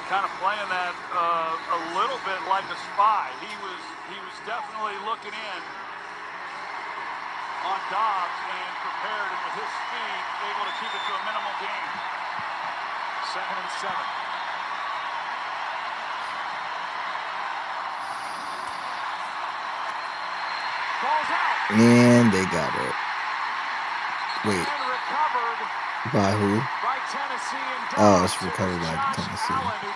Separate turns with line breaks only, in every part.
Kind of playing that a little bit like a spy. He was definitely looking in on Dobbs and prepared, and with his speed, able to keep it to a minimal gain. 2nd and 7. Ball's out.
And they got it. Wait. By who? Oh, it's recovered by Tennessee.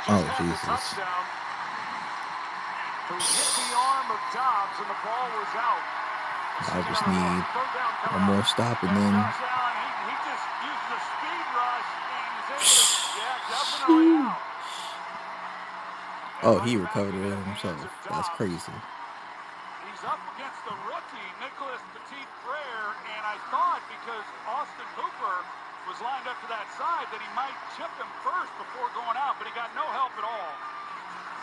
Oh, Jesus. I just need one more stop and then... Oh, he recovered it himself. That's crazy.
He's up against the rookie, Nicholas Petit-Frere, and I thought because Austin Hooper was lined up to that side that he might chip him first before going out, but he got no help at all.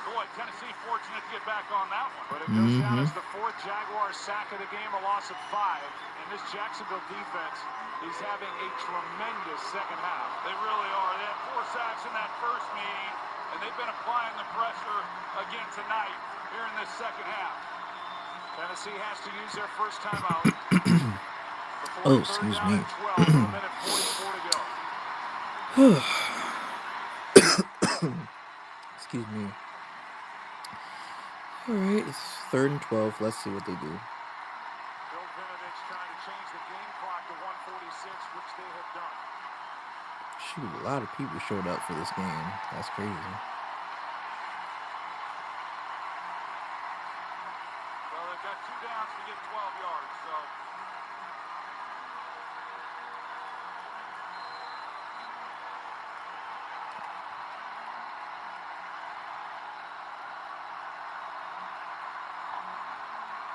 Boy, Tennessee fortunate to get back on that one. But it goes down as the 4th Jaguar sack of the game, a loss of 5. And this Jacksonville defense is having a tremendous second half. They really are. They had 4 sacks in that first meeting, and they've been applying the pressure again tonight here in this second half. Tennessee has to use their first timeout.
Oh, excuse me.
12,
Excuse me. All right, it's 3rd and 12. Let's see what they do.
Bill Vinovich trying to change the game clock to 146, which they have done.
Shoot, a lot of people showed up for this game. That's crazy.
Well, they've got 2 downs to get 12 yards, so...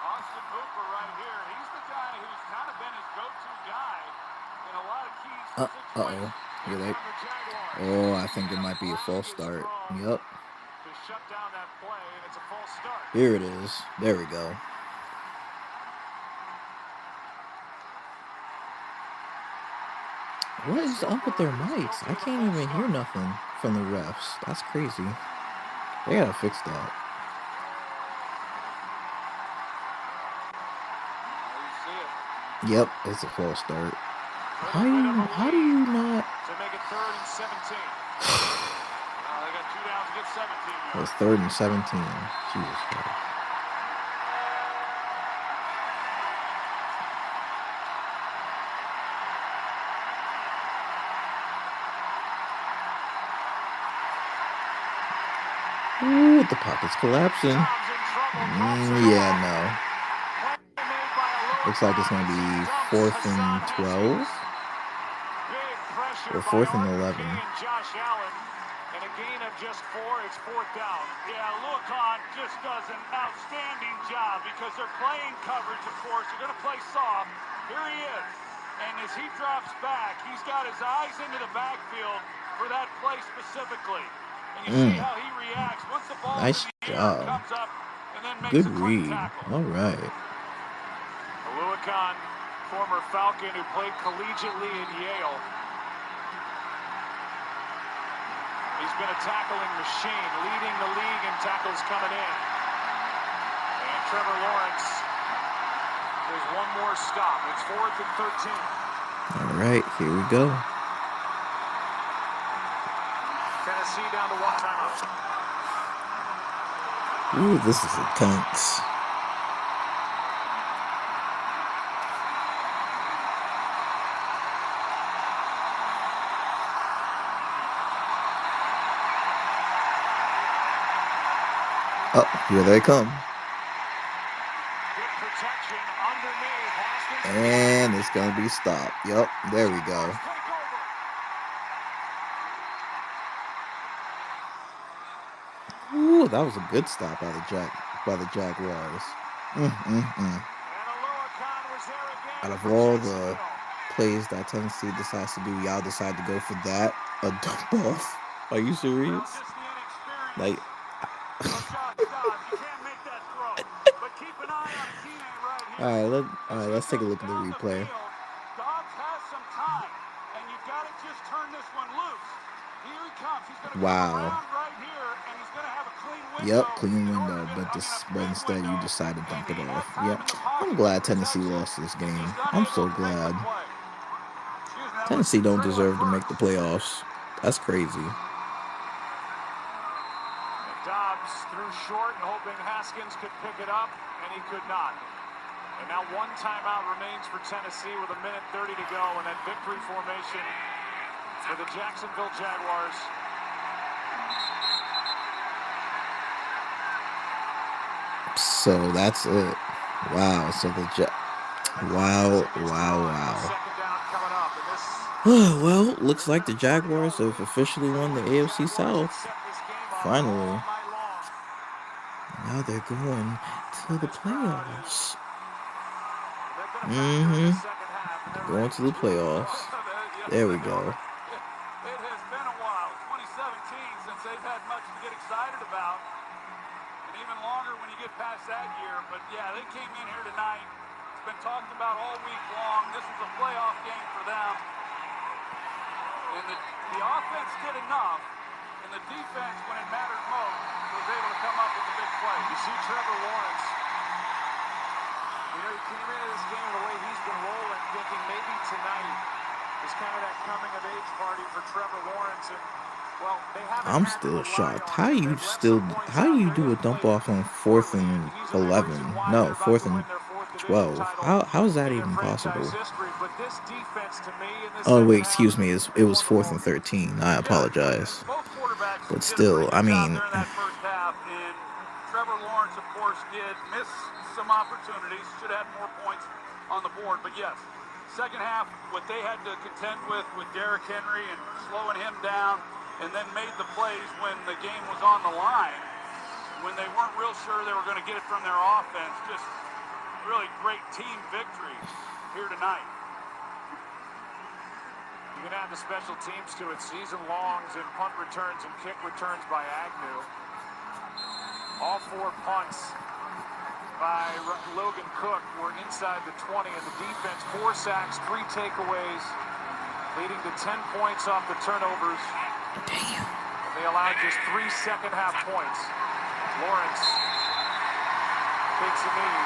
Austin Hooper right here. He's the guy who's kind of been his go-to guy in a lot of key situations.
You're like, oh, I think it might be a false start. Yep.
To shut down that play, and it's a false start.
Here it is. There we go. What is up with their mics? I can't even hear nothing from the refs. That's crazy. They gotta fix that. Yep, it's a false start. How do you not?
To make it 3rd and 17. They got 2 downs to get 17.
It's 3rd and 17. Jesus Christ. Ooh, the pocket's collapsing. Yeah, no. Looks like it's going to be 4th and 12 or 4th and 11.
Josh Allen, and a gain of just 4. It's 4th down. Yeah, Luakon just does an outstanding job because they're playing coverage, of course. They're going to play soft. Here he is. And as he drops back, he's got his eyes into the backfield for that play specifically. And you see how he reacts once the ball's
Nice
in the air,
job.
comes up, and then makes
Good
a clean
read.
tackle.
All right.
Aluakon, former Falcon who played collegiately at Yale. He's been a tackling machine, leading the league in tackles coming in. And Trevor Lawrence, there's one more stop. It's 4th and 13.
All right, here we go.
Tennessee down to 1 timeout.
Ooh, this is intense. Oh, here they come.
Good protection underneath. Haskins.
And it's going to be stopped. Yep, there we go. Ooh, that was a good stop by the Jaguars. Out of all the plays that Tennessee decides to do, y'all decide to go for that, a dump off. Are you serious? Like, all right, let's take a look at the replay.
Dobbs has some time, and you've got to just turn this one loose. Here he comes. He's going to
wow.
come around right here, and he's going to have a clean window.
Yep, clean window, but instead you decide to dump it off. Yep, I'm glad Tennessee lost this game. I'm so glad. Tennessee don't deserve to make the playoffs. That's crazy.
Dobbs threw short, hoping Haskins could pick it up, and he could not. And now 1 timeout remains for Tennessee with 1:30 to go, and that victory formation for the Jacksonville Jaguars.
So that's it. Wow. So wow. Well, looks like the Jaguars have officially won the AFC South. Finally. Now they're going to the playoffs. They're going to the playoffs. There we go.
It has been a while, 2017, since they've had much to get excited about. And even longer when you get past that year. But yeah, they came in here tonight. It's been talked about all week long. This is a playoff game for them. And the offense did enough. And the defense, when it mattered most, was able to come up with the big play. You see Trevor Lawrence. You know, he came into this game the way he's been rolling, thinking maybe tonight is kind of that coming-of-age party for Trevor Lawrence. And, well, they haven't.
I'm still shocked. How you do a dump off on 4th and 11? No, 4th and 12. How is that even possible? Oh wait, excuse me. It was 4th and 13. I apologize. But still, I mean.
Trevor Lawrence, of course, did miss some opportunities. Should have had more points on the board. But yes, second half, what they had to contend with Derrick Henry and slowing him down, and then made the plays when the game was on the line, when they weren't real sure they were going to get it from their offense. Just really great team victory here tonight. You can add the special teams to it. Season longs and punt returns and kick returns by Agnew. All 4 punts by Logan Cook were inside the 20, and the defense 4 sacks, 3 takeaways, leading to 10 points off the turnovers.
Damn.
And they allowed just 3 second-half points. Lawrence takes a knee.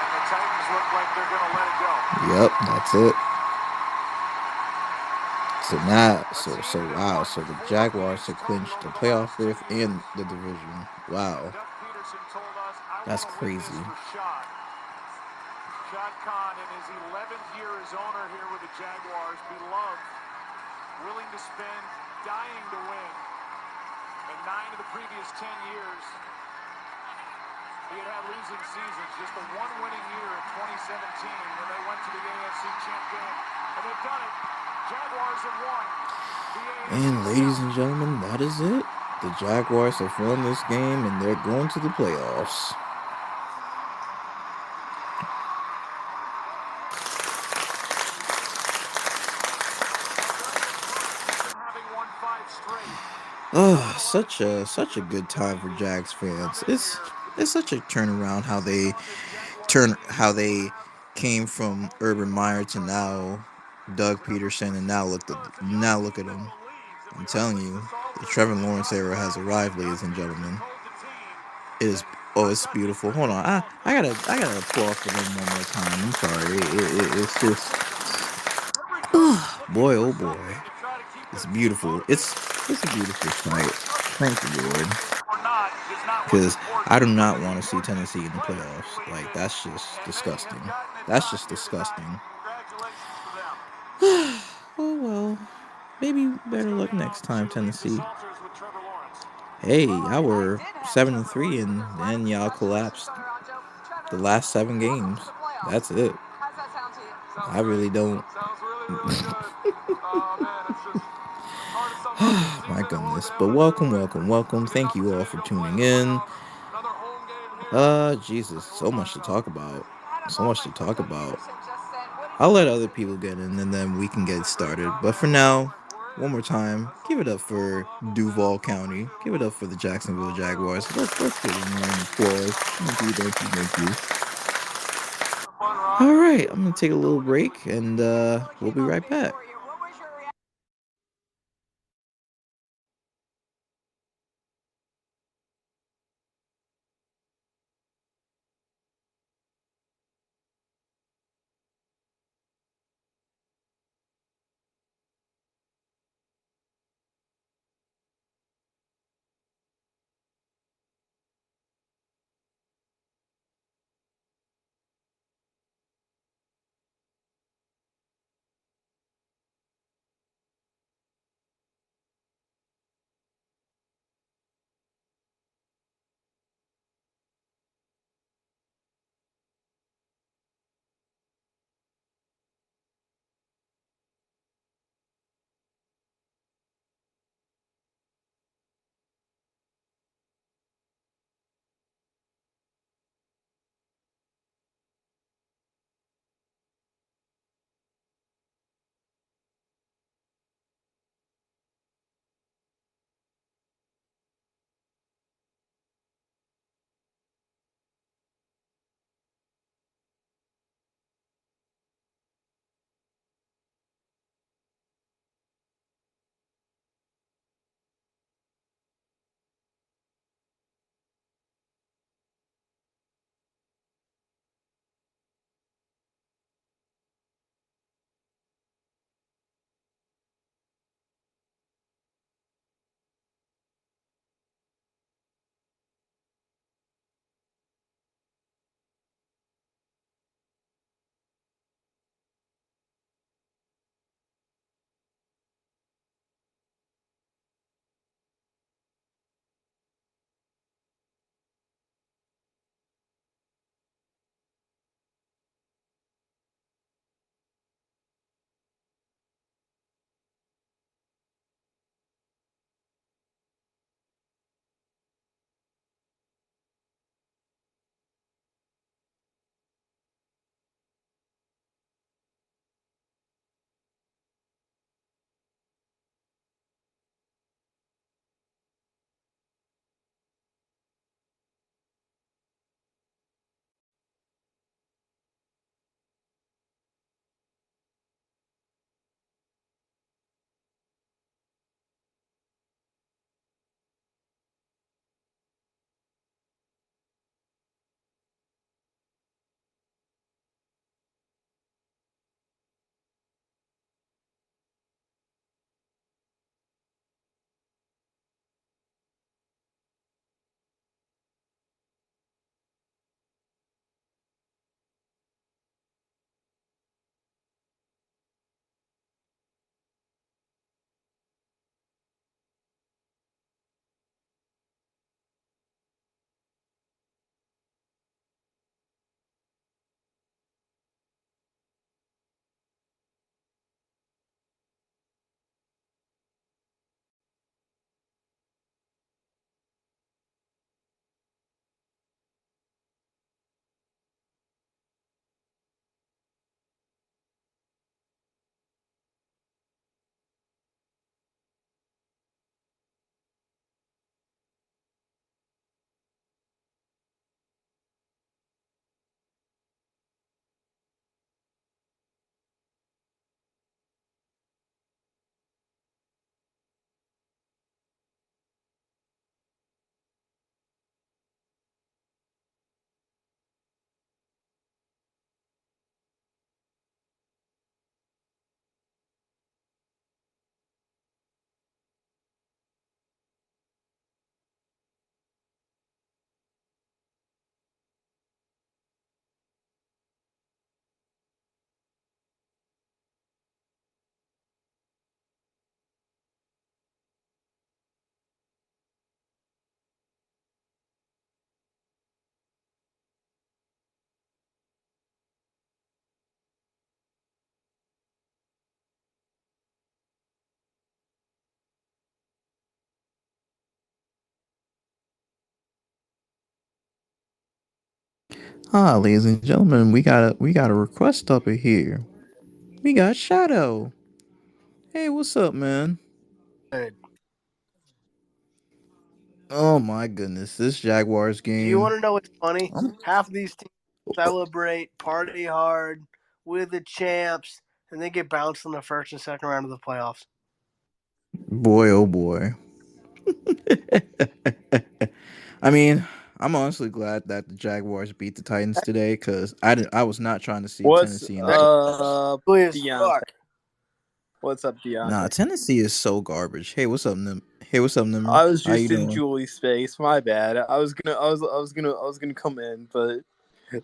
And the Titans look like they're going to let it go.
Yep, that's it. So now, wow. So the Jaguars have clinched the playoff berth and the division. Wow. That's crazy.
Shad Khan in his 11th year as owner here with the Jaguars, beloved, willing to spend, dying to win. And 9 of the previous 10 years, he had losing seasons. Just the 1 winning year in 2017 when they went to the AFC Champ game. And they've done it. Jaguars have won.
And ladies and gentlemen, that is it. The Jaguars have won this game and they're going to the playoffs. Oh, such a good time for Jags fans. It's such a turnaround how they came from Urban Meyer to now Doug Peterson, and now look at them. I'm telling you, the Trevor Lawrence era has arrived, ladies and gentlemen. It is it's beautiful. Hold on, I gotta applaud for them one more time. I'm sorry. It's just boy, oh boy, it's beautiful. It's a beautiful sight. Thank the Lord, because I do not want to see Tennessee in the playoffs. Like, that's just disgusting. That's just disgusting. Oh well, maybe better luck next time, Tennessee. Hey, y'all were 7-3, and then y'all collapsed the last 7 games. That's it. I really don't. My goodness. But welcome, welcome, welcome. Thank you all for tuning in. Jesus, so much to talk about. So much to talk about. I'll let other people get in, and then we can get started. But for now, one more time, give it up for Duval County. Give it up for the Jacksonville Jaguars. Let's give them a round of applause. Thank you, thank you, thank you. All right, I'm gonna take a little break, and we'll be right back. Ah, ladies and gentlemen, we got a request up here. We got Shadow. Hey, what's up, man?
Good.
Oh my goodness, this Jaguars
Do you
game.
want to know what's funny?
Um,
Half of these teams celebrate, party hard, with the champs, and they get bounced in the first and second round of the playoffs.
boy, oh boy. I mean, I'm honestly glad that the Jaguars beat the Titans today because I was not trying to see
What's
Tennessee in the
That's
play.
ugly as
Deontay?
fuck.
What's up,
Nah,
Deontay?
Tennessee is so garbage. Hey, what's up, Nim? Hey, what's up, Nimmer?
I was
How you
just in
doing?
Julie's space. My bad. I was gonna come in, but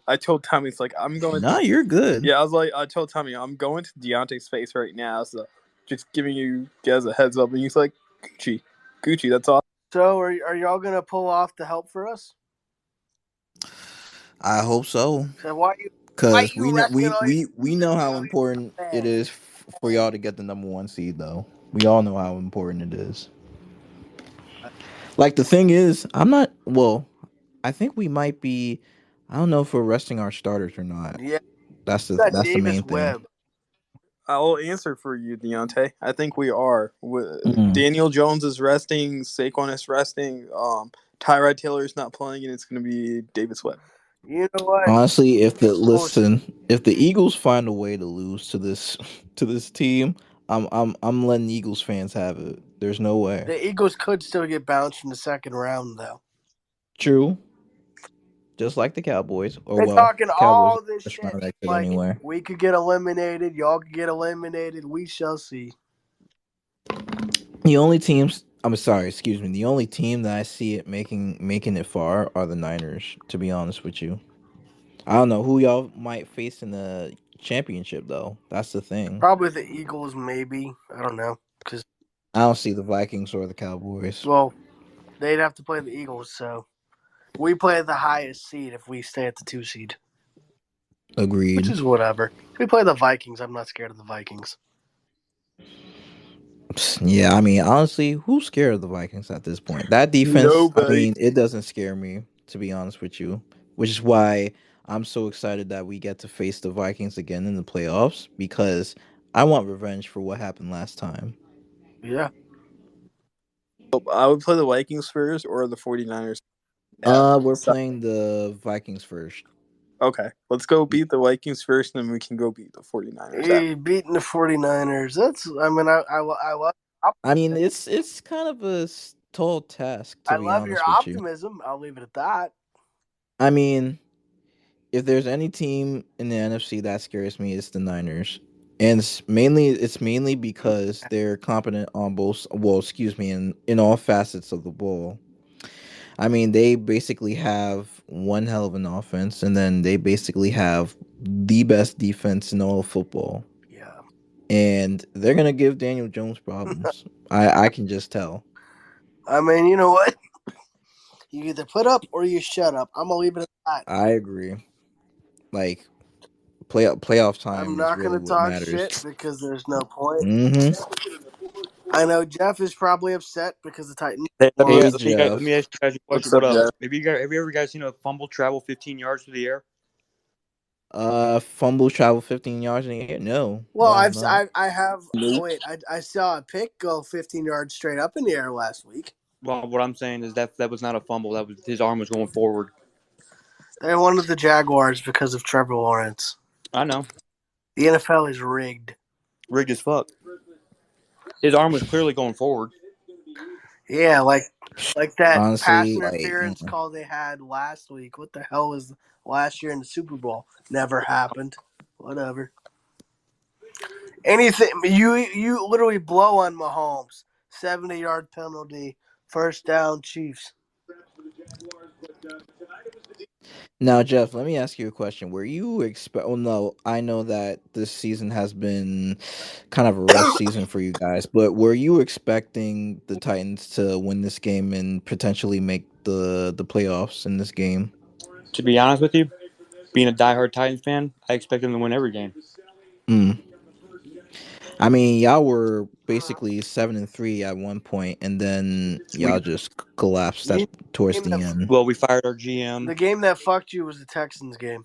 I told Tommy it's like I'm going.
Nah, you're good.
Yeah, I told Tommy I'm going to Deontay's space right now, so just giving you guys a heads up. And he's like, Gucci, Gucci. That's all.
So, are y'all gonna pull off the help for us?
I hope so.
So why
Cause
you
we know
resting all your
we know how important it
man?
is for y'all to get the number one seed, though. We all know how important it is. Like the thing is, I'm not. Well, I think we might be. I don't know if we're resting our starters or not.
Yeah, that
That's the
Davis
main thing.
Webb.
I will answer for you, Deontay. I think we are.
Mm.
Daniel Jones is resting. Saquon is resting. Tyrod Taylor is not playing, and it's going to be Davis Webb.
You know what?
Honestly,
Bullshit.
if the Eagles find a way to lose to this to this team, I'm letting Eagles fans have it. There's no way.
The Eagles could still get bounced in the second round, though.
True, just like the Cowboys. Or
They're
well,
talking
the Cowboys are
all this
first
shit
round exit
like
anyway.
we could get eliminated, y'all could get eliminated. We shall see.
The only teams I'm sorry, excuse me. The only team that I see it making it far are the Niners. To be honest with you, I don't know who y'all might face in the championship though. That's the thing.
Probably the Eagles, maybe. I don't know. Because,
I don't see the Vikings or the Cowboys.
well, they'd have to play the Eagles, so we play the highest seed if we stay at the 2 seed, which
Agreed.
is whatever. If we play the Vikings, I'm not scared of the Vikings.
Yeah, I mean, honestly, who's scared of the Vikings at this point? That defense, I
Nobody.
mean, it doesn't scare me, to be honest with you, which is why I'm so excited that we get to face the Vikings again in the playoffs because I want revenge for what happened last time.
Yeah.
I would play the Vikings first or the 49ers. Yeah.
We're
So,
playing the Vikings first.
okay. Let's go beat the Vikings first, and then we can go beat the 49ers after.
Hey, beating the 49ers. I mean, I love.
I mean, it's kind of a tall task, to
I
be
love your
honest with you.
optimism. I'll leave it at that.
I mean, if there's any team in the NFC that scares me, it's the Niners. And it's mainly because they're competent on both well, excuse me, in all facets of the ball. I mean, they basically have one hell of an offense and then they basically have the best defense in all of football.
Yeah.
And they're gonna give Daniel Jones problems. I can just tell.
I mean, you know what? You either put up or you shut up. I'm gonna leave it at that.
I agree. Like playoff
I'm
time is
not
really
gonna
what
talk
matters.
shit because there's no point.
Mm-hmm.
I know Jeff is probably upset because the Titans
Hey,
Hey
lost.
let me
Jeff.
ask you guys a
What's
question.
up,
What up?
Jeff?
Have you ever guys seen a fumble travel 15 yards through the air?
Fumble travel 15 yards in the air.
Well,
No, I have not.
I have. Oh
Nope.
wait, I saw a pick go 15 yards straight up in the air last week.
Well, what I'm saying is that was not a fumble. That was his arm was going forward.
They wanted the Jaguars because of Trevor Lawrence.
I know,
The NFL is rigged.
rigged as fuck. His arm was clearly going forward.
Yeah, like that pass
Honestly, like,
interference call they had last week. What the hell was last year in the Super Bowl? Never happened. Whatever. Anything you literally blow on Mahomes. 70-yard penalty. First down, Chiefs.
now, Jeff, let me ask you a question. Were you expect? Oh no, I know that this season has been kind of a rough season for you guys, but were you expecting the Titans to win this game and potentially make the playoffs in this game?
To be honest with you, being a diehard Titans fan, I expect them to win every game.
Mm. I mean, y'all were basically 7-3 at one point, and then y'all just collapsed
You,
towards the end.
Well, we fired our GM.
the game that fucked you was the Texans game.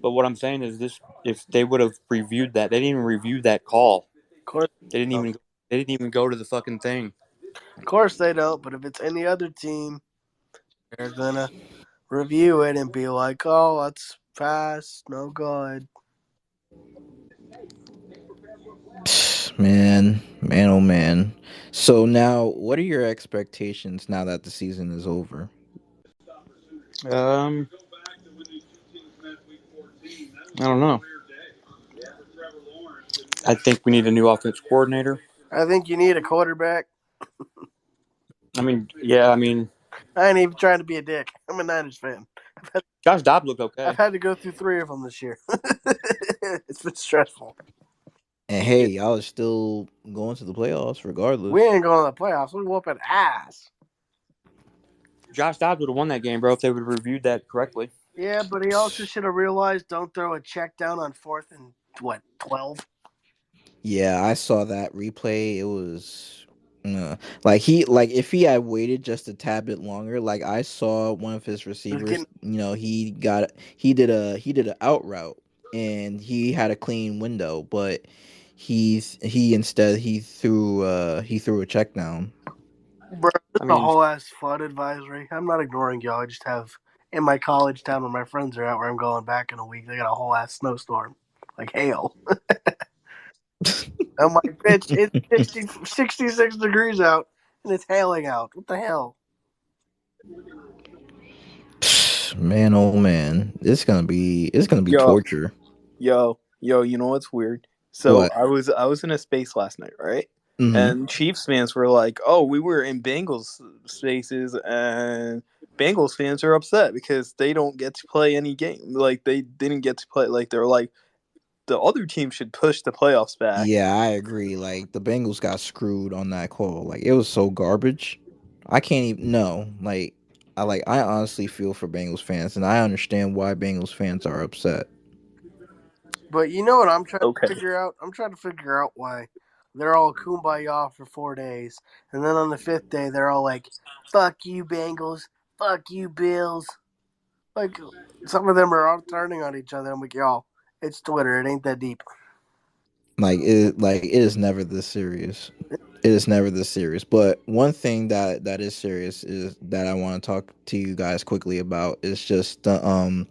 But what I'm saying is this: if they would have reviewed that, they didn't even review that call.
Of course,
They didn't even. They didn't even go to the fucking thing.
of course they don't. But if it's any other team, they're gonna review it and be like, "Oh, that's fast, no good."
Man, man, oh man. So now, what are your expectations now that the season is over?
I don't know. I think we need a new offense coordinator.
I think you need a quarterback.
I mean, yeah. I mean,
I ain't even trying to be a dick. I'm a Niners fan.
Josh Dobbs looked okay.
I've had to go through 3 of them this year. It's been stressful.
And hey, y'all are still going to the playoffs regardless.
We ain't going to the playoffs. We whooping ass.
Josh Dobbs would have won that game, bro, if they would have reviewed that correctly.
Yeah, but he also should have realized don't throw a check down on 4th and 12.
Yeah, I saw that replay. It was like if he had waited just a tad bit longer, like I saw one of his receivers, he did a out route and he had a clean window, but he threw a check down.
Bro, this
I
is a
mean,
whole ass flood advisory. I'm not ignoring y'all. I just have in my college town where my friends are at, where I'm going back in a week. They got a whole ass snowstorm, like hail. I'm like, bitch, it's 66 degrees out and it's hailing out. What the hell?
Man, oh man, it's gonna be
Yo,
torture.
yo, you know what's weird? So
What?
I was in a space last night, right?
Mm-hmm.
And Chiefs fans were like, "Oh, we were in Bengals spaces, and Bengals fans are upset because they don't get to play any game. Like they didn't get to play. Like they're like the other team should push the playoffs back."
Yeah, I agree. Like the Bengals got screwed on that call. Like it was so garbage. I can't even no. I honestly feel for Bengals fans and I understand why Bengals fans are upset.
But you know what I'm trying
Okay.
to figure out? I'm trying to figure out why they're all kumbaya for 4 days, and then on the 5th day they're all like, "Fuck you, Bengals. Fuck you, Bills." Like some of them are all turning on each other. I'm like, y'all, it's Twitter. It ain't that deep.
It is never this serious. It is never this serious. But one thing that is serious is that I want to talk to you guys quickly about is just the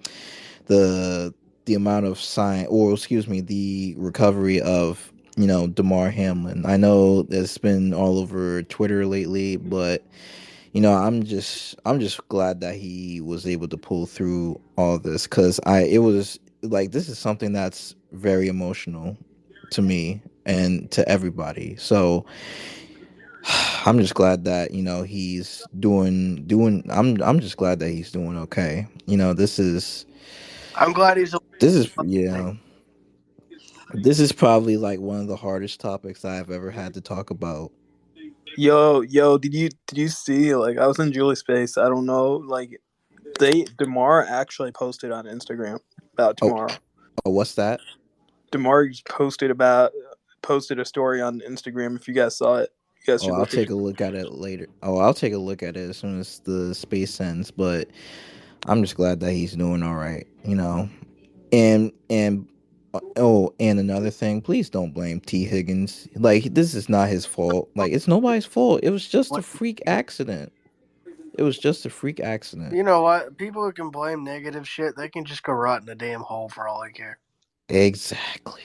the amount of sign or excuse me the recovery of Damar Hamlin. I know it's been all over Twitter lately, but I'm just glad that he was able to pull through all this because I it was like this is something that's very emotional to me and to everybody. So I'm just glad that he's doing. I'm just glad that he's doing okay.
I'm glad he's
This is
thing.
yeah. This is probably like one of the hardest topics I've ever had to talk about.
Yo, did you see? Like I was in Julie's space. I don't know. Like Demar actually posted on Instagram about
Oh,
tomorrow.
what's that?
Demar posted a story on Instagram. If you guys saw it, you guys
Oh,
should
I'll
look at
take
it.
a look at it later. Oh, I'll take a look at it as soon as the space ends. But I'm just glad that he's doing all right. And another thing, please don't blame T Higgins. Like this is not his fault. Like it's nobody's fault. It was just a
What?
freak accident. It was just a freak accident.
You know what? People who can blame negative shit, they can just go rot in a damn hole for all I care.
Exactly.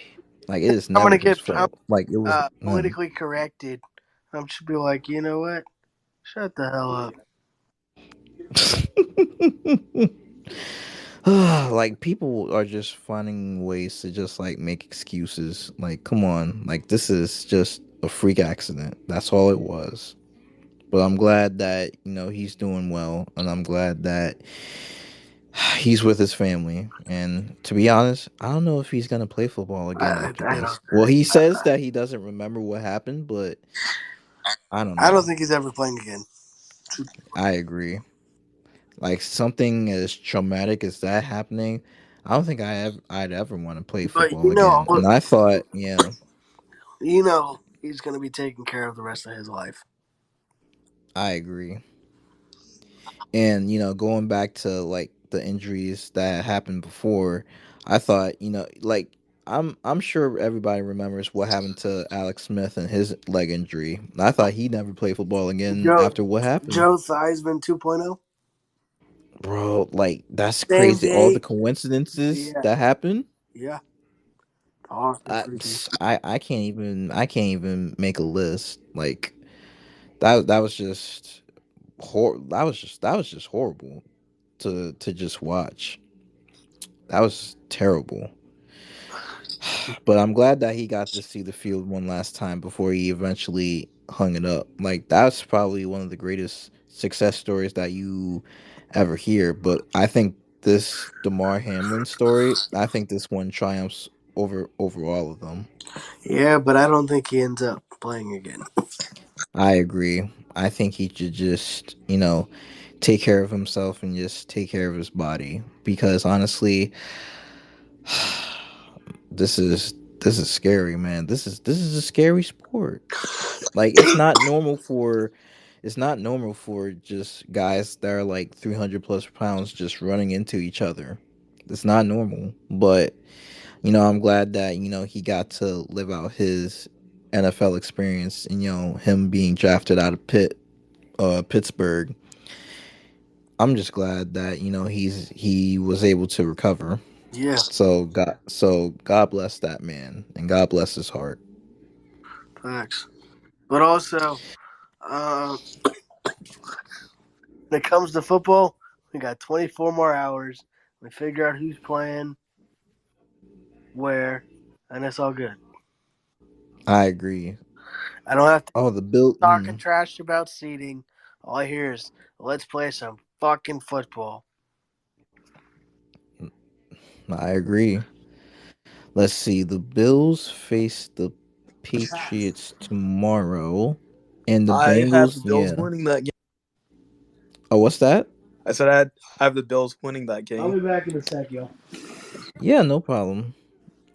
Like it is
I'm
never
gonna
his
get
fault. Like it was.
politically corrected. I'm just be like, you know what? Shut the hell up.
Like people are just finding ways to just like make excuses. Like, come on, like this is just a freak accident. That's all it was. But I'm glad that he's doing well, and I'm glad that he's with his family. And to be honest, I don't know if he's gonna play football again after
I
this.
don't.
Well, he says that he doesn't remember what happened, but I don't
I don't
know.
think he's ever playing again.
I agree. Like something as traumatic as that happening, I don't think I'd ever want to play
But
football again. And I thought, yeah,
he's going to be taken care of the rest of his life.
I agree. And going back to like the injuries that happened before, I thought, like I'm sure everybody remembers what happened to Alex Smith and his leg injury. I thought he never played football again after what happened.
Joe Theismann 2.0.
Bro, like that's
Same
crazy. All the
day.
coincidences
Yeah.
that happened.
Yeah. Awesome.
I,
Freaky.
I can't even make a list. Like that was just that was just horrible to just watch. That was terrible. But I'm glad that he got to see the field one last time before he eventually hung it up. Like that's probably one of the greatest success stories that you ever hear. But I think this Damar Hamlin story, I think this one triumphs over all of them.
Yeah, but I don't think he ends up playing again.
I agree. I think he should just, take care of himself and just take care of his body because honestly, this is scary, man. This is a scary sport. Like it's not normal for just guys that are like 300 plus pounds just running into each other. It's not normal. But I'm glad that he got to live out his NFL experience and him being drafted out of Pittsburgh. I'm just glad that he was able to recover.
Yeah.
So God bless that man and God bless his heart.
Facts. But also, uh, when it comes to football, we got 24 more hours. We figure out who's playing, where, and it's all good.
I agree.
I don't have to
Oh, the Bill.
talking trash about seeding. All I hear is, let's play some fucking football.
I agree. Let's see. The Bills face the Patriots tomorrow, and the
I have
Bengals.
the Bills
Yeah.
winning that game.
Oh, what's that?
I said I have the Bills winning that
I'll
game.
be back in a sec, yo.
Yeah, no problem.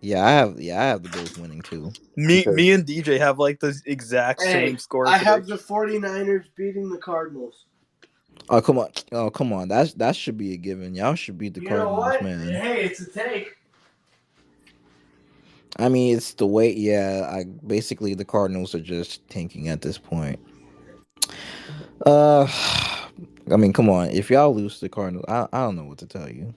Yeah, I have. Yeah, I have the Bills winning too.
Me
Because
and DJ have like the exact same score
I
today.
have the 49ers beating the Cardinals.
oh come on, oh come on, that should be a given. Y'all should beat the
You know
Cardinals,
what?
man.
Hey, it's a take.
I mean, it's the way. Yeah, I basically the Cardinals are just tanking at this point. Uh, I mean, come on. If y'all lose to the Cardinals, I don't know what to tell you.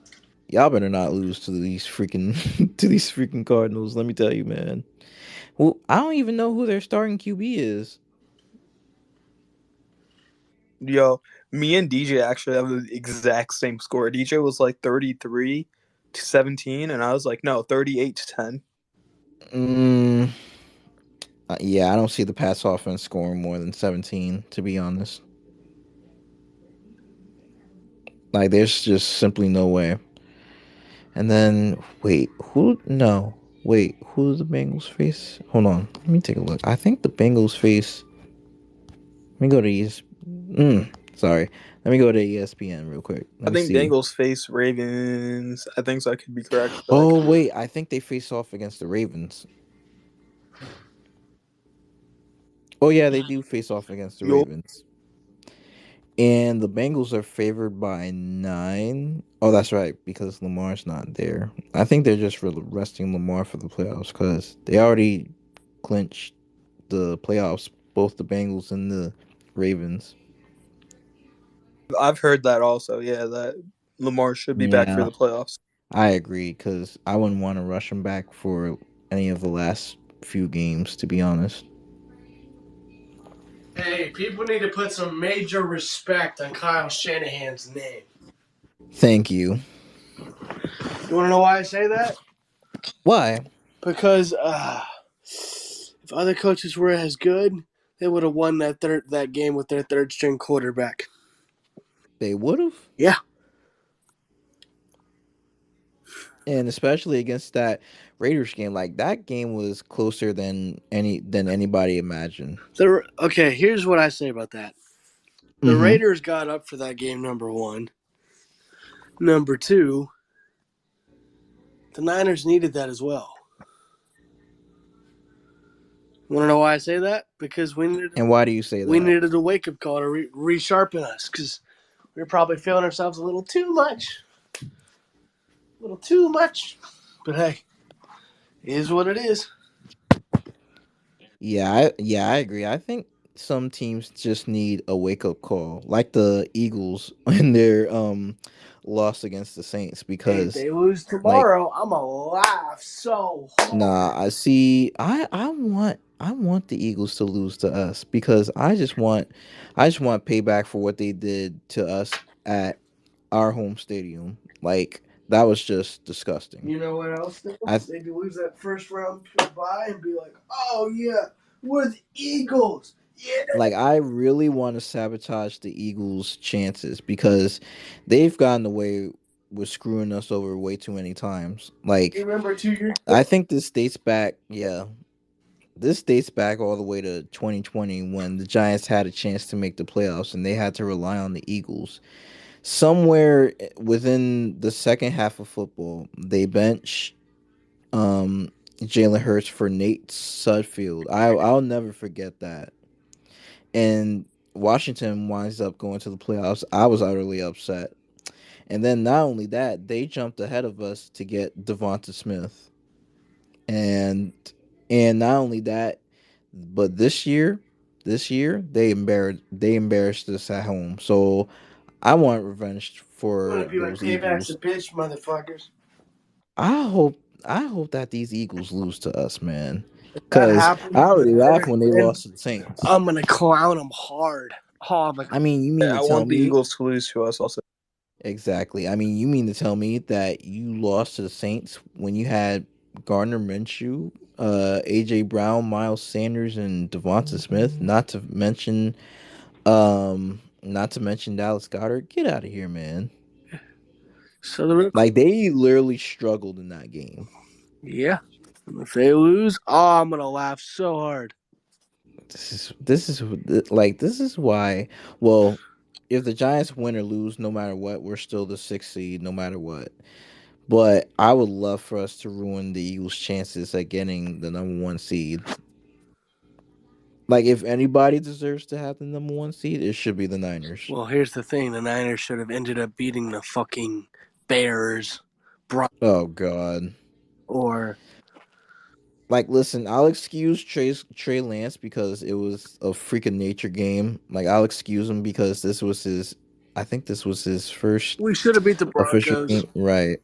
Y'all better not lose to these freaking to these freaking Cardinals. Let me tell you, man. Well, I don't even know who their starting QB is.
Yo, me and DJ actually have the exact same score. DJ was like 33-17, and I was like, no, 38-10.
Mm, yeah, I don't see the pass offense scoring more than 17. To be honest, like there's just simply no way. And then wait, who? No, wait, who do the Bengals face? Hold on, let me take a look. I think the Bengals face. Let me go to sorry. Let me go to ESPN real quick. Let
I
me
think
see.
Bengals face Ravens. I think so. I could be correct, but I
Oh
could be.
wait, I think they face off against the Ravens. Oh yeah, they do face off against the
Yo,
Ravens. And the Bengals are favored by 9. Oh, that's right, because Lamar's not there. I think they're just resting Lamar for the playoffs because they already clinched the playoffs, both the Bengals and the Ravens.
I've heard that also. Yeah, that Lamar should be back for
Yeah,
the playoffs.
I agree because I wouldn't want to rush him back for any of the last few games, to be honest.
Hey, people need to put some major respect on Kyle Shanahan's name.
Thank you.
You want to know why I say that?
Why?
Because if other coaches were as good, they would have won that game with their third string quarterback.
They would have?
Yeah.
And especially against that Raiders game, like that game was closer than anybody imagined.
Okay, here's what I say about that. The
Mm-hmm.
Raiders got up for that game, number one. Number two, The Niners needed that as well. Want to know why I say that? Because
And why do you say
we
that?
needed a wake up call to resharpen us because we were probably feeling ourselves a little too much. A little too much. But hey, it is what it is.
Yeah, I agree. I think some teams just need a wake up call, like the Eagles in their loss against the Saints,
Hey, if
because
they lose
like
tomorrow, I'm going to laugh so hard.
nah, I see. I want the Eagles to lose to us because I just want payback for what they did to us at our home stadium. Like that was just disgusting.
You know what else, though?
I
Maybe lose that first round bye and be like, oh, yeah, we're the Eagles. Yeah.
I really want to sabotage the Eagles' chances because they've gotten away with screwing us over way too many times.
You
Like
remember 2 years
I
ago?
think this dates back, yeah. This dates back all the way to 2020 when the Giants had a chance to make the playoffs and they had to rely on the Eagles. Somewhere within the second half of football, they bench Jalen Hurts for Nate Sudfeld. I'll never forget that. And Washington winds up going to the playoffs. I was utterly upset. And then not only that, they jumped ahead of us to get Devonta Smith. And not only that, but this year they embarrassed us at home. So I want revenge
I'm going
for
to be like,
those
payback's a
Eagles.
bitch, motherfuckers.
I hope that these Eagles lose to us, man.
If that
Cause I
happens and the
already laughed
Niners
when they
win,
lost to the Saints.
I'm going to clown them hard. Oh, I'm like,
I mean, you mean
Yeah,
to
I
tell
want the
me
Eagles to lose to us also.
exactly? I mean, you mean to tell me that you lost to the Saints when you had Gardner Minshew, AJ Brown, Miles Sanders, and Devonta Smith, not to mention Dallas Goddard. Get out of here, man.
so the
Like they literally struggled in that game.
yeah. And if they lose, oh, I'm going to laugh so hard.
This is why. Well, if the Giants win or lose, no matter what, we're still the sixth seed, no matter what. But I would love for us to ruin the Eagles' chances at getting the number one seed. Like, if anybody deserves to have the number one seed, it should be the Niners.
Well, here's the thing: the Niners should have ended up beating the fucking Bears,
Oh God.
or
Like, listen, I'll excuse Trey Lance because it was a freaking nature game. Like, I'll excuse him because I think this was his first
we should have beat the
official
Broncos.
game. Right.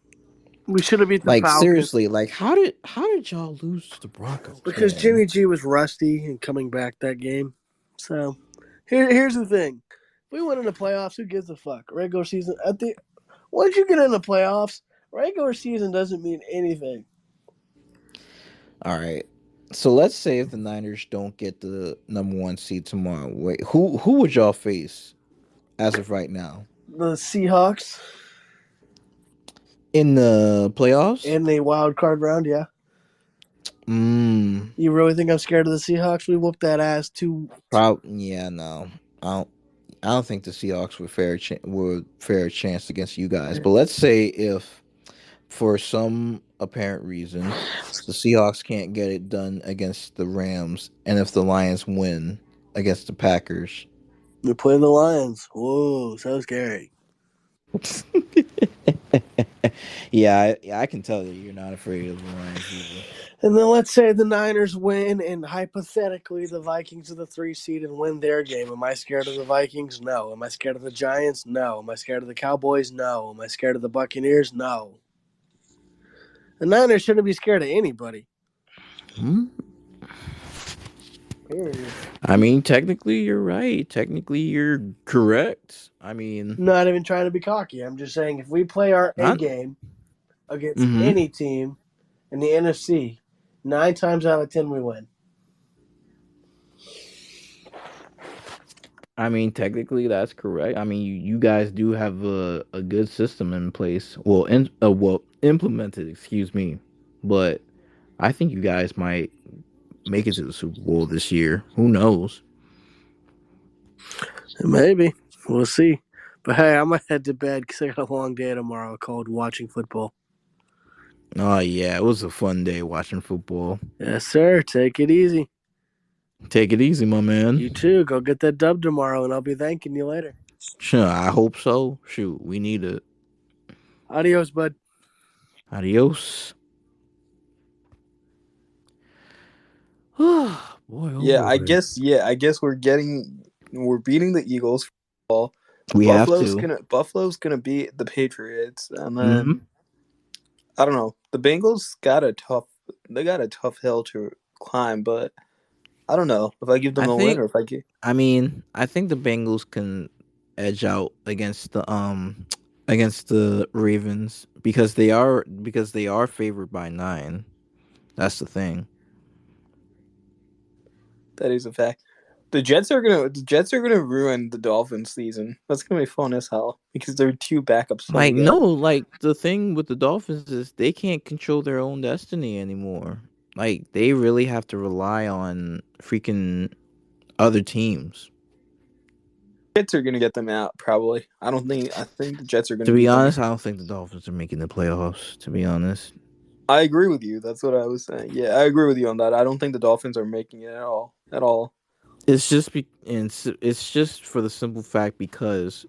We should have beat the
Like,
Falcons
seriously, like, how did y'all lose to the Broncos,
because
man?
Jimmy G was rusty and coming back that game. So here's the thing: if we win in the playoffs, who gives a fuck? Regular season once you get in the playoffs, regular season doesn't mean anything.
All right. So let's say if the Niners don't get the number one seed tomorrow, wait, who would y'all face as of right now
The Seahawks
in the playoffs?
in the wild card round, yeah.
Mm,
You really think I'm scared of the Seahawks? We whooped that ass too.
yeah, no, I don't. I don't think the Seahawks would fair chance against you guys. But let's say if, for some apparent reason, the Seahawks can't get it done against the Rams, and if the Lions win against the Packers.
We play the Lions. Whoa, so scary.
Yeah, I can tell that you're not afraid of the Lions either.
And then let's say the Niners win, and hypothetically the Vikings are the 3 seed and win their game. Am I scared of the Vikings? No. Am I scared of the Giants? No. Am I scared of the Cowboys? No. Am I scared of the Buccaneers? No. The Niners shouldn't be scared of anybody.
Hmm?
Period.
I mean, technically, you're right. Technically, you're correct. I mean,
Not even trying to be cocky. I'm just saying if we play our A
not.
game against
Hmm.
any team in the NFC, 9 times out of 10 we win.
I mean, technically, that's correct. I mean, you guys do have a good system in place. Well, implemented. Excuse me, but I think you guys might make it to the Super Bowl this year. Who knows?
Maybe. We'll see. But hey, I'm going to head to bed because I got a long day tomorrow called watching football.
Oh yeah, it was a fun day watching football.
Yes, sir. Take it easy.
Take it easy, my man.
You too. Go get that dub tomorrow, and I'll be thanking you later.
Sure, I hope so. Shoot, we need it.
Adios, bud.
Adios. Boy, oh
Yeah, I
boy.
guess. Yeah, I guess we're beating the Eagles.
We have to.
Buffalo's gonna beat the Patriots, and
Mm-hmm.
then I don't know. The Bengals got a tough hill to climb, but I don't know if I give
I
them a win
think.
or if I give.
I think the Bengals can edge out against the Ravens because they are favored by 9. That's the thing.
That is a fact. The Jets are gonna ruin the Dolphins season. That's gonna be fun as hell because their two backups
Like
playing together.
no, like the thing with the Dolphins is they can't control their own destiny anymore. Like they really have to rely on freaking other teams.
Jets are gonna get them out probably. I don't think. I think the Jets are gonna
To be
beat them.
honest, I don't think the Dolphins are making the playoffs. To be honest,
I agree with you. That's what I was saying. Yeah, I agree with you on that. I don't think the Dolphins are making it at all. At all.
it's just for the simple fact because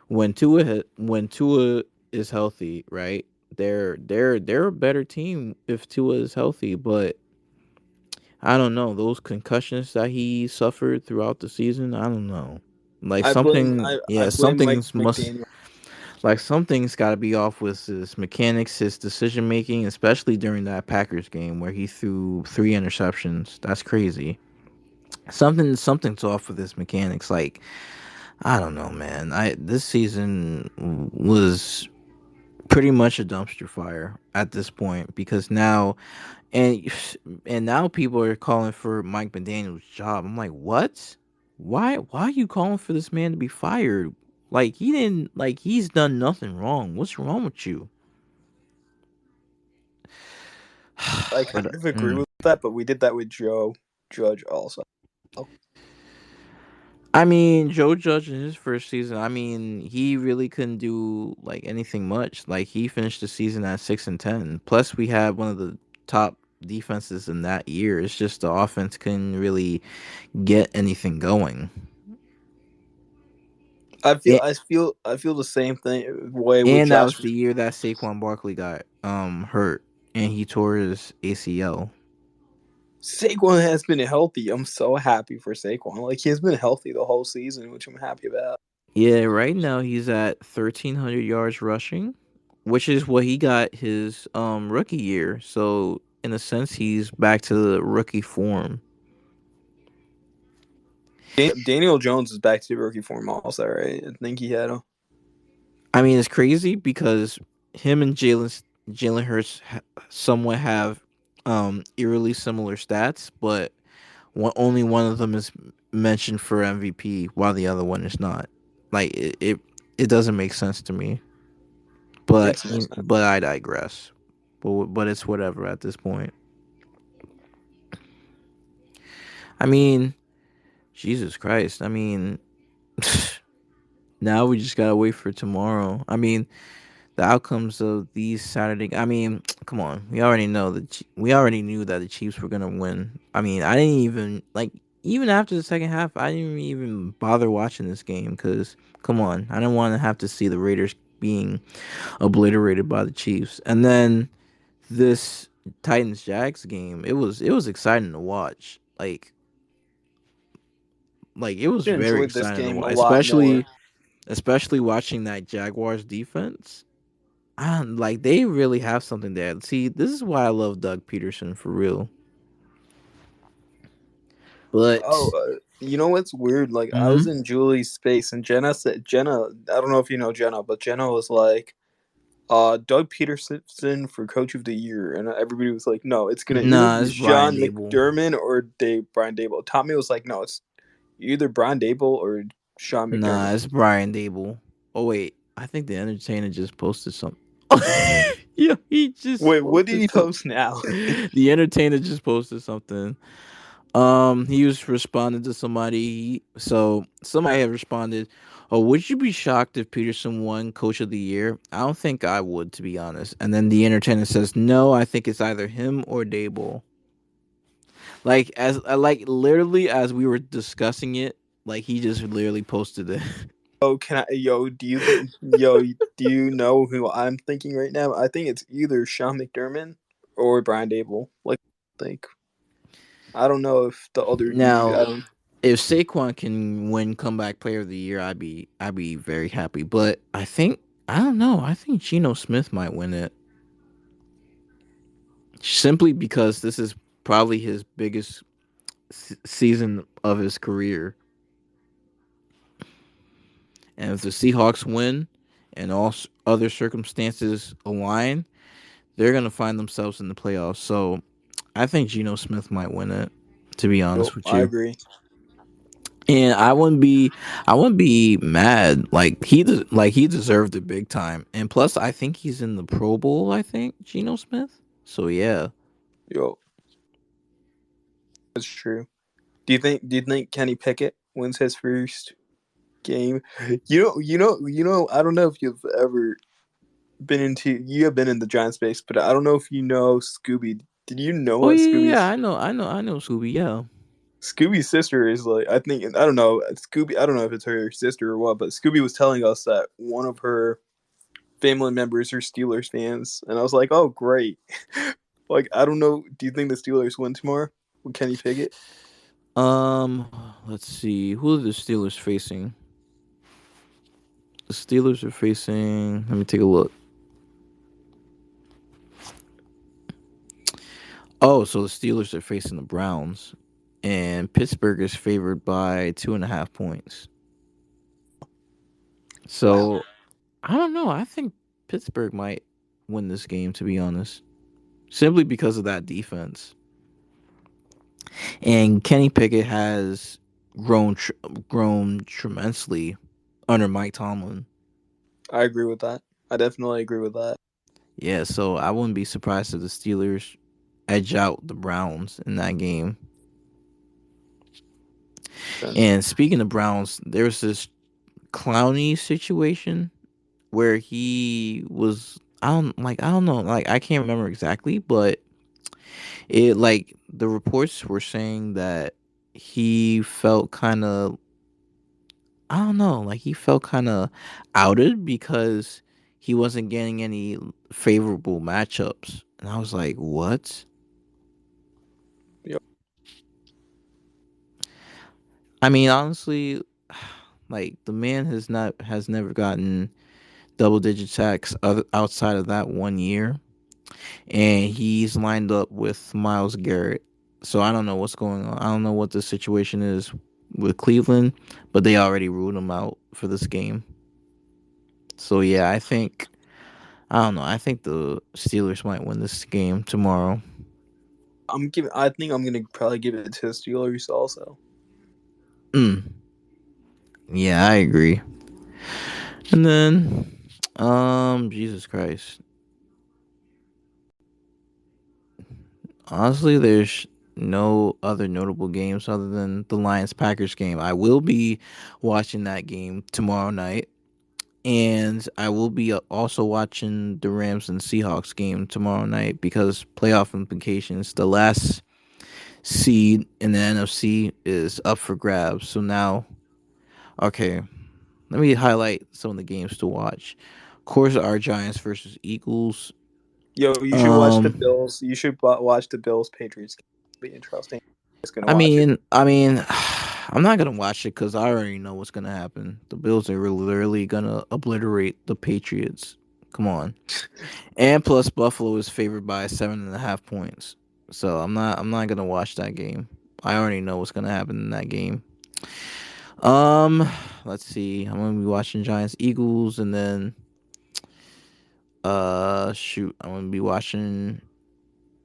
when Tua is healthy, right? They're a better team if Tua is healthy, but I don't know those concussions that he suffered throughout the season. I don't know, like
I blame
something.
I
Yeah,
blame Mike
something's must
McDaniel.
like something's got to be off with his mechanics, his decision making, especially during that Packers game where he threw 3 interceptions. That's crazy. Something's off with his mechanics. Like I don't know, man. I This season was pretty much a dumpster fire at this point because now and and now people are calling for Mike McDaniel's job. I'm like, what? Why are you calling for this man to be fired? Like he's done nothing wrong. What's wrong with you?
I kind
But
of agree with that, but we did that with Joe Judge also.
I mean, Joe Judge in his first season, I mean, he really couldn't do like anything much. Like he finished the season at 6-10. Plus, we had one of the top defenses in that year. It's just the offense couldn't really get anything going. And,
I feel the same thing way with
and that
Josh.
was the year that Saquon Barkley got hurt and he tore his ACL.
Saquon has been healthy. I'm so happy for Saquon. Like he has been healthy the whole season, which I'm happy about.
Yeah, right now he's at 1,300 yards rushing, which is what he got his rookie year. So in a sense, he's back to the rookie form.
Daniel Jones is back to rookie form also, right? I think he had a
I mean, it's crazy because him and Jalen Hurts somewhat have eerily similar stats, but only one of them is mentioned for MVP, while the other one is not. Like it doesn't make sense to me. But
makes no sense.
but I digress. But it's whatever at this point. I mean, Jesus Christ. I mean, now we just gotta wait for tomorrow. I mean, the outcomes of these Saturday. I mean, come on. We already knew that the Chiefs were gonna win. I mean, I didn't even like even after the second half. I didn't even bother watching this game because come on, I didn't want to have to see the Raiders being obliterated by the Chiefs. And then this Titans Jags game, it was exciting to watch. Like it was
I
very
enjoyed this
exciting to
game a
watch,
lot more.
especially watching that Jaguars defense. Like they really have something there. See, this is why I love Doug Peterson for real.
Oh,
But
you know what's weird? Like I was
mhm.
in Julie's space, and Jenna. I don't know if you know Jenna, but Jenna was like, Doug Peterson for Coach of the Year," and everybody was like, "No, it's gonna either
Nah,
be
it's Brian
Sean
Dable.
McDermott or Brian Dable." Tommy was like, "No, it's either Brian Dable or Sean
Nah,
McDermott."
it's Brian Dable. Oh wait, I think the entertainer just posted something. Yeah, he just
Wait, what did
posted
he
something.
post now?
The entertainer just posted something. He was responding to somebody. So somebody had responded, "Oh, would you be shocked if Peterson won Coach of the Year?" I don't think I would, to be honest. And then the entertainer says, "No, I think it's either him or Dable." Like as like literally as we were discussing it, like he just literally posted it.
Oh, can I? Do you know who I'm thinking right now? I think it's either Sean McDermott or Brian Dable. Like, think I don't know if the other dude.
Now,
I don't.
if Saquon can win Comeback Player of the Year, I'd be very happy. But I don't know. I think Geno Smith might win it simply because this is probably his biggest season of his career. And if the Seahawks win and all other circumstances align, they're gonna find themselves in the playoffs. So I think Geno Smith might win it. To be honest
Yo,
with
I
you.
agree.
And I wouldn't be mad. Like he deserved it big time. And plus, I think he's in the Pro Bowl. I think Geno Smith. So yeah.
Yo, that's true. Do you think Kenny Pickett wins his first game? I don't know if you've ever you have been in the Giant space, but I don't know if you know Scooby. Did you know
Oh
what
yeah, yeah.
Scooby's
I know Scooby. Yeah.
Scooby's sister is like? I think I don't know Scooby. I don't know if it's her sister or what, but Scooby was telling us that one of her family members are Steelers fans, and I was like, oh great. Like I don't know. Do you think the Steelers win tomorrow with Kenny Pickett?
Um. Let's see. Who are the Steelers facing? The Steelers are facing. Let me take a look. Oh, so the Steelers are facing the Browns, and Pittsburgh is favored by 2.5 points.
Wow.
So I don't know. I think Pittsburgh might win this game. To be honest, simply because of that defense. And Kenny Pickett has grown grown tremendously under Mike Tomlin.
I agree with that. I definitely agree with that.
Yeah, so I wouldn't be surprised if the Steelers edge out the Browns in that game.
Sense.
And speaking of Browns, there's this Clowney situation where he was I don't know, like I can't remember exactly, but it like the reports were saying that he felt kind of I don't know, like he felt kind of outed because he wasn't getting any favorable matchups. And I was like, "What?"
Yep.
I mean, honestly, like the man has never gotten double digit sacks outside of that 1 year, and he's lined up with Miles Garrett. So I don't know what's going on. I don't know what the situation is with Cleveland, but they already ruled him out for this game. So yeah, I don't know. I think the Steelers might win this game tomorrow.
I think I'm gonna probably give it to the Steelers also.
Mm, yeah, I agree. And then, Jesus Christ. Honestly, there's no other notable games other than the Lions Packers game. I will be watching that game tomorrow night, and I will be also watching the Rams and Seahawks game tomorrow night because playoff implications. The last seed in the NFC is up for grabs. So now, okay, let me highlight some of the games to watch. Of course, our Giants versus Eagles.
Yo, you should watch the
Um,
Bills. You should watch the Bills Patriots. It'll be interesting. Just gonna
I
watch it.
mean, I mean, I'm not gonna watch it because I already know what's gonna happen. The Bills are literally gonna obliterate the Patriots. Come on, and plus Buffalo is favored by 7.5 points. So I'm not gonna watch that game. I already know what's gonna happen in that game. Um, let's see. I'm gonna be watching Giants Eagles, and then shoot, I'm gonna be watching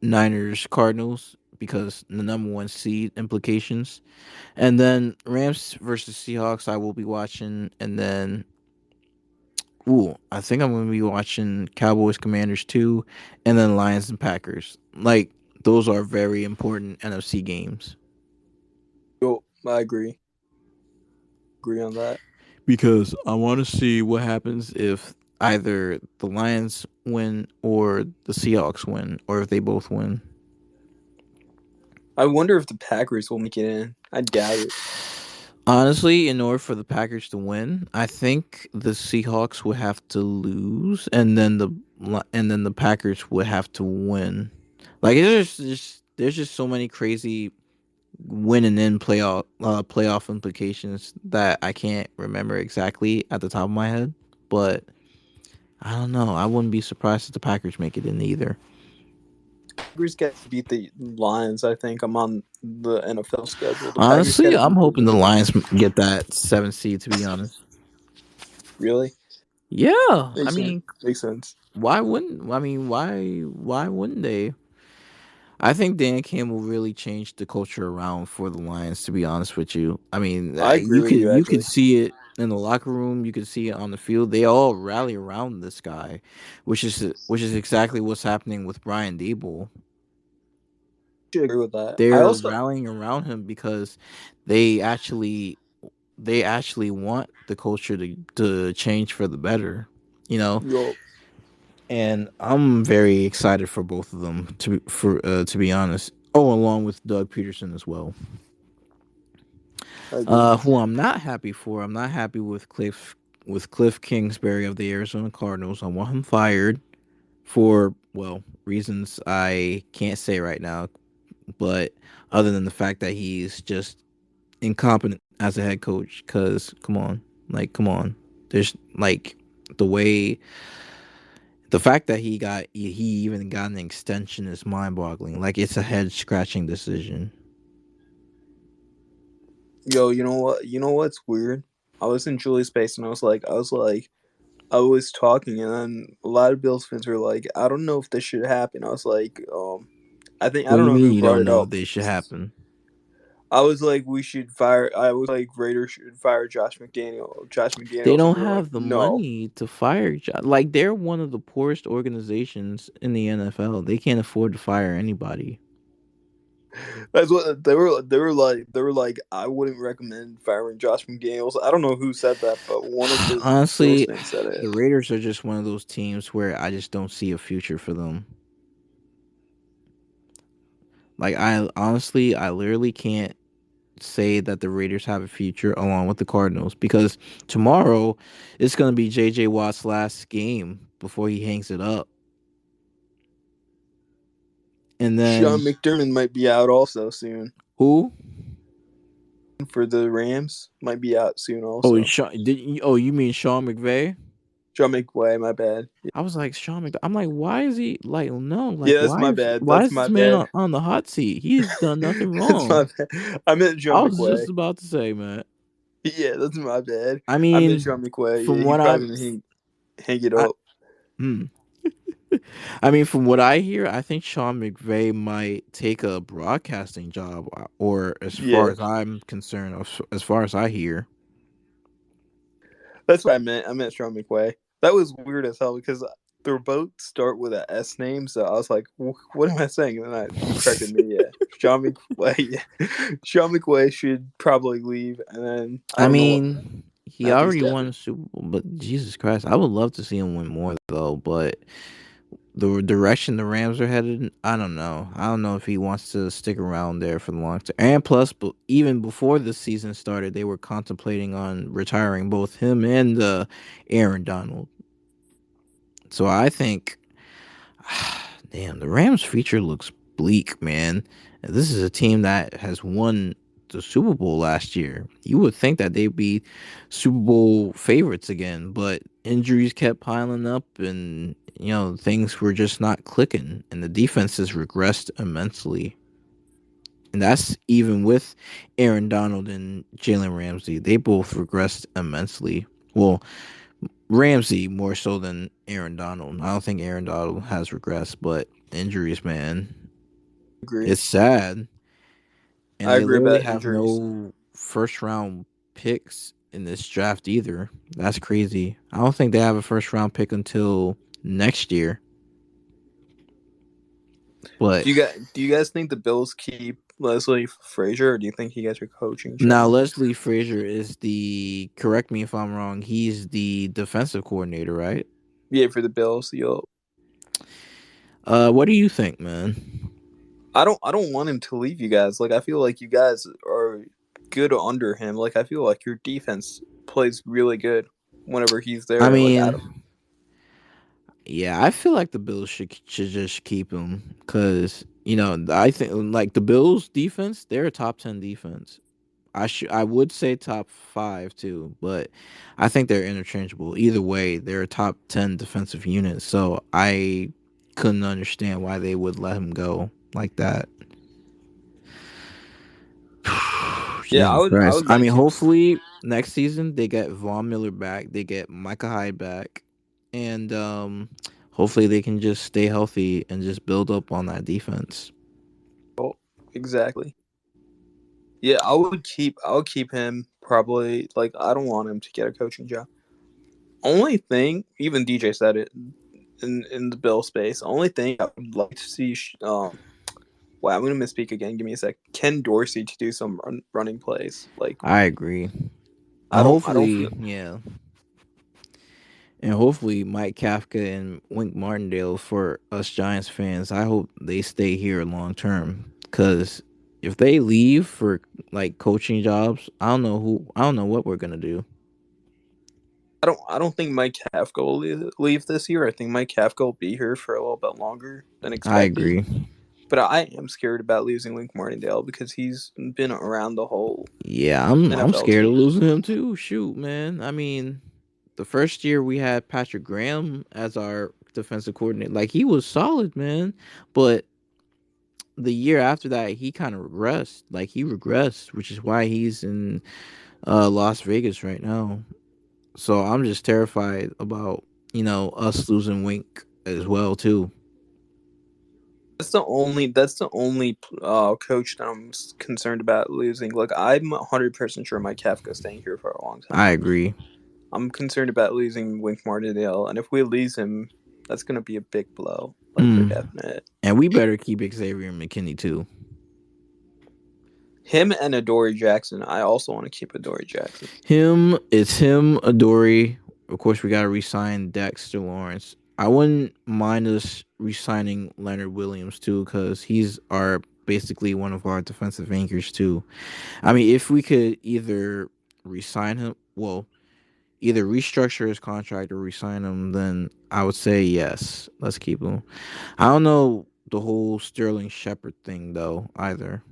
Niners Cardinals because the number one seed implications. And then Rams versus Seahawks, I will be watching. And then, I think I'm going to be watching Cowboys Commanders too. And then Lions and Packers. Like, those are very important NFC games.
I agree. Agree on that.
because I want to see what happens if either the Lions win or the Seahawks win, or if they both win.
I wonder if the Packers will make it in. I doubt it.
Honestly, in order for the Packers to win, I think the Seahawks would have to lose, and then the Packers would have to win. Like there's just so many crazy win and then playoff implications that I can't remember exactly at the top of my head. But I don't know. I wouldn't be surprised if the Packers make it in either.
Packers got to beat the Lions. I think I'm on the NFL schedule. The Packers got
Honestly,
to
I'm
beat the
hoping the
Lions.
Lions get that 7th seed. To be honest,
Really?
yeah. I
Makes sense.
mean,
Makes sense.
why wouldn't? I mean, why wouldn't they? I think Dan Campbell really changed the culture around for the Lions. To be honest with you, I mean,
I agree with you.
you could
Actually,
see it in the locker room. You could see it on the field. They all rally around this guy, which is exactly what's happening with Brian Dable.
I agree with that. I
They're
also
rallying around him because they actually they actually want the culture to change for the better. You know,
yo.
and I'm very excited for both of them to be honest. Oh, along with Doug Peterson as well.
I agree.
Who I'm not happy for. I'm not happy with Cliff Kingsbury of the Arizona Cardinals. I want him fired for reasons I can't say right now. But other than the fact that he's just incompetent as a head coach, because come on, there's like the way the fact that he even got an extension is mind boggling. Like it's a head scratching decision.
Yo, you know what? You know what's weird? I was in Julie's space and I was talking, and then a lot of Bills fans were like, I don't know if this should happen. I was like, I
What do
don't
you
know
mean
who
you
brought
don't
it
know
up.
if this should happen?
I was like, we should fire. I was like, Raiders should fire Josh McDaniel. Josh
They
McDaniels, and
don't
you're like,
have the
no.
money to fire. Like they're one of the poorest organizations in the NFL. They can't afford to fire anybody.
That's what they were. They were like, I wouldn't recommend firing Josh McDaniels. I don't know who said that, but one of the Bills
Honestly,
fans said it.
the Raiders are just one of those teams where I just don't see a future for them. Like I literally can't say that the Raiders have a future along with the Cardinals because tomorrow it's going to be JJ Watt's last game before he hangs it up. And
Sean
then
McDermott might be out also soon
who?
for the Rams. Might be out soon
Oh,
also.
you mean Sean McVay?
Sean McVay, my bad.
I was like Sean McVay. I'm like, why is he like no? Like,
Yeah, that's my bad.
why
That's
is
my
this man
bad.
on the hot seat? He's done nothing
That's
wrong.
my bad. I meant
I
Sean
was just
McVay.
about to say, man.
Yeah, that's my bad.
I
I meant
mean,
Sean McVay.
from
Yeah, he's
what
probably gonna hang it
I
up.
hmm. I mean, from what I hear, I think Sean McVay might take a broadcasting job, or as far
Yeah,
as I'm concerned, as far as I hear.
that's what I meant. I meant Sean McVay. That was weird as hell because they both start with a S name, so I was like, "What am I saying?" And then you corrected me. Yeah, Sean McVay. Yeah. Sean McVay should probably leave, and then I
I
don't know what
mean, he
Matthew
already won
Stafford.
a Super Bowl, but Jesus Christ, I would love to see him win more though. But the direction the Rams are headed, I don't know. I don't know if he wants to stick around there for the long term. And plus, even before the season started, they were contemplating on retiring both him and Aaron Donald. So I think, damn, the Rams' future looks bleak, man. This is a team that has won the Super Bowl last year. You would think that they'd be Super Bowl favorites again, but injuries kept piling up, and things were just not clicking, and the defense has regressed immensely. And that's even with Aaron Donald and Jalen Ramsey. They both regressed immensely. Well, Ramsey more so than Aaron Donald. I don't think Aaron Donald has regressed, but injuries, man,
Agree.
it's sad. And
I
they
agree
literally
about
have
injuries.
no first round picks in this draft either. That's crazy. I don't think they have a first round pick until next year. But
Do you guys think the Bills keep Leslie Frazier, or do you think he gets a coaching
Now
job?
Leslie Frazier is the, correct me if I'm wrong, he's the defensive coordinator, right?
Yeah, for the Bills. Yo,
What do you think, man?
I don't want him to leave you guys. Like I feel like you guys are good under him. Like I feel like your defense plays really good whenever he's
I
there. Like I don't.
mean, yeah, I feel like the Bills should just keep him because I think like the Bills defense, they're a top 10 defense. I would say top 5 too, but I think they're interchangeable. Either way, they're a top 10 defensive unit. So I couldn't understand why they would let him go like that.
Yeah,
Jesus
I
Christ.
would
I
like
mean,
him.
hopefully next season they get Von Miller back, they get Micah Hyde back, and hopefully they can just stay healthy and just build up on that defense.
Oh, exactly. Yeah, I would keep him probably. Like I don't want him to get a coaching job. Only thing, even DJ said it in the Bill space. Only thing I would like to see. Wow, I'm gonna misspeak again. Give me a sec. Ken Dorsey to do some running plays. Like
I agree.
I don't
Hopefully,
feel.
yeah. And hopefully Mike Kafka and Wink Martindale for us Giants fans, I hope they stay here long term. Cause if they leave for like coaching jobs, I don't know what we're gonna do.
I don't think Mike Kafka will leave this year. I think Mike Kafka will be here for a little bit longer than
I
expected.
agree.
But I am scared about losing Wink Martindale because he's been around the whole
Yeah, I'm
NFL
scared of
team.
losing him too. Shoot, man. I mean, the first year we had Patrick Graham as our defensive coordinator. Like he was solid, man. But the year after that, he kind of regressed. Like he regressed, which is why he's in Las Vegas right now. So I'm just terrified about us losing Wink as well too.
That's the only coach that I'm concerned about losing. Like I'm 100% sure Mike Kafka staying here for a long
I
time.
agree.
I'm concerned about losing Wink Martindale, and if we lose him, that's gonna be a big blow, like for
Mm.
definite.
And we better keep Xavier McKinney too.
Him and Adoree Jackson. I also want to keep Adoree Jackson.
It's him, Adoree. Of course, we got to re-sign Dexter Lawrence. I wouldn't mind us re-signing Leonard Williams too, because he's our basically one of our defensive anchors too. I mean, if we could either re-sign him, well, either restructure his contract or re-sign him, then I would say yes, let's keep him. I don't know the whole Sterling Shepard thing though either.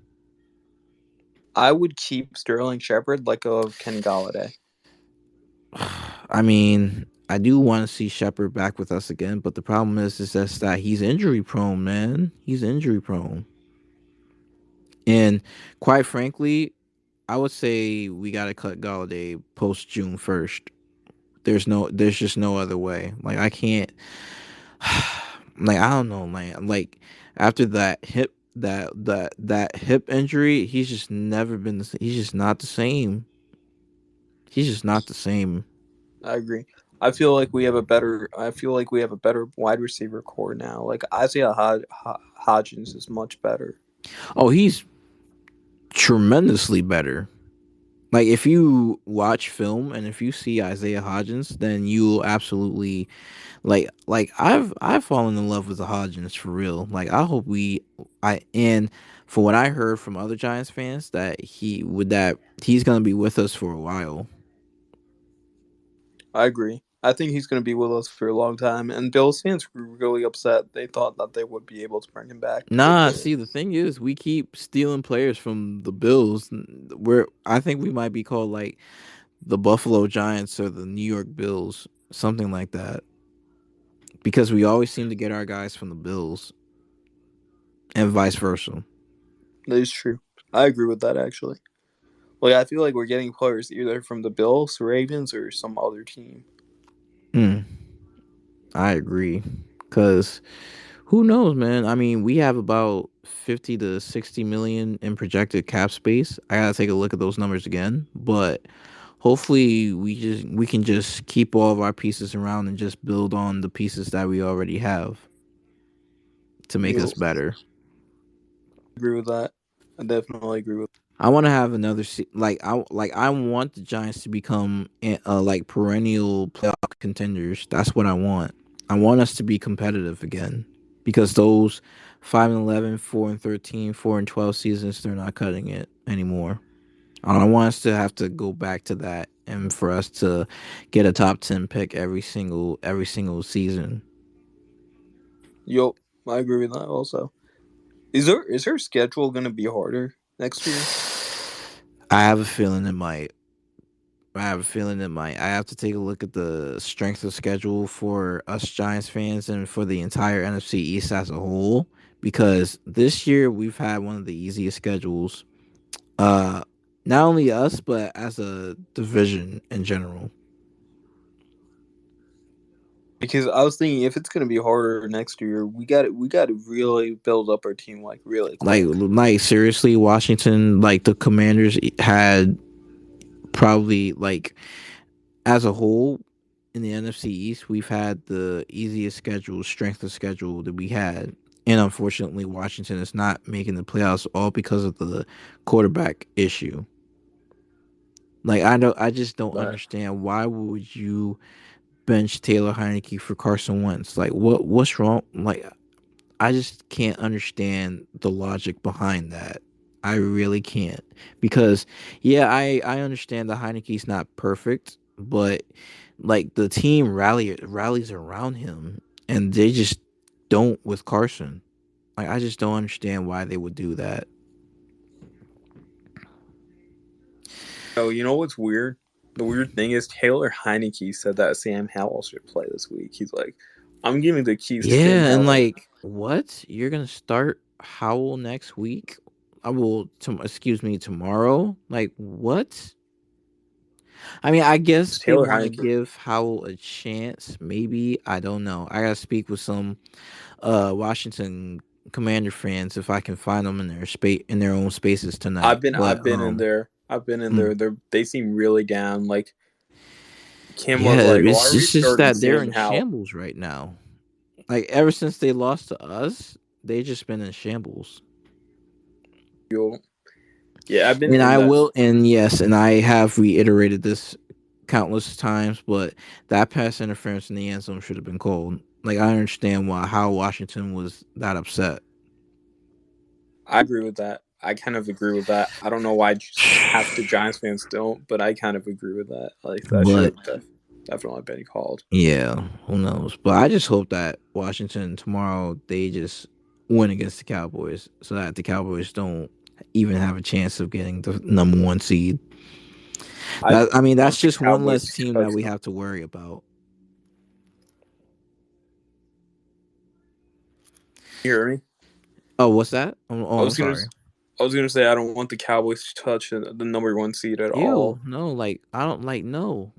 I would keep Sterling Shepard like of Kenny Galladay.
I mean, I do want to see Shepard back with us again, but the problem is just that he's injury prone, man. He's injury prone, and quite frankly, I would say we got to cut Galladay post June 1st. There's just no other way. Like I can't, like I don't know, man. Like after that hip injury, he's just never been. He's just not the same. He's just not the same.
I agree. I feel like we have a better. I feel like we have a better wide receiver core now. Like Isaiah Hodgins is much better.
Oh, he's tremendously better. Like if you watch film and if you see Isaiah Hodgins, then you'll absolutely like I've fallen in love with the Hodgins for real. Like I hope we I and for what I heard from other Giants fans that he's gonna be with us for a while.
I agree. I think he's going to be with us for a long time. And Bills fans were really upset. They thought that they would be able to bring him back, but they
Nah,
couldn't.
see the thing is we keep stealing players from the Bills. I think we might be called like the Buffalo Giants or the New York Bills, something like that. Because we always seem to get our guys from the Bills and vice versa.
That is true. I agree with that actually. Like I feel like we're getting players either from the Bills, Ravens, or some other team.
Hmm. I agree. Cause who knows, man? I mean, we have about 50 to 60 million in projected cap space. I gotta take a look at those numbers again. But hopefully we can just keep all of our pieces around and just build on the pieces that we already have to make
You
us better.
agree with that? I definitely agree with.
I want to have another I want the Giants to become like perennial playoff contenders. That's what I want. I want us to be competitive again because those 5-11, 4-13, 4-12 seasons, they're not cutting it anymore. I don't want us to have to go back to that and for us to get a top 10 pick every single season.
Yup, I agree with that. Also, is her schedule gonna be harder next year?
I have a feeling it might. I have to take a look at the strength of schedule for us Giants fans and for the entire NFC East as a whole because this year we've had one of the easiest schedules. Uh Not only us but as a division in general.
Because I was thinking if it's gonna be harder next year, we got to really build up our team like really
Like
quick.
seriously, Washington, like the Commanders had probably like as a whole in the NFC East, we've had the easiest schedule, strength of schedule that we had. And unfortunately, Washington is not making the playoffs all because of the quarterback issue. Like I just don't
But
understand why would you bench Taylor Heineke for Carson Wentz? Like what's wrong? Like I just can't understand the logic behind that. I really can't because yeah, I understand that Heineke's not perfect, but like the team rallies around him, and they just don't with Carson. Like I just don't understand why they would do that.
oh, you know what's weird? The weird thing is Taylor Heineke said that Sam Howell should play this week. He's like, I'm giving the keys to Sam
Yeah, and
Howell.
like what? You're gonna start Howell next week? I will. Excuse me, tomorrow. Like what? I mean, I guess
It's
they
Taylor
want to
Heineke.
give Howell a chance. Maybe I don't know. I gotta speak with some Washington Commander fans if I can find them in their own spaces tonight. But
I've been in there. I've been in
mm,
there. They seem really down. Like Kim was
yeah,
like, why
it's
are we
just
starting
that they're
Sam
in
Howell?
shambles right now. Like ever since they lost to us, they just been in shambles.
Yeah, I've been
And
in
I
that.
will, and yes, and I have reiterated this countless times, but that pass interference in the end zone should have been called. Like I understand why how Washington was that upset.
I agree with that. I kind of agree with that. I don't know why half the Giants fans don't, but I kind of agree with that. Like that should
But
have definitely been called.
yeah, who knows? But I just hope that Washington tomorrow they just win against the Cowboys, so that the Cowboys don't even have a chance of getting the number one seed.
I
I mean, that's
want the
just one
Cowboys
less
to
team that
touch
we
them.
have to worry about.
You hear me?
Oh, what's that?
I
I'm
was gonna
sorry.
I was gonna say I don't want the Cowboys to touch the number one seed at
Ew,
all.
no, like I don't like no.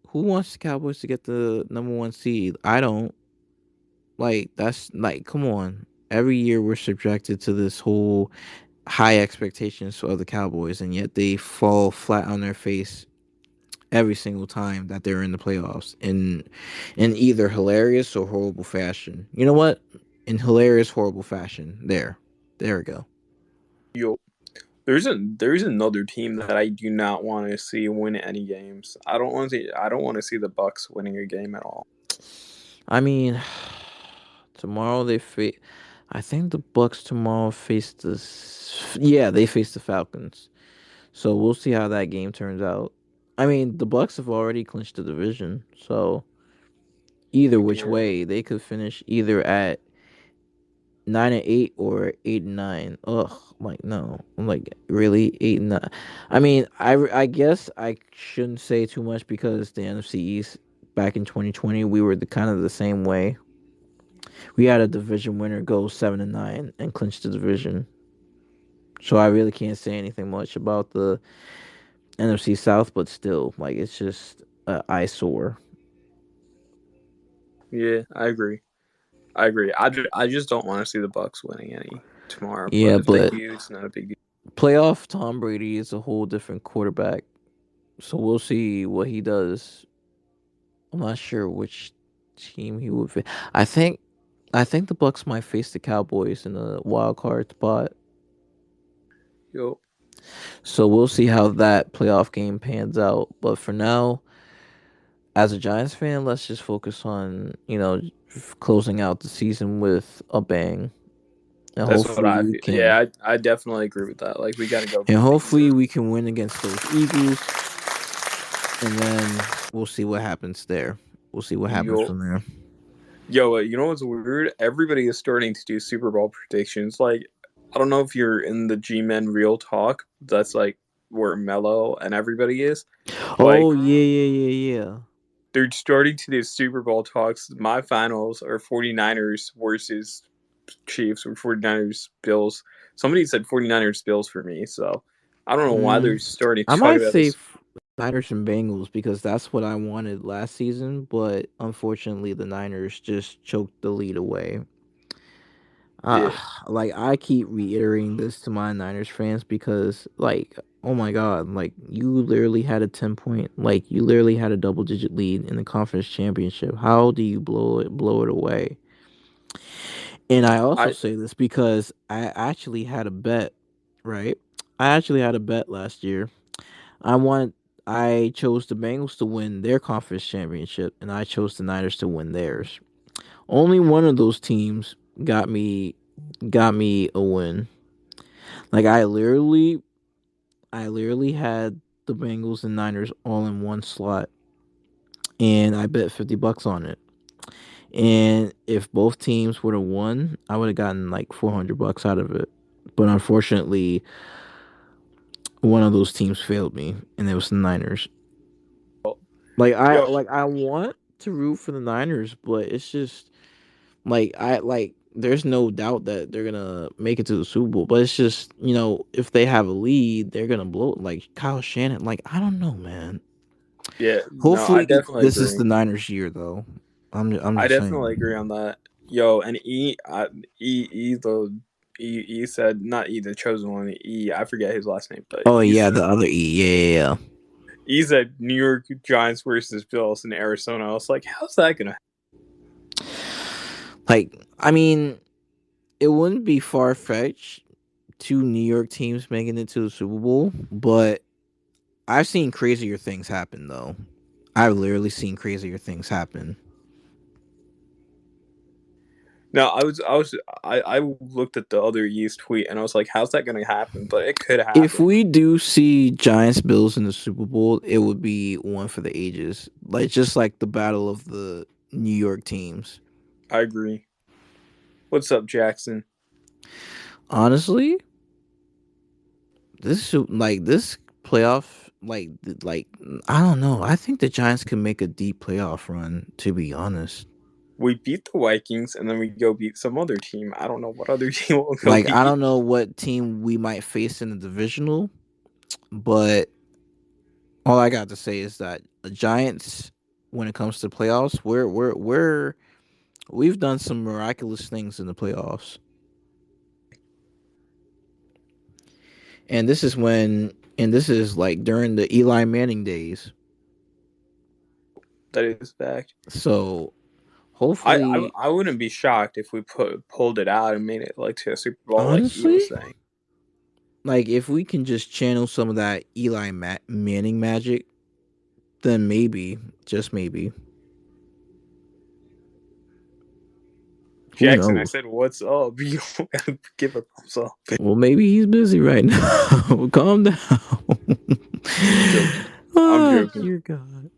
Who wants the Cowboys to get the number one seed? I don't. Like that's like come on. Every year we're subjected to this whole high expectations for the Cowboys, and yet they fall flat on their face every single time that they're in the playoffs in either hilarious or horrible fashion. You know what? In hilarious, horrible fashion. There we go.
Yo, there's another team that I do not want to see win any games. I don't want to see the Bucks winning a game at all.
I mean, tomorrow they face. I think the Bucks tomorrow face the. Yeah, they face the Falcons. So we'll see how that game turns out. I mean, the Bucks have already clinched the division, so either which
Yeah.
way they could finish either at 9-8 or 8-9. Ugh, like no, I'm like really 8-9. I mean, I guess I shouldn't say too much because the NFC East back in 2020 we were the kind of the same way. We had a division winner go 7-9 and clinch the division. So I really can't say anything much about the NFC South, but still, like it's just an eyesore.
Yeah, I agree. I just don't want to see the Bucks winning any tomorrow.
Yeah,
But if they
but
do, it's not a big deal.
playoff Tom Brady is a whole different quarterback. So we'll see what he does. I'm not sure which team he would face. I think I think the Bucks might face the Cowboys in the wild card spot.
Yo,
So we'll see how that playoff game pans out. But for now, as a Giants fan, let's just focus on closing out the season with a bang, and
that's what
hopefully
I
we
feel.
can,
Yeah, I definitely agree with that. Like we got to go
and
beat the
hopefully
Eagles.
we can win against those Eagles, and then we'll see what happens there. We'll see what happens
Yo,
from there.
you know what's weird? Everybody is starting to do Super Bowl predictions. Like, I don't know if you're in the G-Men Real Talk. That's like where Mello and everybody is.
Oh
Like,
yeah.
they're starting to do Super Bowl talks. My finals are 49ers versus Chiefs or 49ers Bills. Somebody said 49ers Bills for me, so I don't know why they're starting
I
to talk
might
about
say
this.
Niners and Bengals because that's what I wanted last season, but unfortunately the Niners just choked the lead away. Uh,
Yeah,
like I keep reiterating this to my Niners fans because oh my god, like you literally had a 10 point, like you literally had a double digit lead in the conference championship. How do you blow it away? And I also
I
say this because I actually had a bet, right? I actually had a bet last year. I want I chose the Bengals to win their conference championship and I chose the Niners to win theirs. Only one of those teams got me a win. Like I literally had the Bengals and Niners all in one slot and I bet $50 on it. And if both teams would have won, I would have gotten like $400 out of it. But unfortunately, one of those teams failed me, and it was the Niners. Like I
yo,
like I want to root for the Niners, but it's just like there's no doubt that they're gonna make it to the Super Bowl. But it's just if they have a lead, they're gonna blow it. Like Kyle Shannon. Like I don't know, man.
yeah, no, I
Hopefully
definitely
this is
agree.
the Niners year, though. I'm
I
just
definitely agree
saying.
on that. Yo, and E said not E the chosen one. I forget his last name, but
Oh
E
yeah,
said
the other E. Yeah.
he said New York Giants versus Bills in Arizona. I was like, how's that gonna?
Like I mean, it wouldn't be far fetched two New York teams making it to the Super Bowl, but I've seen crazier things happen though. I've literally seen crazier things happen.
No, I looked at the other East tweet and I was like, how's that gonna happen? But it could
If
happen.
we do see Giants Bills in the Super Bowl, it would be one for the ages. Like just like the battle of the New York teams.
I agree. What's up, Jackson?
Honestly, this playoff like I don't know. I think the Giants can make a deep playoff run. To be honest,
We beat the Vikings and then we go beat some other team. I don't know what other team we'll go
like I
beat.
don't know what team we might face in the divisional, but all I got to say is that the Giants, when it comes to playoffs, we've done some miraculous things in the playoffs, and this is like during the Eli Manning days.
That is fact.
So
I, I
hopefully,
I wouldn't be shocked if we pulled it out and made it like to a Super Bowl, like E was
honestly,
saying.
like if we can just channel some of that Manning magic, then maybe, just maybe, who
Jackson, I
knows?
said, "What's up?" You don't gotta give a thumbs up.
Well, maybe he's busy right now. Calm down.
I'm joking. I'm
Oh,
joking.
dear God.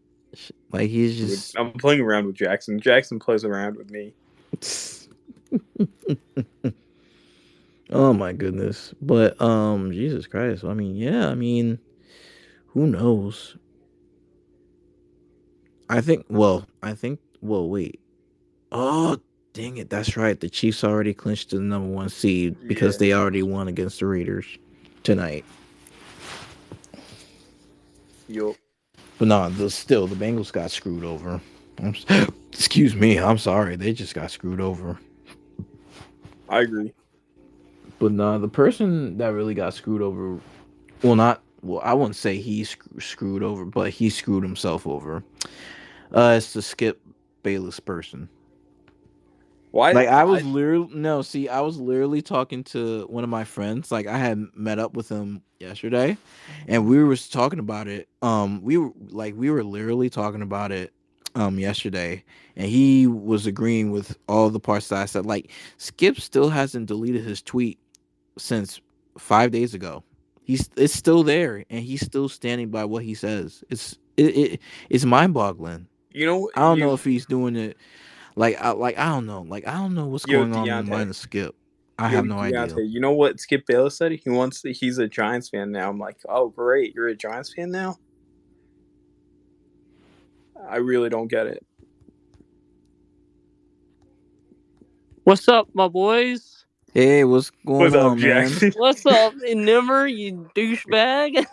Like he's just.
I'm playing around with Jackson. Jackson plays around with me.
Oh my goodness. But Jesus Christ. I mean, yeah, I mean, who knows? Well, wait. Oh, dang it. That's right. The Chiefs already clinched the number 1 seed because
Yeah.
they already won against the Raiders tonight.
Yo.
But no, still the Bengals got screwed over. Excuse me. I'm sorry. They just got screwed over.
I agree.
But no, the person that really got screwed over, well, not, well, I wouldn't say he screwed over, but he screwed himself over. It's the Skip Bayless person.
Why?
Like I was literally talking to one of my friends. Like I had met up with him yesterday, and we were talking about it. We were literally talking about it yesterday, and he was agreeing with all the parts that I said. Like Skip still hasn't deleted his tweet since 5 days ago. It's still there, and he's still standing by what he says. It's mind boggling.
You know
I don't know if he's doing it I don't know. Like I don't know what's
yo
going on in the
Deontay.
mind of Skip. I
Yo
have no idea.
Deontay. You know what Skip Bayless said? He's a Giants fan now. I'm like, oh great, you're a Giants fan now. I really don't get it.
What's up, my boys?
Hey, what's going
What's up,
on, man?
Jackson?
What's up, Nimmer, you douchebag?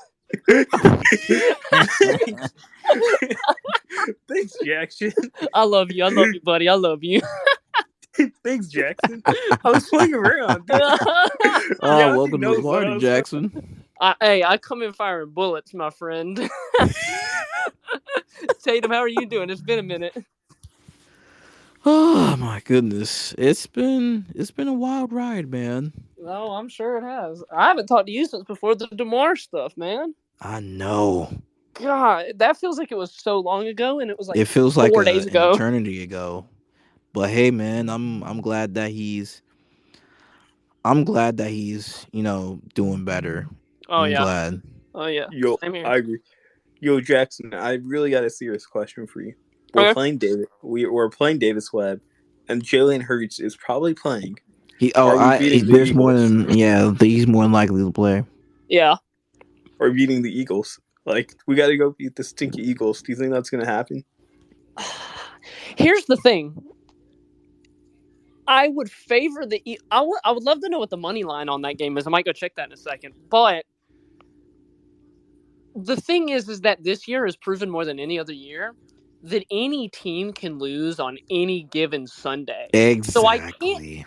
Thanks, Jackson.
I love you, buddy. I love you.
Thanks, Jackson. I was playing around.
Welcome to the party, Jackson.
I come in firing bullets, my friend. Tatum, how are you doing? It's been a minute.
Oh my goodness, it's been a wild ride, man.
Oh, I'm sure it has. I haven't talked to you since before the Damar stuff, man.
I know.
God, that feels like it was so long ago, and it was like
It feels
4
like
days
an
ago.
eternity ago. But hey, man, I'm glad that he's doing better.
Oh
I'm
yeah.
glad.
Oh yeah.
Yo,
Same here.
I agree. Yo, Jackson, I really got a serious question for you. We're playing David. We're playing Davis Webb, and Jalen Hurts is probably playing.
He's
Eagles?
more than he's more than likely to play.
Yeah.
Or beating the Eagles. Like we got to go beat the stinky Eagles. Do you think that's going to happen?
Here's the thing. I would favor I would love to know what the money line on that game is. I might go check that in a second. But the thing is that this year has proven more than any other year that any team can lose on any given Sunday.
Exactly.
So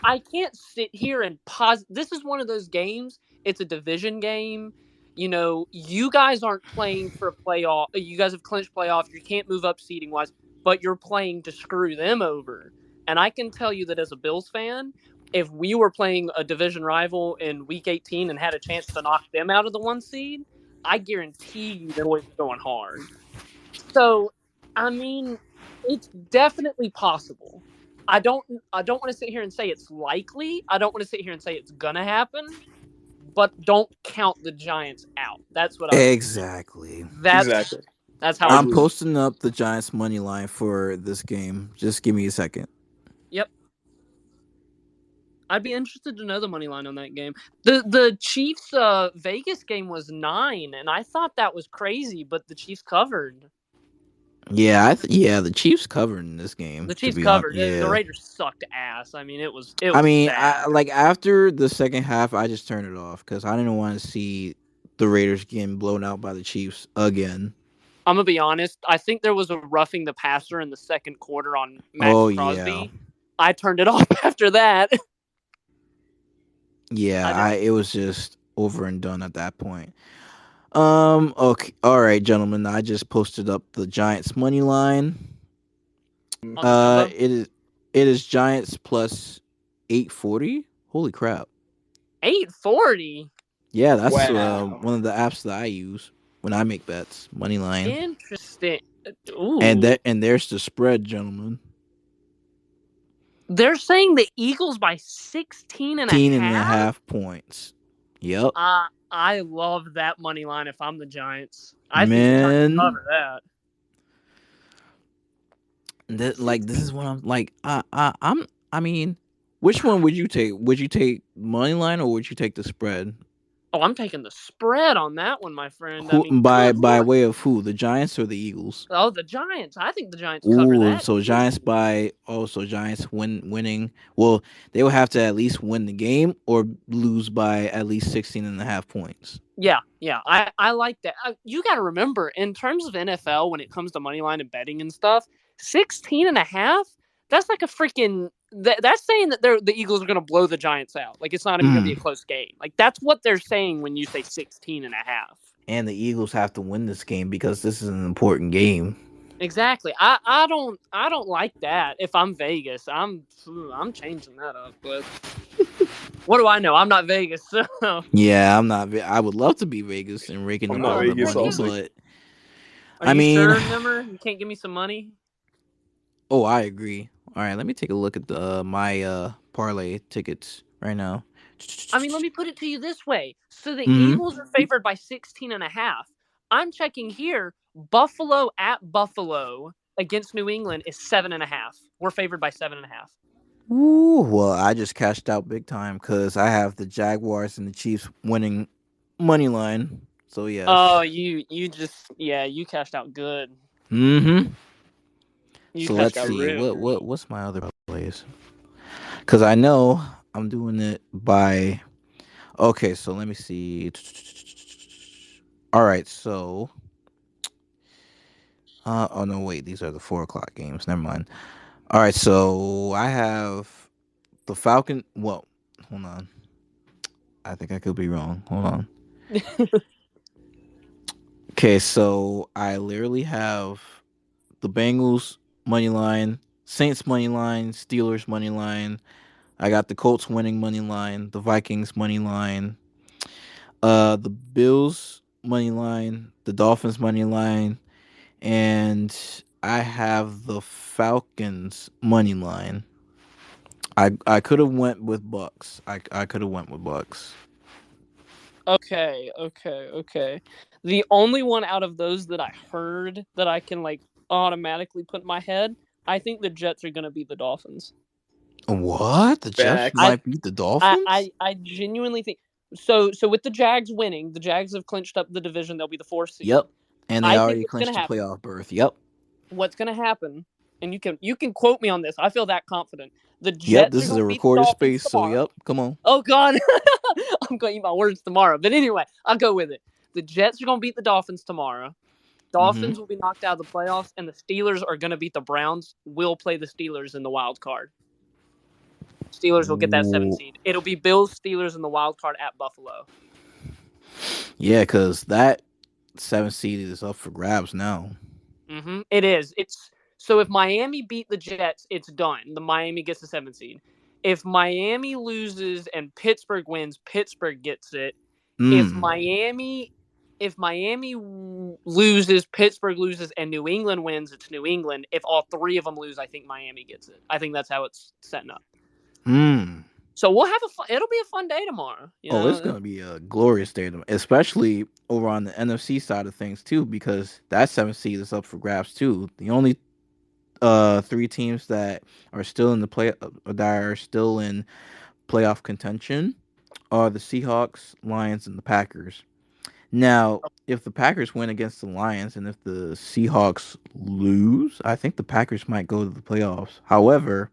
I can't sit here and pause. This is one of those games. It's a division game. You know, you guys aren't playing for a playoff. You guys have clinched playoff. You can't move up seeding wise, but you're playing to screw them over. And I can tell you that as a Bills fan, if we were playing a division rival in Week 18 and had a chance to knock them out of the 1 seed, I guarantee you they're always going hard. So, I mean, it's definitely possible. I don't want to sit here and say it's likely. I don't want to sit here and say it's gonna happen. But don't count the Giants out. That's what
exactly.
That's how
I'm posting up the Giants money line for this game. Just give me a second.
Yep. I'd be interested to know the money line on that game. The Chiefs Vegas game was 9, and I thought that was crazy, but the Chiefs covered.
Yeah, the Chiefs covered in this game.
The Chiefs covered. The Raiders sucked ass. I mean, it was sad.
After the second half, I just turned it off because I didn't want to see the Raiders getting blown out by the Chiefs again.
I'm gonna be honest. I think there was a roughing the passer in the second quarter on Max Crosby. Yeah. I turned it off after that.
Yeah, it was just over and done at that point. Okay, all right, gentlemen. I just posted up the Giants money line. It is Giants plus 840. Holy crap!
840.
Yeah, that's one of the apps that I use when I make bets. Money line.
Interesting. Ooh.
And there's the spread, gentlemen.
They're saying the Eagles by 16 and a half
points. Yep.
I love that money line if I'm the Giants. I think the Giants cover that.
This is what I'm like. I mean, which one would you take? Would you take money line or would you take the spread?
Oh, I'm taking the spread on that one, my friend.
By way of who? The Giants or the Eagles?
Oh, the Giants. I think the Giants cover that.
So Giants Giants winning. Well, they will have to at least win the game or lose by at least 16.5 points.
Yeah. I like that. You got to remember, in terms of NFL, when it comes to money line and betting and stuff, 16.5. That's like a freaking. That's saying that the Eagles are going to blow the Giants out. Like, it's not even going to be a close game. Like, that's what they're saying when you say 16.5.
And the Eagles have to win this game because this is an important game.
Exactly. I don't like that. If I'm Vegas, I'm changing that up. But what do I know? I'm not Vegas, so.
Yeah, I'm not. I would love to be Vegas and raking
I'm
up
not
all the
Vegas
money,
also.
but
Are
I
you
mean,
sure, Nimmer? You can't give me some money?
oh, I agree. All right, let me take a look at the my parlay tickets right now.
I mean, let me put it to you this way. So the
Hmm.
Eagles are favored by 16.5. I'm checking here. Buffalo at Buffalo against New England is 7.5. We're favored by 7.5.
Ooh, well, I just cashed out big time because I have the Jaguars and the Chiefs winning money line. So
Oh,
yes.
you cashed out good.
Mm-hmm.
You
So
cashed
let's
out
see.
real good.
What's my other plays? Because I know I'm doing it by. Okay, so let me see. All right, so. Oh no, wait. These are the 4 o'clock games. Never mind. All right, so I have the Falcon. Well, hold on. I think I could be wrong. Hold on. Okay, so I literally have the Bengals money line, Saints money line, Steelers money line. I got the Colts winning money line, the Vikings money line, the Bills money line, the Dolphins money line, and I have the Falcons money line. I could have went with Bucks. I could have went with Bucks.
Okay. The only one out of those that I heard that I can automatically put in my head, I think the Jets are going to beat the Dolphins.
What? The Jets
Facts.
I
might beat the
I
Dolphins?
I, I genuinely think so. So with the Jags winning, the Jags have clinched up the division. They'll be the 4th seed.
Yep. And they
I think
already
what's going
clinched
to
the
happen.
playoff berth. Yep.
What's going to happen? And you can quote me on this. I feel that confident. The
Yep.
Jets are
This is
going
a
to beat the
recorded
Dolphins
space, so
tomorrow.
yep. Come on.
Oh God, I'm going to eat my words tomorrow. But anyway, I'll go with it. The Jets are going to beat the Dolphins tomorrow.
Mm-hmm.
Dolphins will be knocked out of the playoffs, and the Steelers are going to beat the Browns. We'll play the Steelers in the wild card. Steelers will get that 7 seed. It'll be Bills, Steelers in the wild card at Buffalo.
Yeah, because that 7 seed is up for grabs now.
Mm-hmm. It is. It's so if Miami beat the Jets, it's done. The Miami gets the 7 seed. If Miami loses and Pittsburgh wins, Pittsburgh gets it. If
Mm.
Miami loses, Pittsburgh loses, and New England wins, it's New England. If all 3 of them lose, I think Miami gets it. I think that's how it's setting up.
Mm.
So we'll have it'll be a fun day tomorrow.
Oh, it's gonna be a glorious day, especially over on the NFC side of things too, because that 7th seed is up for grabs too. The only 3 teams that are still in the playoff contention are the Seahawks, Lions, and the Packers. Now, if the Packers win against the Lions and if the Seahawks lose, I think the Packers might go to the playoffs. However,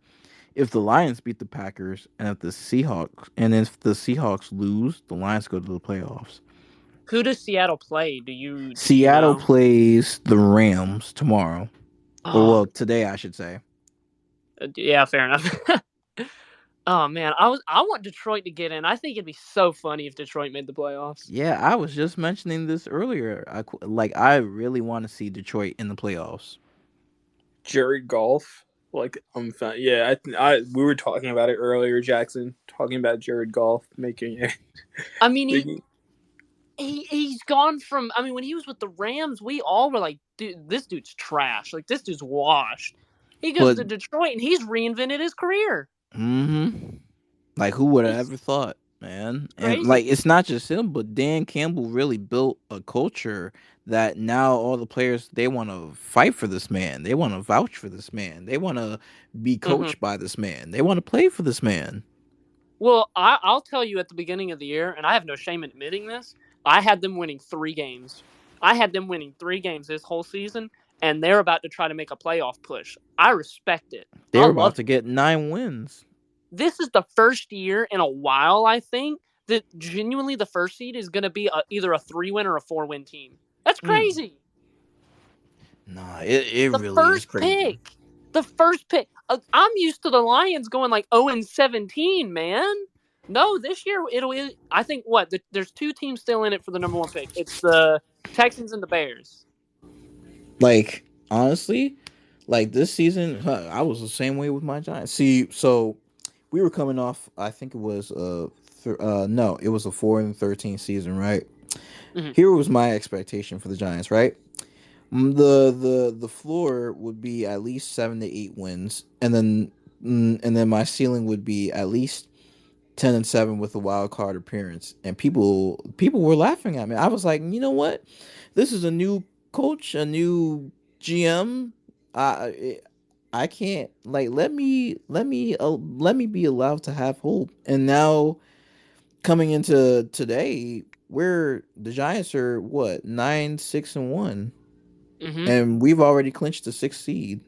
if the Lions beat the Packers and if the Seahawks lose, the Lions go to the playoffs.
Who does Seattle play? Do you
Seattle
know?
plays the Rams tomorrow. Or
Oh,
well, today I should say.
yeah, fair enough. Oh man, I want Detroit to get in. I think it'd be so funny if Detroit made the playoffs.
Yeah, I was just mentioning this earlier. I really want to see Detroit in the playoffs.
Jared Goff. Yeah, we were talking about it earlier, Jackson. Talking about Jared Goff making it.
I mean, he's gone from. I mean, when he was with the Rams, we all were like, "Dude, this dude's trash. Like, this dude's washed." He goes
But
to Detroit and he's reinvented his career.
like who would have
It's
ever thought, man? And like
crazy.
it's not just him, but Dan Campbell really built a culture that now all the players they want to fight for this man. They want to vouch for this man. They want to be
Mm-hmm.
coached by this man. They want to play for this man.
Well, I'll tell you at the beginning of the year, and I have no shame in admitting this, I had them winning 3 games. I had them winning 3 games this whole season, and they're about to try to make a playoff push. I respect it. I
They're
love
about
it.
to get 9 wins.
This is the first year in a while, I think, that genuinely the first seed is going to be either a 3-win or a 4-win team. That's crazy.
Nah, it
The
really is
first
crazy.
pick. The first pick. I'm used to the Lions going like 0-17, man. No, this year I think there's 2 teams still in it for the number 1 pick. It's the Texans and the Bears.
Like honestly, like this season, I was the same way with my Giants. See, so we were coming off. I think it was no, it was a 4-13 season, right?
Mhm.
Here was my expectation for the Giants, right? The floor would be at least 7 to 8 wins, and then my ceiling would be at least 10-7 with a wild card appearance. And people were laughing at me. I was like, you know what? This is a new coach, a new GM. I can't like let me be allowed to have hope. And now coming into today, where the Giants are what 9-6-1,
Mhm.
and we've already clinched the sixth seed.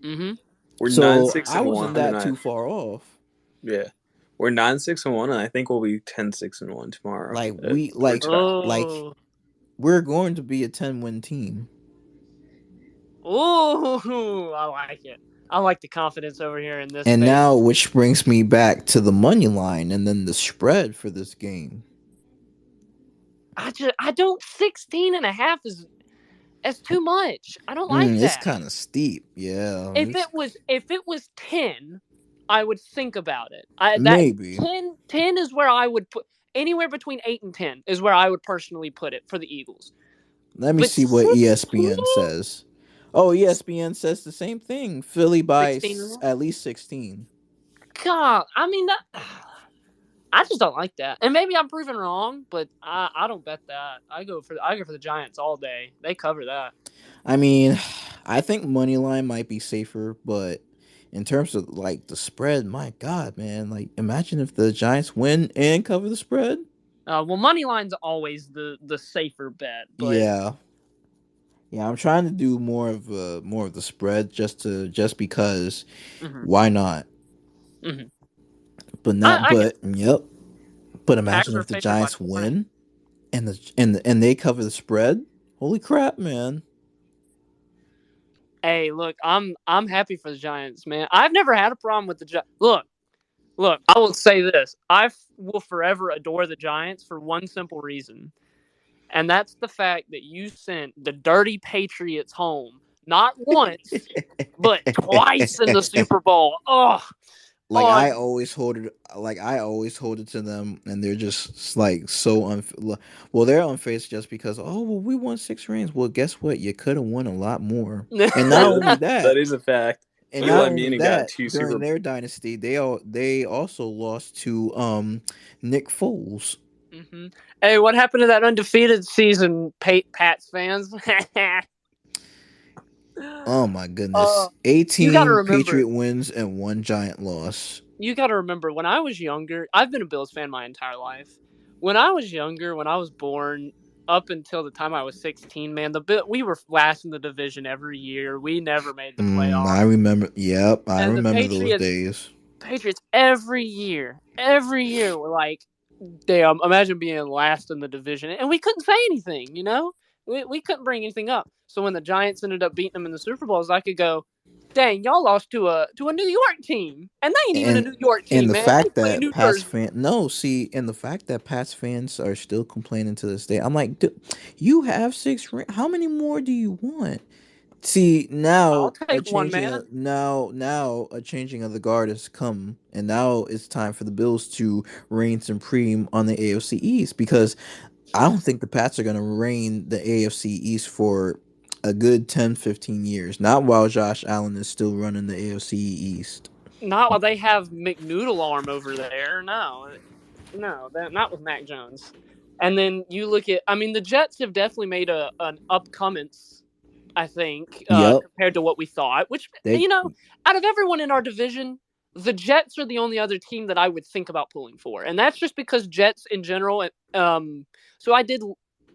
Mhm.
We're nine
So
six
I
and
wasn't
one, and
that
I
too far off.
yeah, we're 9-6-1, and I think we'll be 10-6-1 tomorrow.
Like
If
we
we're
like
tied.
like
Oh.
we're going to be a 10-win team.
Oh, I like it. I like the confidence over here in this
And
space.
now, which brings me back to the money line and then the spread for this game.
I don't 16.5 is that's too much. I don't like
It's
that.
kind of steep. Yeah,
If it was 10, I would think about it. I that
maybe.
10 is where I would put anywhere between 8 and 10 is where I would personally put it for the Eagles.
Let me
But
see what
16,
ESPN says. Oh, ESPN says the same thing. Philly by
16.
at least 16.
God, I mean that. I just don't like that, and maybe I'm proven wrong, but I don't bet that. I go for the Giants all day. They cover that.
I mean, I think money line might be safer, but in terms of like the spread, my God, man! Like, imagine if the Giants win and cover the spread.
Well, money line's always the safer bet, but
Yeah, yeah. I'm trying to do more of the spread just because.
mhm,
Why not?
mhm.
But not.
I get
But yep. But
Packers
imagine
are
if the
favored by
Giants
20.
win and they cover the spread. Holy crap, man!
Hey, look, I'm happy for the Giants, man. I've never had a problem with the Giants. Look, I will say this: will forever adore the Giants for one simple reason, and that's the fact that you sent the dirty Patriots home not once but twice in the Super Bowl. Oh,
like
oh,
I always hold it like I always hold it to them, and they're just like so well, they're unfazed just because, oh well, we won 6 rings. Well, guess what, you could have won a lot more. And not only
That
that,
is a fact.
and not
Eli
only
Manning got
that,
two
during
Super.
their dynasty they also lost to Nick Foles.
hmm Hey, what happened to that undefeated season, Pats fans?
Oh my
uh,
goodness,
you got to
18
remember.
Patriot wins and one Giant loss.
You got to remember when I was younger. I've been a Bills fan my entire life. When I was younger, when I was born, up until the time I was 16, man, we were last in the division every year. We never made the
I
playoffs,
remember. Yep, I
and the
remember those
Patriots,
days.
Patriots every year were like, damn, imagine being last in the division, and we couldn't say anything. We couldn't bring anything up. So when the Giants ended up beating them in the Super Bowls, I could go, dang, y'all lost to a New York team, and they ain't even a
and
New York
and
team,
the
man. They
fact
play in
that
New
Pats
Jersey.
fan no see and the fact that Pats fans are still complaining to this day, I'm like, you have 6 rings. How many more do you want? See,
I'll take one, man.
now a changing of the guard has come, and now it's time for the Bills to reign supreme on the AFC East, because I don't think the Pats are going to reign the AFC East for a good 10-15 years. Not while Josh Allen is still running the AFC East.
Not while they have McNoodle arm over there. No, not with Mac Jones. And then you look at, I mean, the Jets have definitely made an upcomings, I think,
Yep.
compared to what we thought. Which,
They
out of everyone in our division, the Jets are the only other team that I would think about pulling for, and that's just because Jets in general. So I did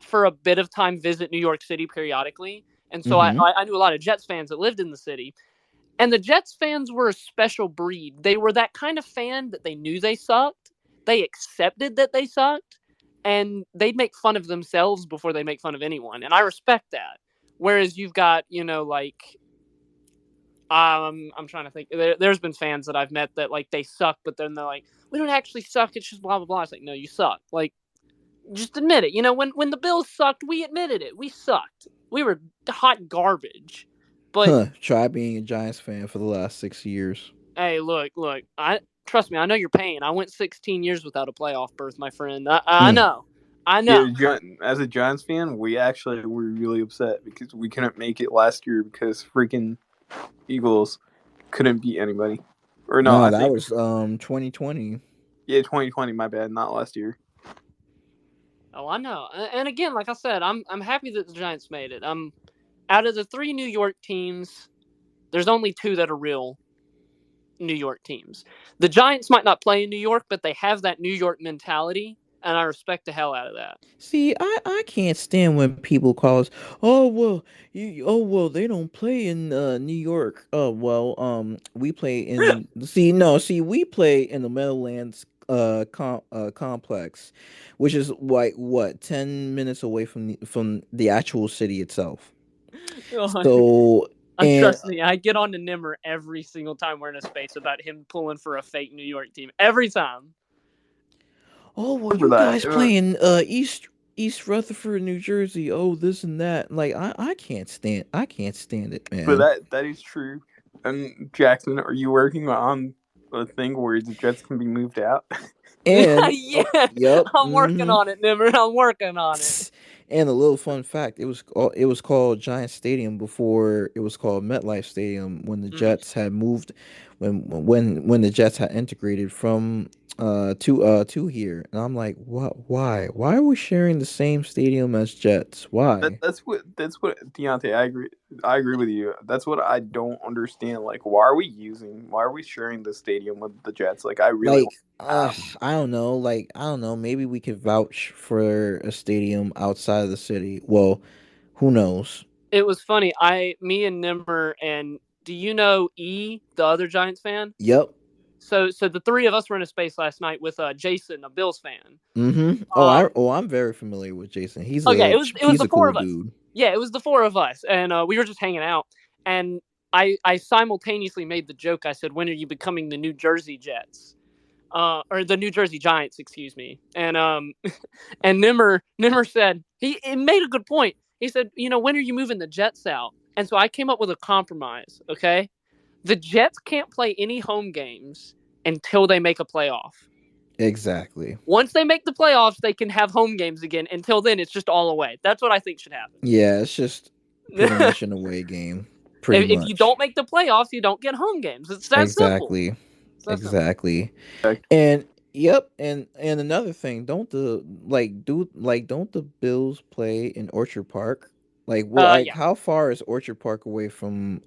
for a bit of time visit New York City periodically, and so I
mm-hmm.
I knew a lot of Jets fans that lived in the city. And the Jets fans were a special breed. They were that kind of fan that they knew they sucked. They accepted that they sucked, and they'd make fun of themselves before they make fun of anyone. And I respect that. Whereas you've got, like, I'm trying to think. There's been fans that I've met that like they suck, but then they're like, we don't actually suck. It's just blah blah blah. It's like, no, you suck. Like, just admit it. When the Bills sucked, we admitted it. We sucked. We were hot garbage. But
Try being a Giants fan for the last 6 years.
hey, look, I trust me. I know your pain. I went 16 years without a playoff berth, my friend. I
Mm.
know. I know.
Yeah, as a Giants fan, we actually were really upset because we couldn't make it last year because freaking Eagles couldn't beat anybody. Or no,
No,
I
that
think
was 2020.
2020. My bad, not last year.
Oh, I know. And again, like I said, I'm happy that the Giants made it. Out of the 3 New York teams, there's only 2 that are real New York teams. The Giants might not play in New York, but they have that New York mentality, and I respect the hell out of that.
See, I can't stand when people call us, oh well, they don't play in New York. Oh well, we play in we play in the Meadowlands complex, which is like what 10 minutes away from the actual city itself. So and
Trust me, I get on to Nimmer every single time we're in a space about him pulling for a fake New York team. Every time.
oh well,
For
you
that,
guys play in East Rutherford, New Jersey. Oh, this and that. Like I can't stand it,
but
man.
that is true. And Jackson, are you working on a thing where the Jets can be moved out?
And
Yeah,
yep,
I'm working on it, Nimmer. I'm working on it.
and a little fun fact: it was called Giant Stadium before it was called MetLife Stadium when the
Mm.
Jets had moved when the Jets had integrated from to here. And I'm like, what? Why are we sharing the same stadium as Jets? Why?
That's what Deontay. I agree with you. That's what I don't understand. Like, why are we sharing the stadium with the Jets? Like, I really
Like,
want to have.
I don't know. Like, I don't know. Maybe we could vouch for a stadium outside of the city. Well, who knows?
It was funny. Me and Nimmer, and do you know the other Giants fan?
Yep.
So the 3 of us were in a space last night with Jason, a Bills fan.
Mm-hmm.
Um,
I'm very familiar with Jason.
okay, it was
He's
the
a
4
cool
of us.
dude.
Yeah, it was the 4 of us, and we were just hanging out. And I simultaneously made the joke. I said, "When are you becoming the New Jersey Jets?" Or the New Jersey Giants, excuse me. And and Nimmer said he made a good point. He said, when are you moving the Jets out? And so I came up with a compromise. Okay, the Jets can't play any home games until they make a playoff.
Exactly.
Once they make the playoffs, they can have home games again. Until then, it's just all away. That's what I think should happen.
Yeah, it's just pretty much an away game. Pretty
If you
much.
don't make the playoffs, you don't get home games. It's that simple.
Exactly.
It's that simple.
Exactly. And yep, and another thing, don't the Bills play in Orchard Park?
Yeah.
how far is Orchard Park away from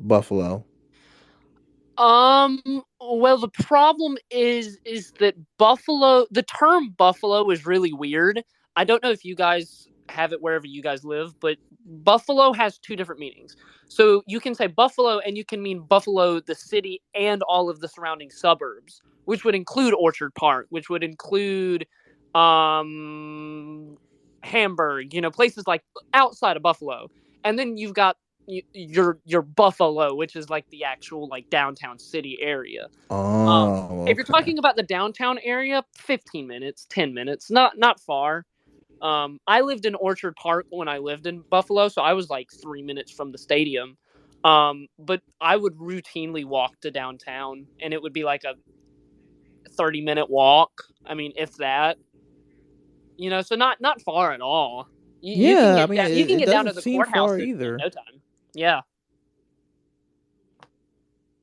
Buffalo?
Well, the problem is that the term Buffalo is really weird. I don't know if you guys have it wherever you guys live, but Buffalo has 2 different meanings. So you can say Buffalo and you can mean Buffalo, the city, and all of the surrounding suburbs, which would include Orchard Park, which would include um Hamburg, places like outside of Buffalo. And then you've got your Buffalo, which is like the actual like downtown city area.
Oh,
If you're
okay.
talking about the downtown area, 15 minutes, 10 minutes, not far. I lived in Orchard Park when I lived in Buffalo, so I was like 3 minutes from the stadium. But I would routinely walk to downtown, and it would be like a 30-minute walk. I mean, if that, so not far at all. You can
Yeah, I
get
mean
down. You can
it
get down
doesn't
to the
seem
courthouse
far
in
either.
no time. Yeah.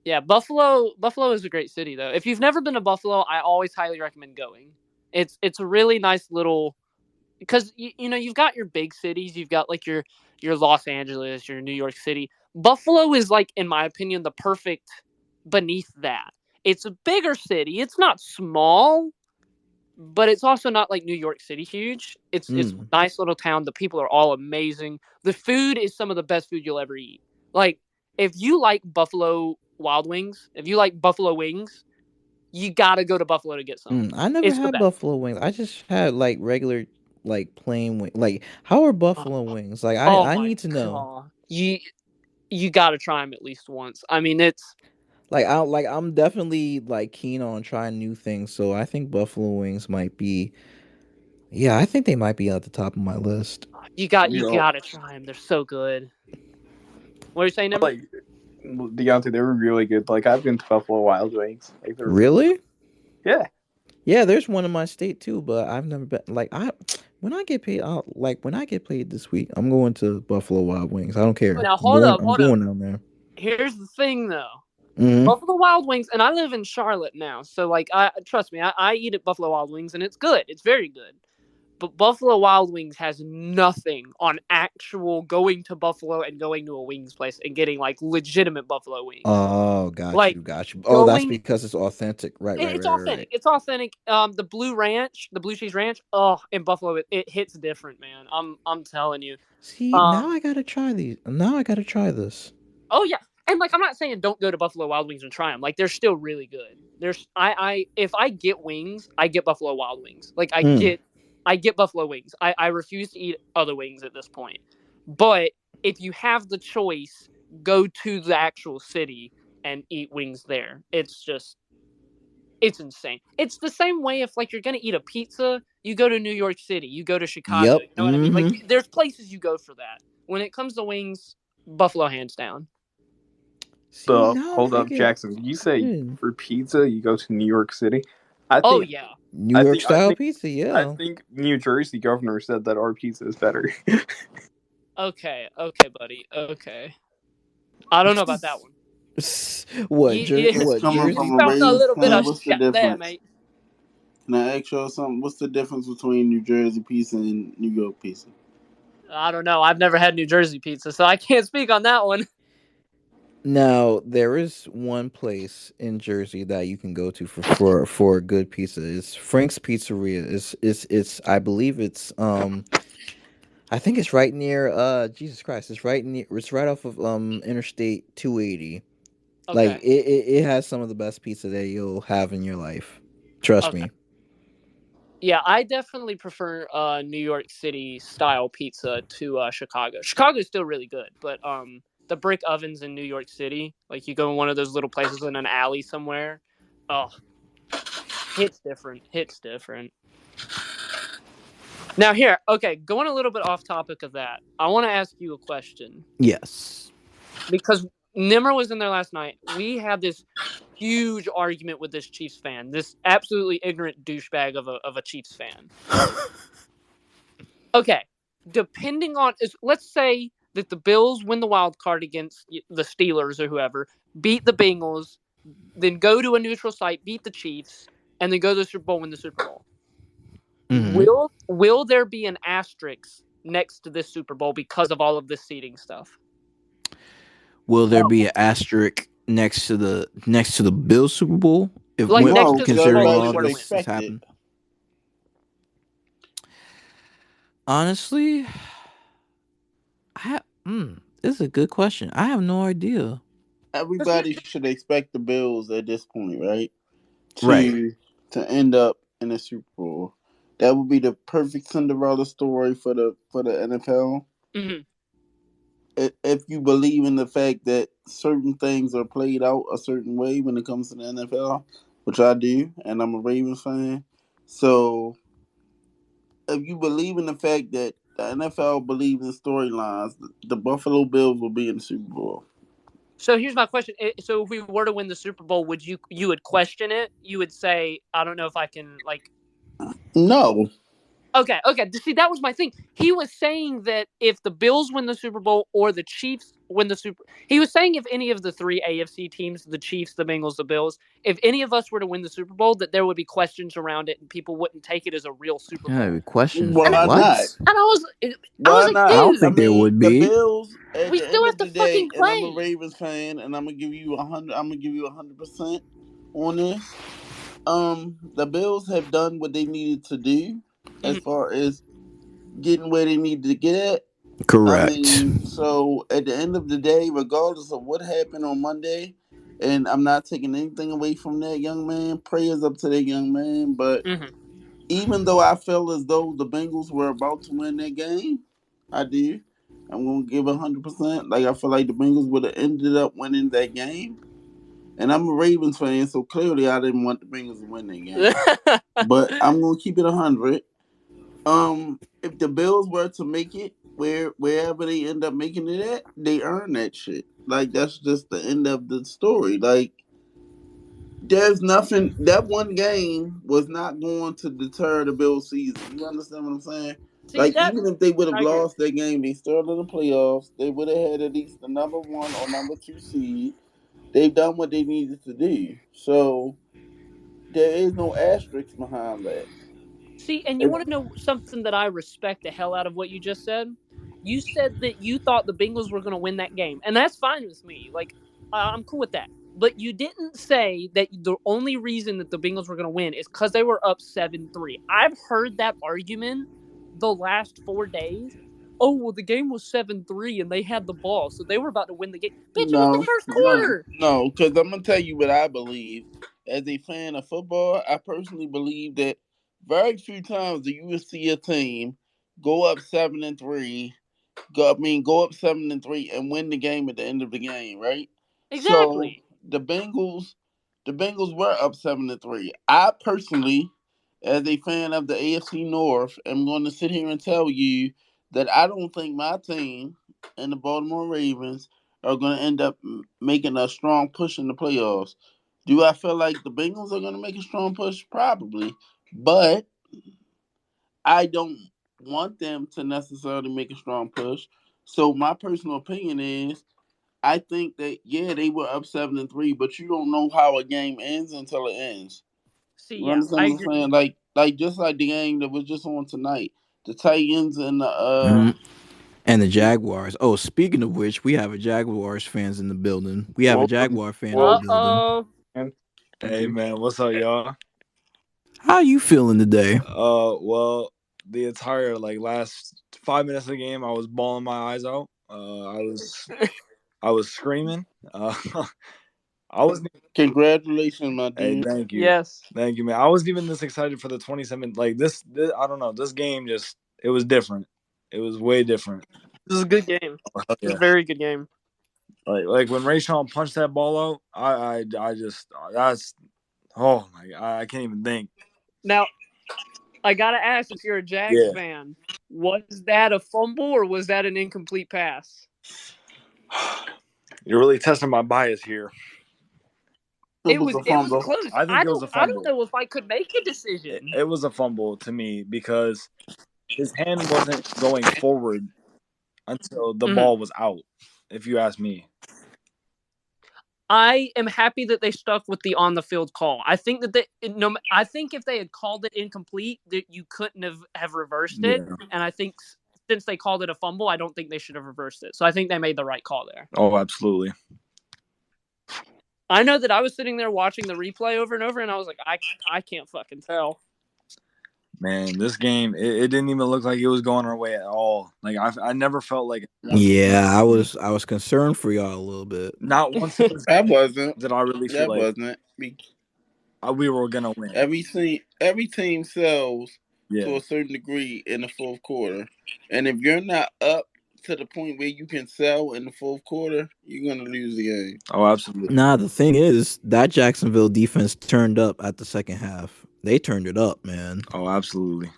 Yeah, Buffalo is a great city though. If you've never been to Buffalo, I always highly recommend going. It's a really nice little because you've got your big cities, you've got like your Los Angeles, your New York City. Buffalo is like in my opinion the perfect beneath that. It's a bigger city. It's not small, but it's also not like New York City huge. It's
Mm.
a nice little town. The people are all amazing. The food is some of the best food you'll ever eat. Like if you like Buffalo Wild Wings, if you like Buffalo wings, you gotta go to Buffalo to get some.
I never
It's the
had
best.
buffalo wings. I just had like regular plain wing. Like how are buffalo
Oh,
wings? Like
oh
I
my
need to know.
god, you gotta try them at least once. I mean,
I'm definitely like keen on trying new things, so I think buffalo wings might be yeah, I think they might be at the top of my list.
you
You know,
gotta try them. They're so good. What are you saying, Emma?
Like Deontay, they were really good. Like I've been to Buffalo Wild Wings. Like they're
Really?
yeah.
Yeah, there's one in my state too, but I've never been. Like when I get paid, when I get paid this week, I'm going to Buffalo Wild Wings. I don't care.
Now,
I'm
hold
going.
up,
I'm
hold up.
going down there.
Here's the thing, though.
Hmm.
Buffalo Wild Wings, and I live in Charlotte now, so like, trust me, I eat at Buffalo Wild Wings, and it's good. It's very good. But Buffalo Wild Wings has nothing on actual going to Buffalo and going to a wings place and getting like legitimate Buffalo wings.
Oh, got
Like
you, got you. Oh, that's
going,
because it's authentic. Right, right,
it's
right, right,
authentic.
right.
It's authentic. The Blue Ranch, the Blue Cheese Ranch. Oh, in Buffalo, it hits different, man. I'm telling you.
See, now I gotta try these. Now I gotta try this.
Oh yeah, and like I'm not saying don't go to Buffalo Wild Wings and try them. Like they're still really good. There's if I get wings, I get Buffalo Wild Wings. Like I get Buffalo wings. I refuse to eat other wings at this point. But if you have the choice, go to the actual city and eat wings there. It's insane. It's the same way if like you're gonna eat a pizza, you go to New York City, you go to Chicago.
Yep.
You know what I mean?
Mm-hmm.
Like there's places you go for that. When it comes to wings, Buffalo hands down.
See, now I'm
Hold up,
thinking.
Jackson. Did you say
Hmm,
for pizza you go to New York City? I
Oh
think
yeah.
New
I
York
think I
style
think
pizza.
I
Yeah.
think New Jersey governor said that our pizza is better.
Okay, buddy. Okay. I don't know about that one.
What?
You,
What?
Coming
you
from
Jersey?
a
felt a
Ravens
little bit
fan,
of
what's the
shot there,
difference?
mate.
Can I ask y'all something? What's the difference between New Jersey pizza and New York pizza?
I don't know. I've never had New Jersey pizza, so I can't speak on that one.
Now there is one place in Jersey that you can go to for a good pizza. It's Frank's Pizzeria. It's I believe I think it's right near Jesus Christ. It's right off of Interstate 280. Like
Okay.
it has some of the best pizza that you'll have in your life. Trust
Okay.
me.
Yeah, I definitely prefer New York City style pizza to Chicago. Chicago's still really good, but the brick ovens in New York City, like you go in one of those little places in an alley somewhere, oh, hits different. Hits different. Now here, okay, going a little bit off topic of that, I want to ask you a question
Yes.
because Nimmer was in there last night. We had this huge argument with this Chiefs fan, this absolutely ignorant douchebag of a Chiefs fan. Okay, depending on let's say that the Bills win the wild card against the Steelers or whoever, beat the Bengals, then go to a neutral site, beat the Chiefs, and then go to the Super Bowl, win the Super Bowl.
Hmm.
Will there be an asterisk next to this Super Bowl because of all of this seeding stuff?
Will there be an asterisk next to the Bills Super Bowl if
Like next
No,
to the
because
Super Bowl
considering
that
everybody
we
all
should
were to
this
win.
has
expect it.
happened? Honestly, this is a good question. I have no idea.
Everybody should expect the Bills at this point, right?
Right.
To end up in a Super Bowl. That would be the perfect Cinderella story for the NFL.
Mm-hmm.
If you believe in the fact that certain things are played out a certain way when it comes to the NFL, which I do, and I'm a Ravens fan. So if you believe in the fact that the NFL believes in storylines, the Buffalo Bills will be in the Super Bowl.
So here's my question. So if we were to win the Super Bowl, would you would question it? You would say, I don't know if I can like.
No.
Okay. See, that was my thing. He was saying that if the Bills win the Super Bowl or the Chiefs win the he was saying if any of the three AFC teams, the Chiefs, the Bengals, the Bills, if any of us were to win the Super Bowl, that there would be questions around it and people wouldn't take it as a real Super Bowl.
Yeah, questions.
Why not?
What?
And I was
Why
like,
not?
I don't
dude,
I
think there
mean,
would
the
be.
Bills at
we
the
still
end
have
of
to
the day,
fucking
and I'm a
play.
Ravens fan, and I'm gonna give you 100. I'm gonna give you 100% on this. The Bills have done what they needed to do as far as getting where they needed to get at. I
Correct.
mean, so at the end of the day, regardless of what happened on Monday, and I'm not taking anything away from that young man, prayers up to that young man. But
Mm-hmm.
even though I felt as though the Bengals were about to win that game, I did. I'm gonna give 100%. Like I feel like the Bengals would have ended up winning that game. And I'm a Ravens fan, so clearly I didn't want the Bengals to win that game. But I'm gonna keep it 100. If the Bills were to make it, wherever they end up making it at, they earn that shit. Like that's just the end of the story. Like there's nothing. That one game was not going to deter the Bills' season. You understand what I'm saying?
See
Like
that
even if they would have
I agree.
lost that game, they still in the playoffs. They would have had at least the number one or number two seed. They've done what they needed to do. So there is no asterisk behind that.
See, and you
If,
want to know something that I respect the hell out of what you just said? You said that you thought the Bengals were going to win that game, and that's fine with me. Like, I'm cool with that. But you didn't say that the only reason that the Bengals were going to win is because they were up 7-3. I've heard that argument the last 4 days. Oh, well, the game was 7-3 and they had the ball, so they were about to win the game. Bitch, it was the
no,
first
no,
quarter.
no, because I'm gonna tell you what I believe. As a fan of football, I personally believe that very few times do you will see a team go up 7-3 go up 7-3 and win the game at the end of the game, right? So
Exactly.
the Bengals were up 7-3. I personally, as a fan of the AFC North, am going to sit here and tell you that I don't think my team and the Baltimore Ravens are going to end up making a strong push in the playoffs. Do I feel like the Bengals are going to make a strong push? Probably, but I don't want them to necessarily make a strong push. So my personal opinion is I think that yeah, they were up 7-3, but you don't know how a game ends until it ends.
See,
You
yeah,
understand
I
what I'm
agree.
saying? Like just like the game that was just on tonight. The Titans and the
Mhm. And the Jaguars. Oh, speaking of which, we have a Jaguars fans in the building. We have a
Well,
Jaguar fan in the building.
Uh-oh.
man.
Hey man, what's up, y'all?
How you feeling today?
Well, the entire last 5 minutes of the game, I was bawling my eyes out. I was screaming. I wasn't.
congratulations, my
Hey,
dude.
Yes.
thank you, man. I wasn't even this excited for the 27. Like this, I don't know. This game just it was different. It was way different.
This is a good game.
Oh, hell
This is
yeah.
a very good game.
Like when Rayshawn punched that ball out, I just that's oh my God, I can't even think.
Now, I gotta ask if you're a Jags
Yeah,
fan, was that a fumble or was that an incomplete pass?
you're really testing my bias here.
It was a
It was
fumble.
close.
I think it was a
I don't
fumble.
know if I could make a decision.
It was a fumble to me because his hand wasn't going forward until the
Mhm.
ball was out. If you ask me.
I am happy that they stuck with the on the field call. I think that I think if they had called it incomplete, that you couldn't have reversed it.
Yeah.
And I think since they called it a fumble, I don't think they should have reversed it. So I think they made the right call there.
Oh, absolutely.
I know that I was sitting there watching the replay over and over, and I was like, I can't fucking tell.
Man, this game it didn't even look like it was going our way at all. Like I never felt like
Yeah, I was concerned for y'all a little bit.
not once in this
That wasn't.
did I really feel
That
like
wasn't.
we were gonna win.
Every team sells to
Yeah.
a certain degree in the fourth quarter, and if you're not up to the point where you can sell in the fourth quarter, you're gonna lose the game.
Oh, absolutely.
Nah, the thing is, that Jacksonville defense turned up at the second half. They turned it up, man.
Oh, absolutely.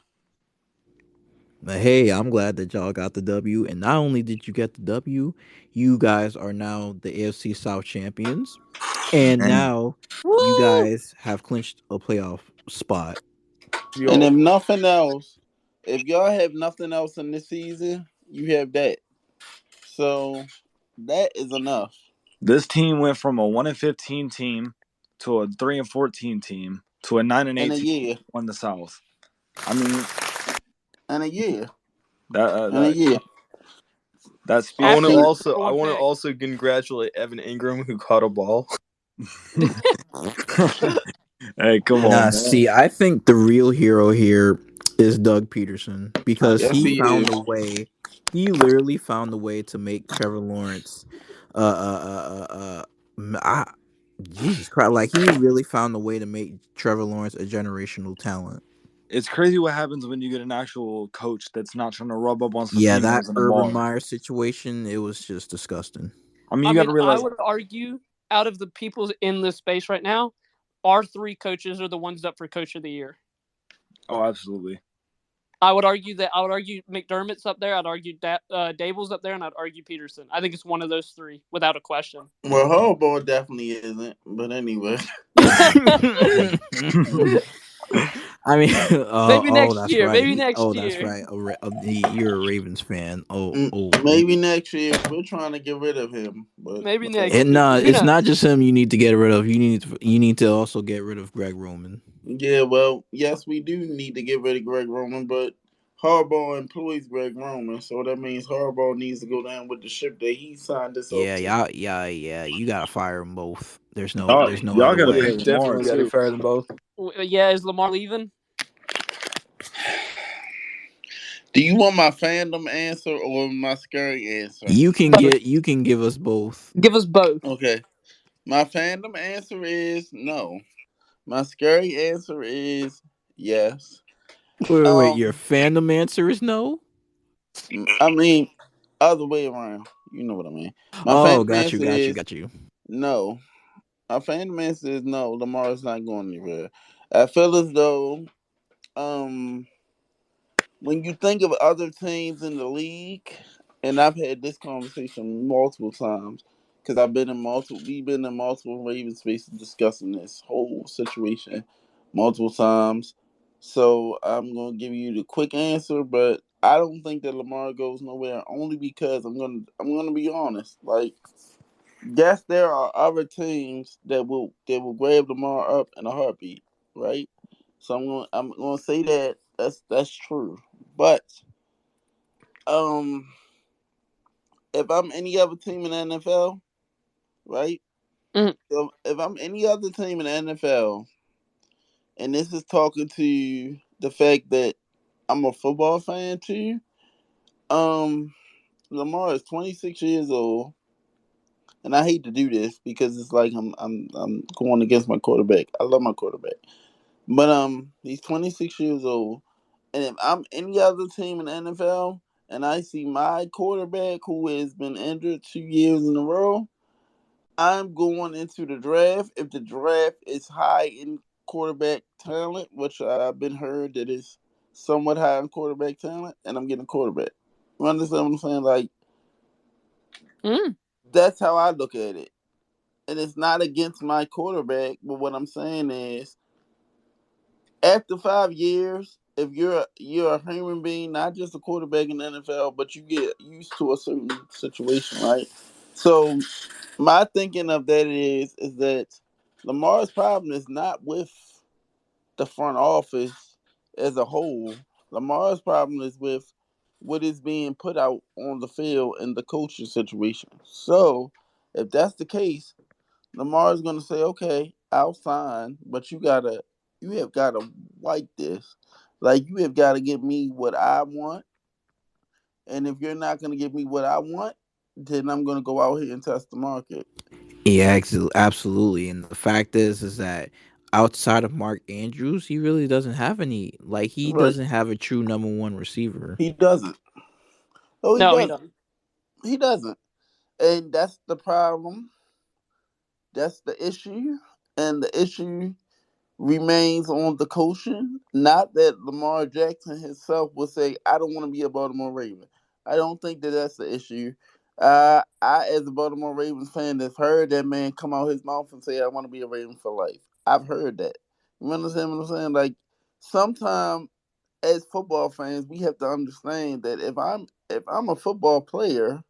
But hey, I'm glad that y'all got the W. And not only did you get the W, you guys are now the AFC South champions. And
Man,
now you
Woo!
guys have clinched a playoff spot.
And
yo,
if nothing else, if y'all have nothing else in this season, you have that. So that is enough
this team went from a 1-15 team to a 3-14 team to a 9 and
in
8
a
team
year,
won the South. I mean
in a year,
that
in a year.
that
I want
speaks
to
After
to
the
also
number
I
one
want to
pick.
also congratulate Evan Ingram who caught a ball.
Hey, come
Nah,
on, man.
see, I think the real hero here is Doug Peterson because
Yes,
he
he
found
is.
a way. He literally found a way to make Trevor Lawrence, uh, uh, uh, uh, Jesus Christ, like he really found a way to make Trevor Lawrence a generational talent.
It's crazy what happens when you get an actual coach that's not trying to rub up on some
Yeah, that
females in a
Urban
bar.
Meyer situation, it was just disgusting.
I mean,
I
you got
mean,
to
I
realize.
would argue out of the people in this space right now, our three coaches are the ones up for Coach of the Year.
Oh, absolutely.
I would argue McDermott's up there. I'd argue Dable's up there, and I'd argue Peterson. I think it's one of those three without a question.
Well, Harbaugh definitely isn't. But anyway.
I mean,
Maybe
oh,
next
that's
year.
right.
Maybe next
That's
year.
right. You're a Ravens fan.
Maybe next year we're trying to get rid of him, but
Maybe next
And
year. Who
it's not
knows?
just him. You need to get rid of. You need to also get rid of Greg Roman.
yeah, well, yes, we do need to get rid of Greg Roman, but Harbaugh employs Greg Roman, so that means Harbaugh needs to go down with the ship that he signed us up
Yeah,
to.
yeah. You gotta fire them both.
y'all,
There's no
y'all
other
gotta
Yeah,
pay
way.
you
Lamar
definitely got to
too.
fire them both.
Yeah, is Lamar leaving?
Do you want my fandom answer or my scary answer?
You
Both.
can give us both.
Give us both.
Okay, my fandom answer is no. My scary answer is yes.
Wait. Your
Um,
fandom answer is no.
I mean, other way around. You know what I mean. My
Oh,
fandom
got you,
answer
got you,
is
got you.
no. My fandom answer is no. Lamar's not going anywhere. I feel as though, um, when you think of other teams in the league, and I've had this conversation multiple times because we've been in multiple Ravens spaces discussing this whole situation multiple times. So I'm gonna give you the quick answer, but I don't think that Lamar goes nowhere. Only because I'm gonna be honest. Like, yes, there are other teams that will grab Lamar up in a heartbeat, right? So I'm gonna say that that's true. But um, if I'm any other team in the NFL, right?
Mhm.
So if I'm any other team in the NFL, and this is talking to the fact that I'm a football fan too, um, Lamar is 26 years old, and I hate to do this because it's like I'm going against my quarterback. I love my quarterback, but he's 26 years old, and if I'm any other team in the NFL, and I see my quarterback who has been injured 2 years in a row, I'm going into the draft. If the draft is high in quarterback talent, which I've been heard that is somewhat high in quarterback talent, and I'm getting a quarterback. You understand what I'm saying? Like,
Mm.
that's how I look at it. And it's not against my quarterback, but what I'm saying is, after 5 years, if you're a human being, not just a quarterback in the NFL, but you get used to a certain situation, right? So my thinking of that is that Lamar's problem is not with the front office as a whole. Lamar's problem is with what is being put out on the field and the coaching situation. So if that's the case, Lamar's gonna say, "Okay, I'll sign, but you have gotta wipe this. Like, you have got to give me what I want, and if you're not gonna give me what I want, then I'm gonna go out here and test the market."
Yeah, absolutely. And the fact is that outside of Mark Andrews, he really doesn't have any. Like, he
Right?
doesn't have a true number one receiver.
He doesn't. Oh, he
No, he
doesn't.
doesn't.
He doesn't, and that's the problem. That's the issue, and the issue remains on the coaching. Not that Lamar Jackson himself would say, "I don't want to be a Baltimore Raven." I don't think that that's the issue. I, as a Baltimore Ravens fan, have heard that man come out his mouth and say, "I want to be a Raven for life." I've heard that. You understand what I'm saying? Like, sometimes as football fans, we have to understand that if I'm a football player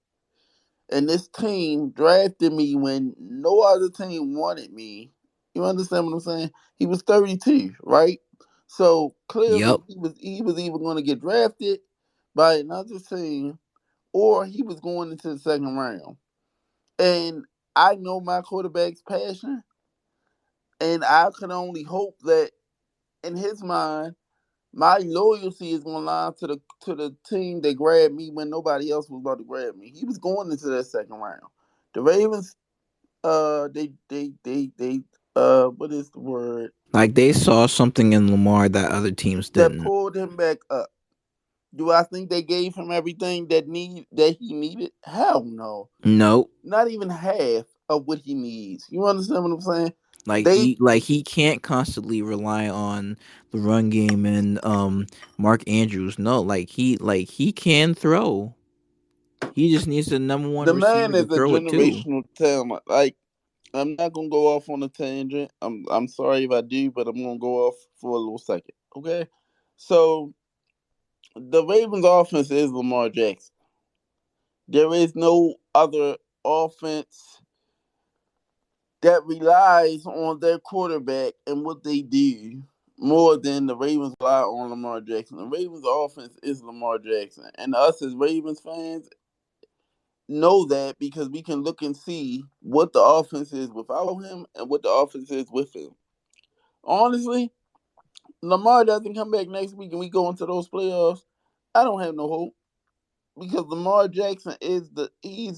and this team drafted me when no other team wanted me. You understand what I'm saying? He was 32, right? So
Yep.
clearly he was either going to get drafted by another team or he was going into the second round. And I know my quarterback's passion, and I can only hope that in his mind, my loyalty is going to lie to the team that grabbed me when nobody else was about to grab me. He was going into that second round. The Ravens, what is the word?
Like, they saw something in Lamar that other teams
That
didn't.
pulled him back up. Do I think they gave him everything that he needed? Hell no.
No.
Not even half of what he needs. You understand what I'm saying? They
Like he can't constantly rely on the run game and Mark Andrews. No, like he can throw. He just needs the number one
the man
receiver to
is a
throw it to.
generational talent. Like I'm not gonna go off on a tangent. I'm sorry if I do, but I'm gonna go off for a little second. Okay, so the Ravens' offense is Lamar Jackson. There is no other offense that relies on their quarterback and what they do more than the Ravens rely on Lamar Jackson. The Ravens' offense is Lamar Jackson, and us as Ravens fans know that because we can look and see what the offense is without him and what the offense is with him. Honestly, Lamar doesn't come back next week and we go into those playoffs. I don't have no hope because Lamar Jackson he's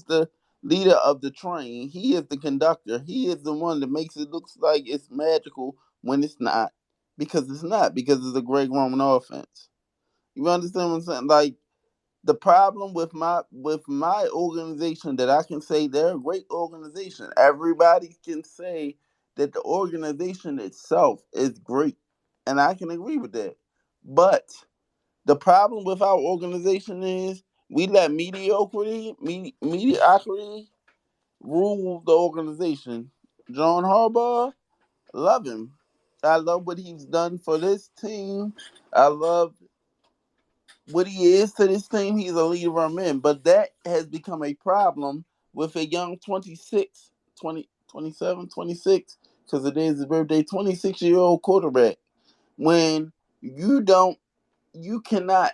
the leader of the train. He is the conductor. He is the one that makes it look like it's magical when it's not. Because it's not, because it's a Greg Roman offense. You understand what I'm saying? Like the problem with my organization that I can say they're a great organization. Everybody can say that the organization itself is great. And I can agree with that. But the problem with our organization is we let mediocrity rule the organization. John Harbaugh, love him. I love what he's done for this team. I love what he is to this team. He's a leader of our men. But that has become a problem with a young 26, 20, 27, 26, because it is his birthday, 26-year-old quarterback. When you cannot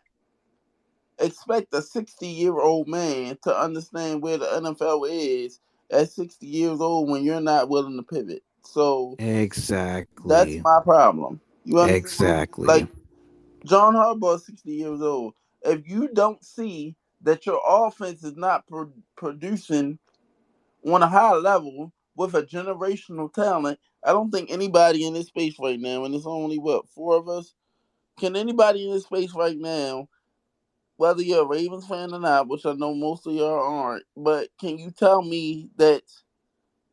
expect a 60-year-old man to understand where the NFL is at 60 years old when you're not willing to pivot. So that's
Exactly.
my problem. You understand?
Exactly.
Like John Harbaugh is 60 years old. If you don't see that your offense is not producing on a high level with a generational talent, I don't think anybody in this space right now, and it's only what, four of us, can anybody in this space right now, whether you're a Ravens fan or not, which I know most of y'all aren't, but can you tell me that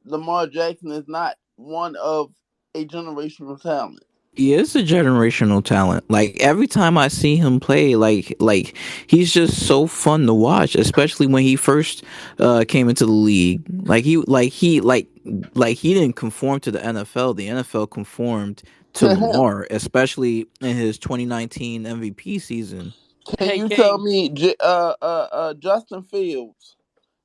Lamar Jackson is not one of a generational talent?
He is a generational talent. Like every time I see him play, like he's just so fun to watch, especially when he first came into the league. Like he didn't conform to the NFL. The NFL conformed to
To him,
Lamar, especially in his 2019 MVP season.
can
Hey
you tell
King.
me, Justin Fields?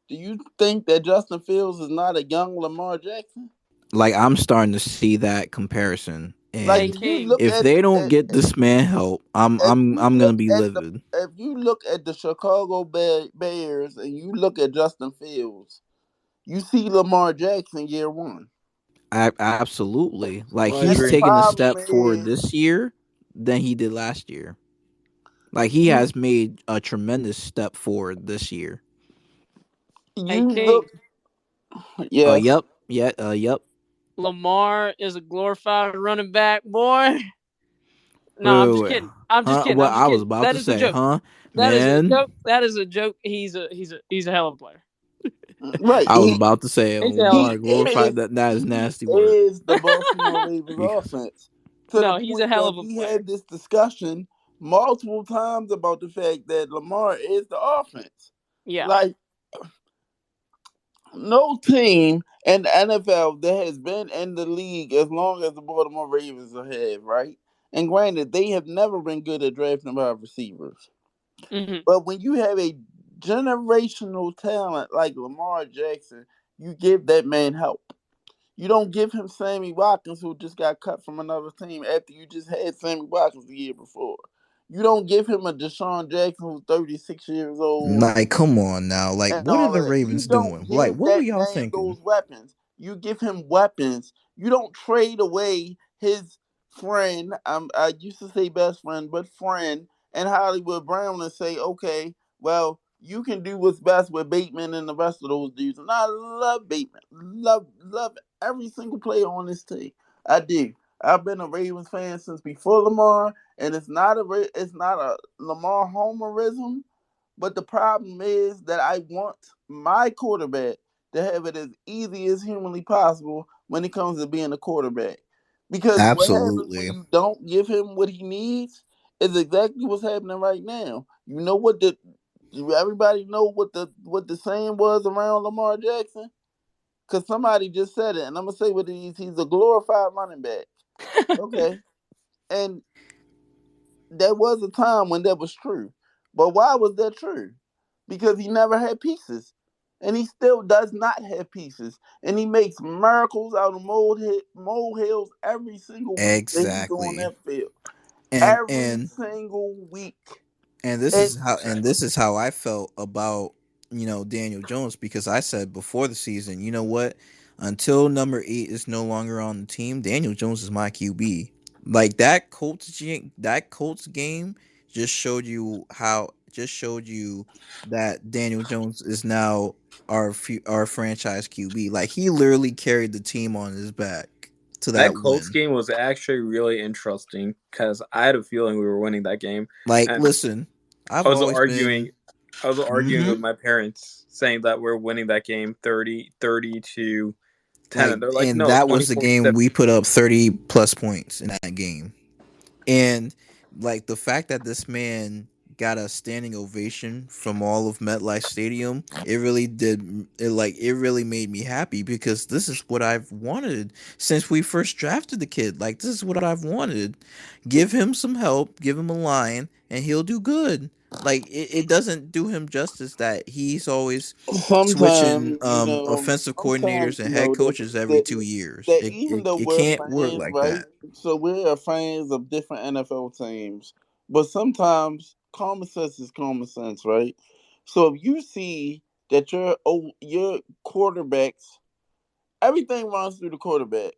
Do you think that Justin Fields is not a young Lamar Jackson?
Like I'm starting to see that comparison,
Like
Hey
and
if you
King.
look
if they don't
at
get this man help,
if you
I'm gonna
look
be
at the
livid.
if you look at the Chicago Bears and you look at Justin Fields, you see Lamar Jackson year one.
Absolutely. Like
I
And
he's
the
agree.
taking a
problem
step forward
is,
this year than he did last year. Like he
you
has made a tremendous step forward this year.
Hey
you look,
King.
yes.
Yep. Yeah. Yep.
Lamar is a glorified running back, boy. No,
Wait,
I'm
wait,
just
wait.
kidding. I'm just
Huh?
kidding.
What
I'm just
I was
kidding.
about
That
to
is a
say,
joke.
huh?
That is a
Man,
joke. That is a joke. He's a hell of a player.
Right.
I was about to say
He's a hell of a
Lamar
He
player.
glorified
is
that is
he
nasty work.
is the Baltimore Ravens
Because
offense to the
No, he's a
point
hell
that
of a
we
player.
had this discussion multiple times about the fact that Lamar is the offense.
Yeah.
Like no team in the NFL that has been in the league as long as the Baltimore Ravens have, right? And granted, they have never been good at drafting wide receivers.
Hmm.
But when you have a generational talent like Lamar Jackson, you give that man help. You don't give him Sammy Watkins, who just got cut from another team after you just had Sammy Watkins the year before. You don't give him a Deshaun Jackson who's 36 years old
like, come on now. Like,
and
what are
all
the
of that. You
Ravens
don't
doing? Like,
give
what were
that
y'all
man
thinking?
those weapons. You give him weapons. You don't trade away his friend. I used to say best friend, but friend and Hollywood Brown and say, okay, well, you can do what's best with Bateman and the rest of those dudes. And I love Bateman. Love every single player on this team. I do. I've been a Ravens fan since before Lamar, and it's not a Lamar homerism, but the problem is that I want my quarterback to have it as easy as humanly possible when it comes to being a quarterback. Because what happens when
Absolutely.
you don't give him what he needs is exactly what's happening right now. You know what the do everybody know what the saying was around Lamar Jackson? Because somebody just said it, and I'm gonna say what it is. He's a glorified running back. Okay, and there was a time when that was true, but why was that true? Because he never had pieces, and he still does not have pieces, and he makes miracles out of molehills every single week that he's on
Exactly.
that field.
And
Every
and
single week.
and
And
this is how I felt about Daniel Jones, because I said before the season, you know what? Until number 8 is no longer on the team, Daniel Jones is my QB. Like that Colts game just showed you that Daniel Jones is now our franchise QB. Like he literally carried the team on his back to
That
that
Colts
win.
game was actually really interesting because I had a feeling we were winning that game,
Like
and
listen,
I
I've
was
always
arguing,
been.
I was arguing
Mhm.
with my parents saying that we're winning that game 30 to 10,
Like,
and they're like,
and
no,
that was the game
24-7.
we put up 30 plus points in that game. And like the fact that this man got a standing ovation from all of MetLife Stadium, it really made me happy, because this is what I've wanted since we first drafted the kid. Like this is what I've wanted. Give him some help, give him a line, and he'll do good. Like it doesn't do him justice that he's always switching
sometimes,
offensive
sometimes,
coordinators and head coaches every
that
2 years.
that
It,
even
it
though
it
we're
can't work
fans,
like
right?
that.
So we're fans of different NFL teams, but sometimes common sense is common sense, right? So if you see that your quarterbacks, everything runs through the quarterback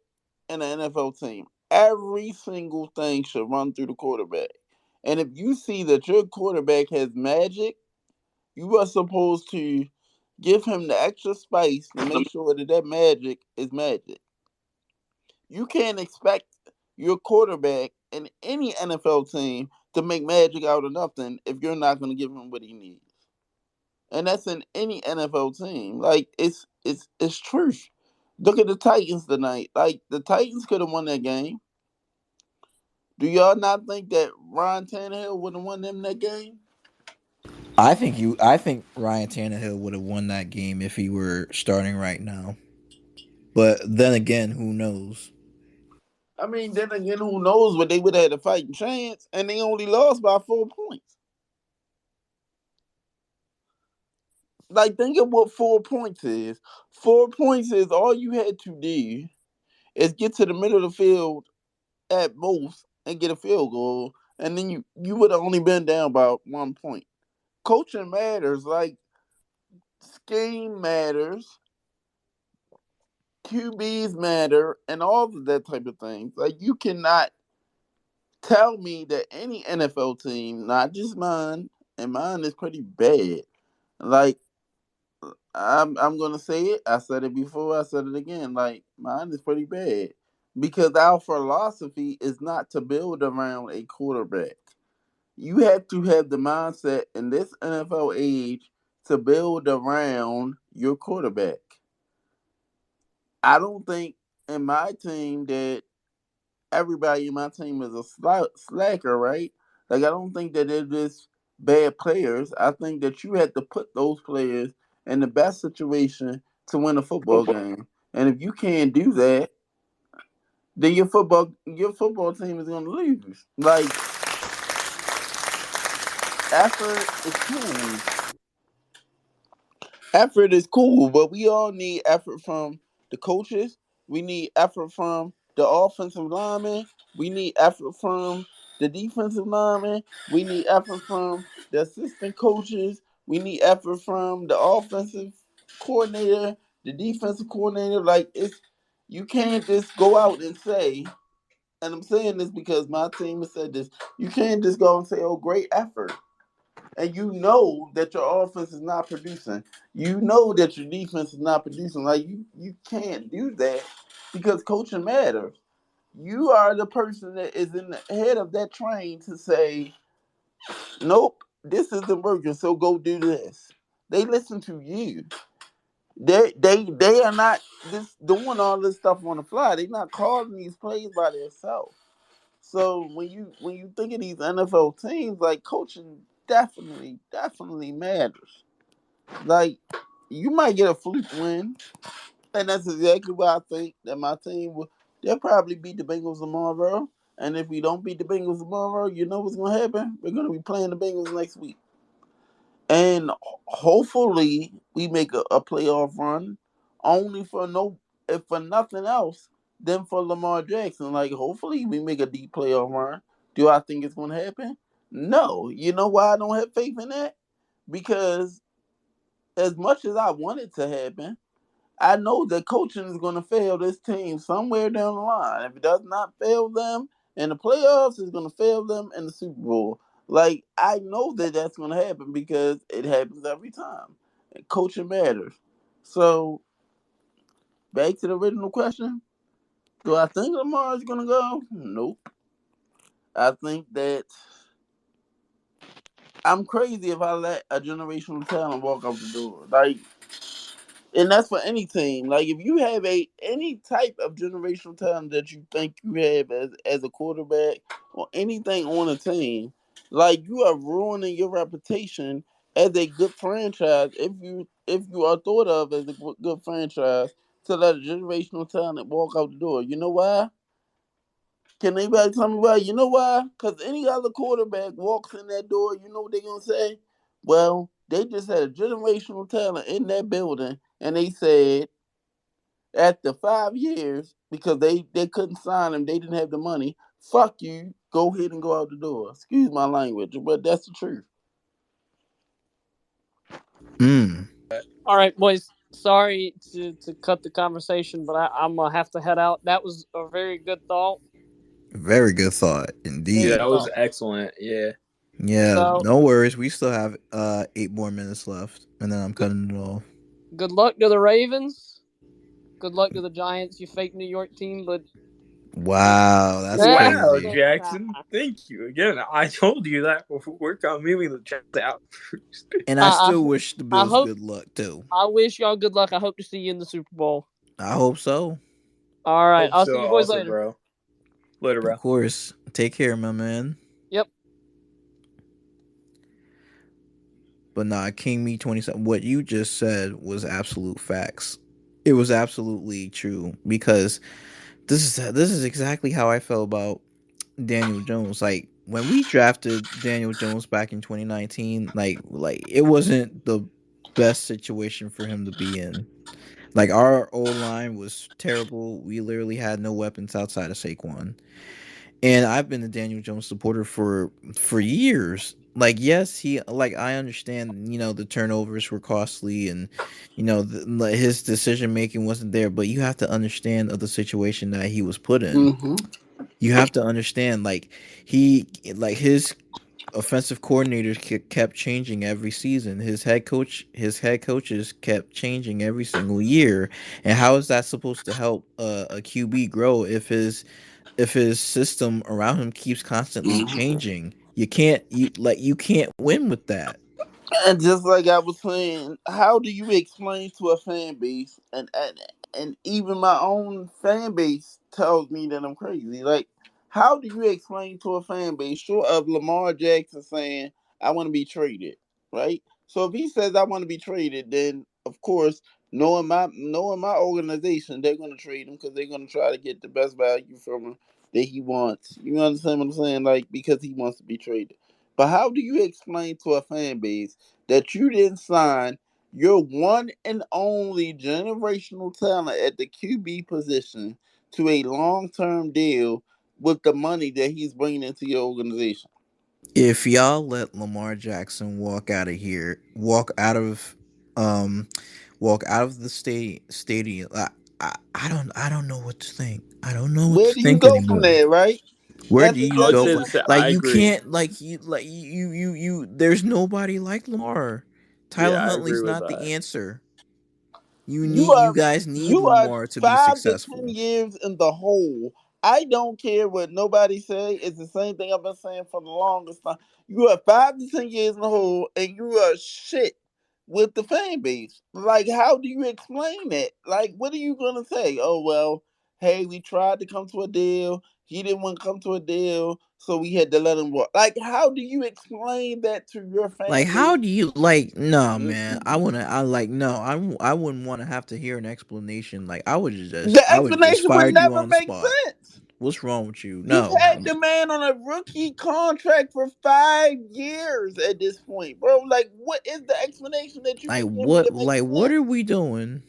in an NFL team. Every single thing should run through the quarterback. And if you see that your quarterback has magic, you are supposed to give him the extra spice to make sure that that magic is magic. You can't expect your quarterback in any NFL team to make magic out of nothing if you're not going to give him what he needs. And that's in any NFL team. Like it's truth. Look at the Titans tonight. Like the Titans could have won that game. Do y'all not think that Ryan Tannehill would have won them that game?
I think Ryan Tannehill would have won that game if he were starting right now. But then again, who knows?
I mean, then again, who knows? But they would have had a fighting chance, and they only lost by 4 points. Like, think of what 4 points is. 4 points is all you had to do is get to the middle of the field at most and get a field goal, and then you would have only been down by 1 point. Coaching matters, like scheme matters, QBs matter, and all of that type of things. Like you cannot tell me that any NFL team, not just mine, and mine is pretty bad. Like I'm gonna say it. I said it before. I said it again. Like mine is pretty bad because our philosophy is not to build around a quarterback. You have to have the mindset in this NFL age to build around your quarterback. I don't think in my team that everybody in my team is a slacker, right? Like I don't think that they're just bad players. I think that you have to put those players in the best situation to win a football game. And if you can't do that, then your football team is gonna lose. Like effort is cool. Effort is cool, but we all need effort from the coaches. We need effort from the offensive linemen. We need effort from the defensive linemen. We need effort from the assistant coaches. We need effort from the offensive coordinator, the defensive coordinator. Like it's you can't just go out and say, and I'm saying this because my team has said this, you can't just go and say, oh, great effort and you know that your offense is not producing. You know that your defense is not producing. Like you can't do that because coaching matters. You are the person that is in the head of that train to say, nope, this isn't working, so go do this. They listen to you. They are not just doing all this stuff on the fly. They're not calling these plays by themselves. So when you think of these NFL teams, like coaching definitely matters. Like you might get a fluke win, and that's exactly what I think that my team will. They'll probably beat the Bengals tomorrow. And if we don't beat the Bengals tomorrow, you know what's gonna happen? We're gonna be playing the Bengals next week. And hopefully we make a playoff run only for no if for nothing else than for Lamar Jackson. Like hopefully we make a deep playoff run. Do I think it's gonna happen? No. You know why I don't have faith in that? Because as much as I want it to happen, I know that coaching is going to fail this team somewhere down the line. If it does not fail them in the playoffs, it's going to fail them in the Super Bowl. Like, I know that that's going to happen because it happens every time. And coaching matters. So, back to the original question. Do I think Lamar is going to go? Nope. I think that I'm crazy if I let a generational talent walk out the door. Like, and that's for any team. Like if you have a any type of generational talent that you think you have as a quarterback or anything on a team, like you are ruining your reputation as a good franchise if you are thought of as a good franchise to let a generational talent walk out the door. You know why? Can anybody tell me why? You know why? Because any other quarterback walks in that door, you know what they're gonna say? Well, they just had a generational talent in that building, and they said after 5 years because they couldn't sign him, they didn't have the money. Fuck you, go ahead and go out the door. Excuse my language, but that's the truth.
Mm,
All right, boys. Sorry to cut the conversation, but I'm gonna have to head out. That was a very good thought.
very good thought
Yeah,
Very
indeed.
that
good
was
thought.
excellent. Yeah.
Yeah,
So
no worries. We still have 8 more minutes left, and then I'm
good.
cutting it off.
Good luck to the Ravens. Good luck to the Giants, you fake New York team. But
Wow, that's
Wow,
crazy.
Jackson. Thank you again. I told you that before we're moving the Jets out first.
And I
I,
still wish the
I
Bills
hope.
good luck too.
I wish y'all good luck. I hope to see you in the Super Bowl.
I hope so.
All right.
Hope
I'll see
so,
you boys
also,
later.
bro. Later,
Of
bro.
course. Take care, my man.
Yep.
But nah, King Me 27. What you just said was absolute facts. It was absolutely true because this is exactly how I felt about Daniel Jones. Like when we drafted Daniel Jones back in 2019, like it wasn't the best situation for him to be in. Like our O line was terrible. We literally had no weapons outside of Saquon. And I've been a Daniel Jones supporter for years. Like yes, he like I understand, the turnovers were costly and his decision making wasn't there, but you have to understand of the situation that he was put in.
Mm-hmm.
You have to understand he like his offensive coordinators kept changing every season. His head coaches kept changing every single year. And how is that supposed to help a QB grow if his system around him keeps constantly
Mm-hmm.
changing? You can't win with that.
And just like I was saying, how do you explain to a fan base, and even my own fan base tells me that I'm crazy. Like, how do you explain to a fan base, short of Lamar Jackson saying, "I want to be traded," right? So if he says, "I want to be traded," then of course, knowing my organization, they're going to trade him because they're going to try to get the best value from him that he wants. You understand what I'm saying? Like because he wants to be traded. But how do you explain to a fan base that you didn't sign your one and only generational talent at the QB position to a long term deal with the money that he's bringing into your organization?
If y'all let Lamar Jackson um walk out of the stadium, I don't know what to think. I don't know what
Where
to
do you
think
go from
anymore.
there, right?
Where do
That's
you
I was
go
exactly
from
what
gonna
I'm
say
saying.
like
I
you
agree.
can't you there's nobody like Lamar.
Yeah,
Tyler
I agree
Huntley's
with
not
that.
the answer.
You
You
are
guys need
you are
Lamar to be
5 to 10
successful.
years in the hole. I don't care what nobody say. It's the same thing I've been saying for the longest time. You are 5 to 10 years in the hole, and you are shit with the fan base. Like, how do you explain that? Like, what are you gonna say? Oh well, hey, we tried to come to a deal. He didn't want to come to a deal, so we had to let him walk. Like, how do you explain that to your
Like,
fan
how
base?
do you like? No, man. I like no. I wouldn't want to have to hear an explanation. Like,
The
I would just
explanation would
fired you
never
on the
make
spot.
sense.
What's wrong with you?
You've
No.
had the man on a rookie contract for 5 years at this point, bro. Like, what is the explanation that you
Like
can give me
what?
to make
Like what
sense?
are we doing?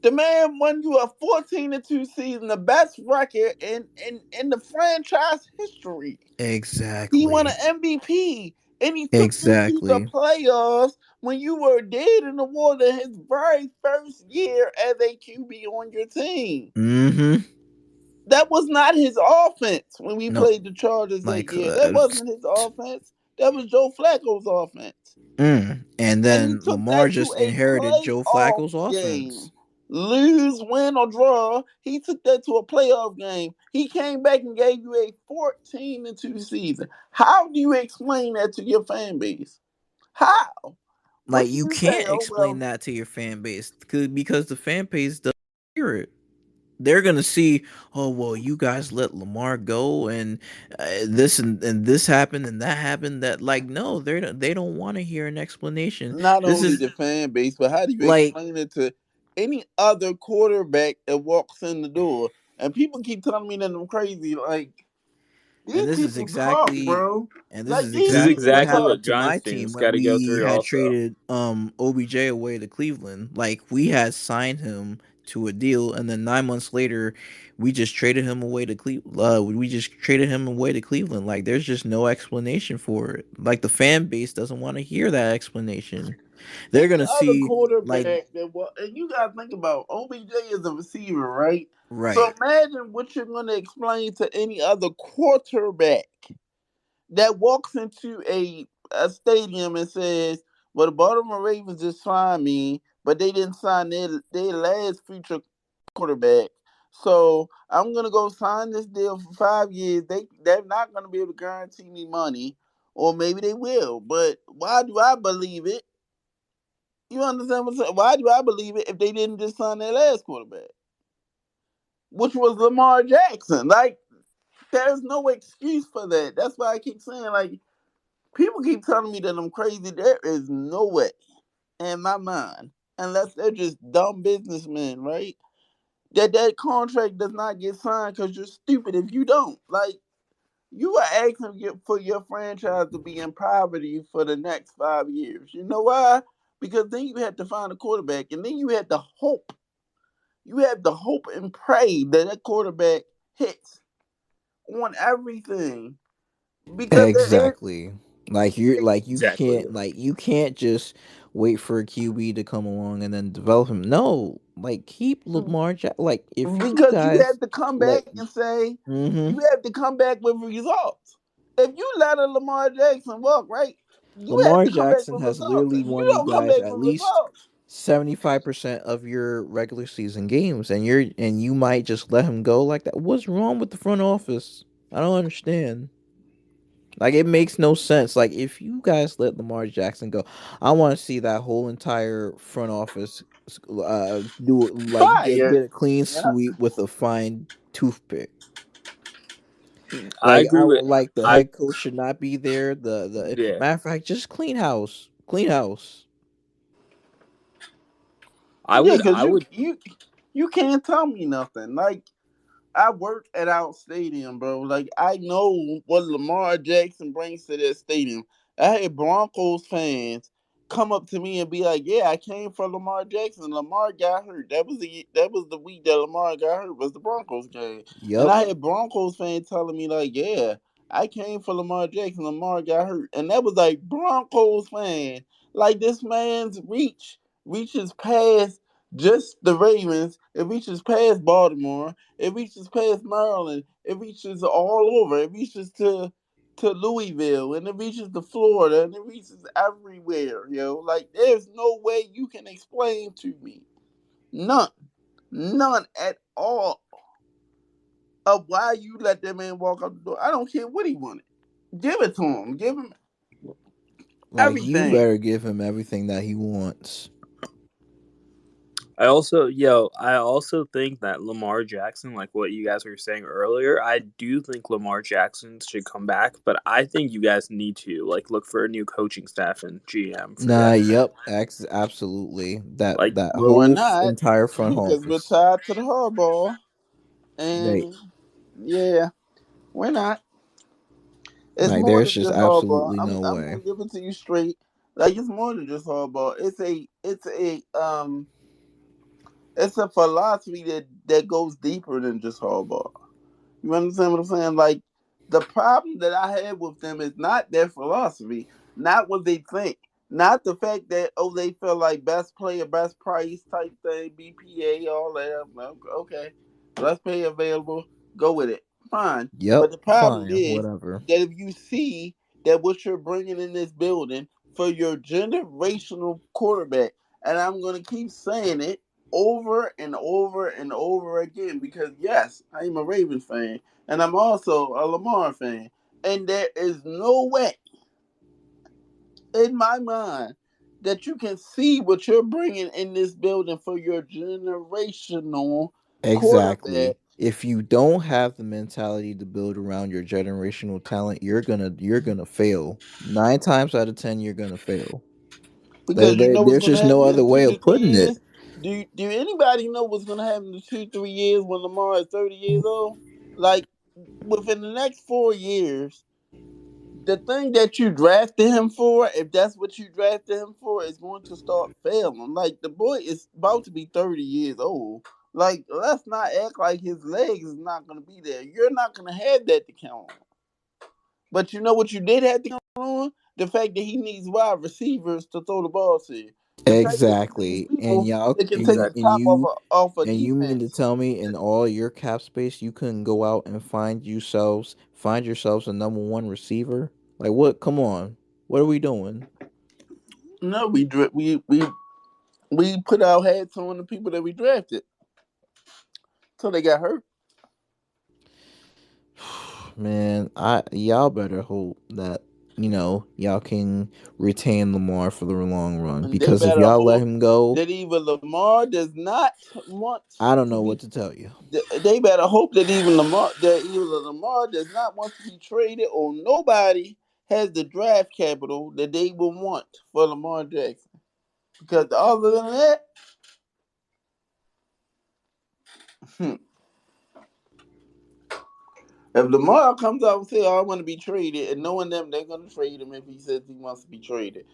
The man won you a 14-2 season, the best record in the franchise history. He won an
Exactly.
MVP, and he took you to the
Exactly.
playoffs when you were dead in the water his very first year as a QB on your team.
Mm-hmm.
That was not his offense when we
No.
played the Chargers that
Like.
year. That wasn't his offense. That was Joe Flacco's offense.
And
And he
then
took
Lamar
that to
just
a
inherited Joe
playoff
Flacco's offense.
game. Lose, win, or draw, he took that to a playoff game. He came back and gave you a 14-2 season. How do you explain that to your fan base? How? What
Like
do
you
you say?
can't
Oh
explain
well,
that to your fan base because the fan base doesn't hear it. They're gonna see, oh well, you guys let Lamar go, and and this happened and that happened. That like no, they don't want to hear an explanation.
not
This
only
is
the fan base, but how do you
like,
explain it to any other quarterback that walks in the door? And people keep telling me that I'm crazy. Like,
and
these people talk, bro.
this
Like,
is
these
This is
exactly
people
what
exactly
talk.
what
happened to my
Giants
team
fans
when
got to go
we
through
had
also.
traded OBJ away to Cleveland. Like we had signed him to a deal, and then 9 months later, we just traded him away to Cleveland. We just traded him away to Cleveland. Like there's just no explanation for it. Like the fan base doesn't want to hear that explanation. They're
Any
gonna
other
see like
quarterback that was, and you gotta think about OBJ is a receiver, right? So
right.
imagine what you're gonna explain to any other quarterback that walks into a stadium and says, "Well, the Baltimore Ravens just signed me, but they didn't sign their last future quarterback. So I'm gonna go sign this deal for 5 years. They're not gonna be able to guarantee me money, or maybe they will. But why do I believe it? You understand what I'm saying? Why do I believe it if they didn't just sign their last quarterback, which was Lamar Jackson? Like, there's no excuse for that. That's why I keep saying, like, people keep telling me that I'm crazy. There is no way in my mind, unless they're just dumb businessmen, right? That contract does not get signed because you're stupid if you don't. Like, you are asking for your franchise to be in poverty for the next 5 years. You know why? Because then you had to find a quarterback, and then you had to hope. You have to hope and pray that that quarterback hits on everything. Because there is
Exactly. Like
Exactly.
you can't just wait for a QB to come along and then develop him. No, like keep like if you
because you
guys
have to come
like
back and say
hmm
you have to come back with results. If you let a Lamar Jackson walk, right, you have
Lamar
to come back
Jackson
with
has
results.
literally
If you
won you
don't come
guys
back
at
with
least
results,
75% of your regular season games, and you might just let him go like that. What's wrong with the front office? I don't understand. Like it makes no sense. Like if you guys let Lamar Jackson go, I want to see that whole entire front office do like
fire.
get a clean
Yeah.
sweep with a fine toothpick.
I
Like
agree with
like the
I
head coach should not be there. The
yeah.
matter of fact, just clean house.
Yeah, because
I would
you can't tell me nothing. Like, I work at our stadium, bro. Like, I know what Lamar Jackson brings to that stadium. I had Broncos fans come up to me and be like, "Yeah, I came for Lamar Jackson. Lamar got hurt. That was the week that Lamar got hurt was the Broncos game." And
Yep,
I had Broncos fans telling me like, "Yeah, I came for Lamar Jackson. Lamar got hurt." And that was like Broncos fan. Like, this man's reaches past just the Ravens. It reaches past Baltimore. It reaches past Maryland. It reaches all over. It reaches to Louisville, and it reaches to Florida, and it reaches everywhere. Like, there's no way you can explain to me, none, none at all, of why you let that man walk out the door. I don't care what he wanted. Give it to him. Give him.
Like you
everything.
better give him everything that he wants.
I also think that Lamar Jackson, like what you guys were saying earlier, I do think Lamar Jackson should come back, but I think you guys need to like look for a new coaching staff and GM for
Nah,
that.
yep, absolutely. That
Like,
that
Well, we're
whole
not
entire front
because we're
office.
tied to the hardball,
They
and yeah, we're not. It's
like
more
there's
than
just
just hardball.
absolutely no
I'm
way.
gonna give it to you straight. Like it's more than just hardball. It's a philosophy that goes deeper than just hardball. You understand what I'm saying? Like the problem that I have with them is not their philosophy, not what they think, not the fact that they feel like best player, best price type thing, BPA, all that. Okay, best player available, go with it, fine.
Yep,
But the problem
fine,
is
whatever.
that if you see that what you're bringing in this building for your generational quarterback, and I'm gonna keep saying it over and over and over again because yes, I'm a Ravens fan and I'm also a Lamar fan, and there is no way in my mind that you can see what you're bringing in this building for your generational quarterback.
Exactly. If you don't have the mentality to build around your generational talent, you're gonna fail. 9 times out of 10, you're gonna fail.
Because you know what's
There's
going to
just no
happen
other
in
way
two to
of
three
putting it.
years. Do anybody know what's going to happen in 2 3 years when Lamar is 30 years old? Like within the next 4 years, the thing that you drafted him for, if that's what you drafted him for, is going to start failing. Like the boy is about to be 30 years old. Like let's not act like his legs is not going to be there. You're not going to have that to count on. But you know what you did have to count on? The fact that he needs wide receivers to throw the ball to. The fact that he needs
Exactly. And
people
y'all
that can take the
exactly.
top off a
and you mean to
defense.
tell me in all your cap space you couldn't go out and find yourselves a number one receiver? Like what? Come on. What are we doing?
No, we put our hats on the people that we drafted till they got hurt.
Man, I y'all better hope that y'all can retain Lamar for the long run
And they
because if
better
y'all let
hope
him go,
that even Lamar does not want
I don't
to
know what
be.
to tell you.
They better hope that even Lamar does not want to be traded, or nobody has the draft capital that they will want for Lamar Jackson. Because other than that, if Lamar comes out and say, "Oh, I want to be traded," and knowing them, they're gonna trade him if he says he wants to be traded.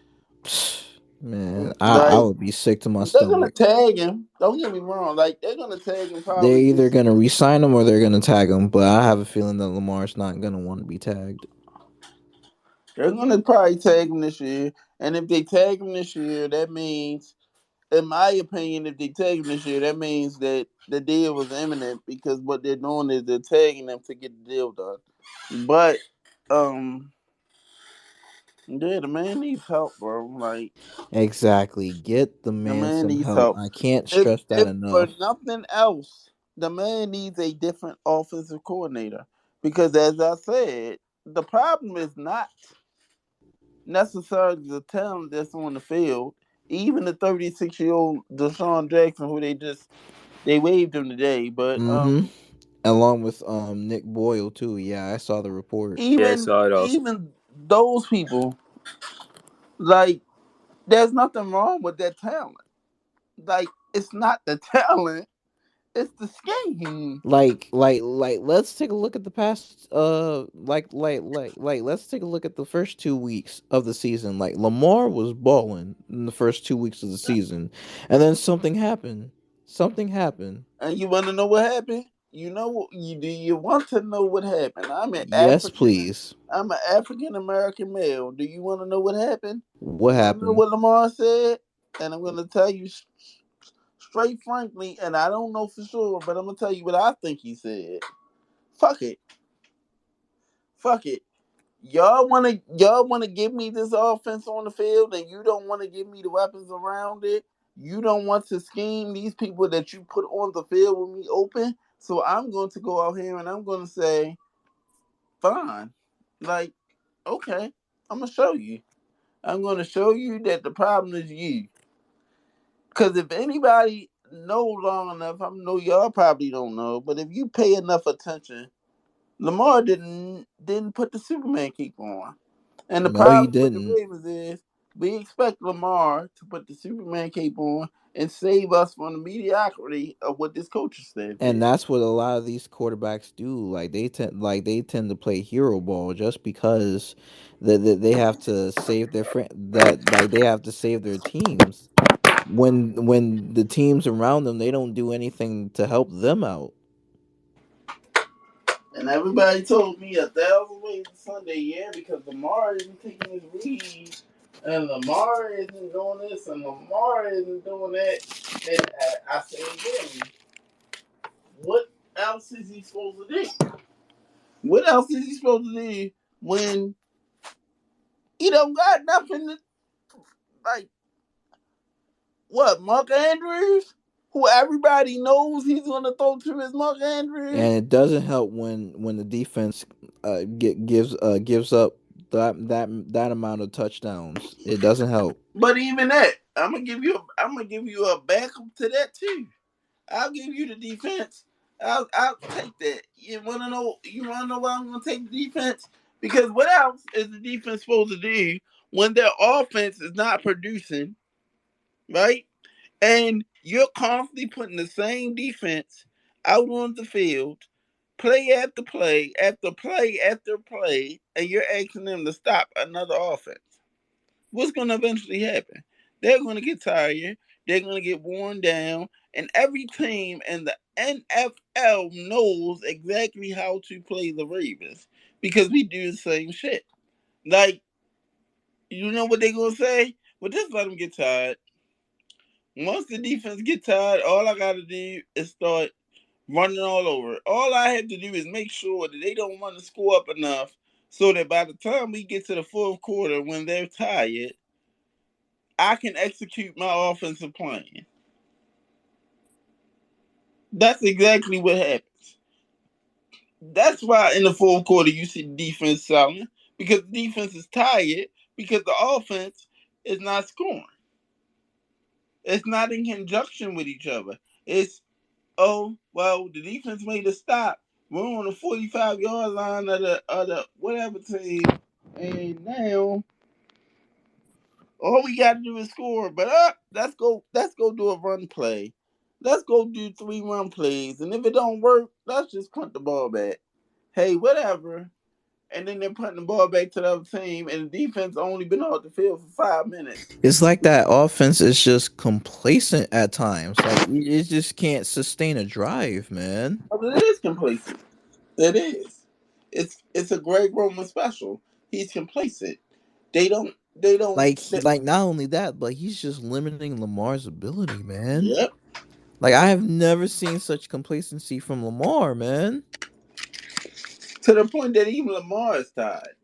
Man, I
Like
would be sick to my
they're gonna
stomach.
tag him. Don't get me wrong. Like they're gonna tag him
They're
probably
either
this
gonna
year.
re-sign him or they're gonna tag him, but I have a feeling that Lamar's not gonna want to be tagged.
They're gonna probably tag him this year. And if they tag him this year, that means, in my opinion, if they tag him this year, that means that the deal was imminent because what they're doing is they're tagging them to get the deal done. But um, yeah, the man needs help, bro. Like
Exactly. Get the
the
man
man
some
needs
help.
help.
I can't
If
stress that
if for
enough.
nothing else, the man needs a different offensive coordinator. Because as I said, the problem is not necessarily the talent that's on the field. Even the 36-year-old Deshaun Jackson, who they waived him today, but
Mm-hmm. Along with Nick Boyle too. Yeah, I saw the report.
Yeah, I
even
saw it also.
even those people, like, there's nothing wrong with that talent. Like, it's not the talent, it's the scheme.
Let's take a look at the past let's take a look at the first 2 weeks of the season. Like Lamar was balling in the first 2 weeks of the season, and then something happened. Something happened.
And you want to know what happened? You know, you want to know what happened?
Yes, please.
I'm an African American male. Do you want to know what happened?
What
You want to know
happened?
what Lamar said? And I'm going to tell you straight frankly, and I don't know for sure, but I'm going to tell you what I think he said. Fuck it. Fuck it. Y'all wanna give me this offense on the field and you don't want to give me the weapons around it. You don't want to scheme these people that you put on the field with me open. So I'm going to go out here and I'm going to say, fine. Like, okay, I'm gonna show you. I'm going to show you that the problem is you. Because if anybody know long enough, I know y'all probably don't know, but if you pay enough attention, Lamar didn't put the Superman cape on. And the
No, he
problem with the
didn't.
Ravens is we expect Lamar to put the Superman cape on and save us from the mediocrity of what this coaching staff
And
did.
that's what a lot of these quarterbacks do. Like they tend to play hero ball just because they have to save their friend that like they have to save their teams. When the teams around them, they don't do anything to help them out.
And everybody told me 1,000 ways to Sunday, yeah, because Lamar isn't taking his read, and Lamar isn't doing this, and Lamar isn't doing that. And I say again, what else is he supposed to do? What else is he supposed to do when he don't got nothing to, like, what, Mark Andrews? Who everybody knows he's going to throw to his Mark Andrews?
And it doesn't help when the defense gives up that amount of touchdowns. It doesn't help.
But even that, I'm gonna give you a backup to that too. I'll give you the defense. I'll take that. You wanna know why I'm gonna take the defense? Because what else is the defense supposed to do when their offense is not producing, right? And you're constantly putting the same defense out on the field, play after play after play after play, and you're asking them to stop another offense. What's going to eventually happen? They're going to get tired. They're going to get worn down. And every team in the NFL knows exactly how to play the Ravens because we do the same shit. Like, you know what they're going to say? Well, just let them get tired. Once the defense get tired, all I got to do is start running all over. All I have to do is make sure that they don't want to score up enough so that by the time we get to the fourth quarter when they're tired, I can execute my offensive plan. That's exactly what happens. That's why in the fourth quarter you see the defense selling because the defense is tired because the offense is not scoring. It's not in conjunction with each other. It's oh well, the defense made a stop. We're on the 45-yard line of the whatever team, and now all we got to do is score. But let's go do a run play. Let's go do 3 run plays. And if it don't work, let's just punt the ball back. Hey, whatever. And then they're punting the ball back to the other team, and the defense only been off the field for 5 minutes.
It's like that offense is just complacent at times. Like it just can't sustain a drive, man.
But it is complacent. It is. It's a Greg Roman special. He's complacent. They don't. They don't.
Like not only that, but he's just limiting Lamar's ability, man.
Yep.
Like I have never seen such complacency from Lamar, man.
To the point that even Lamar is tired.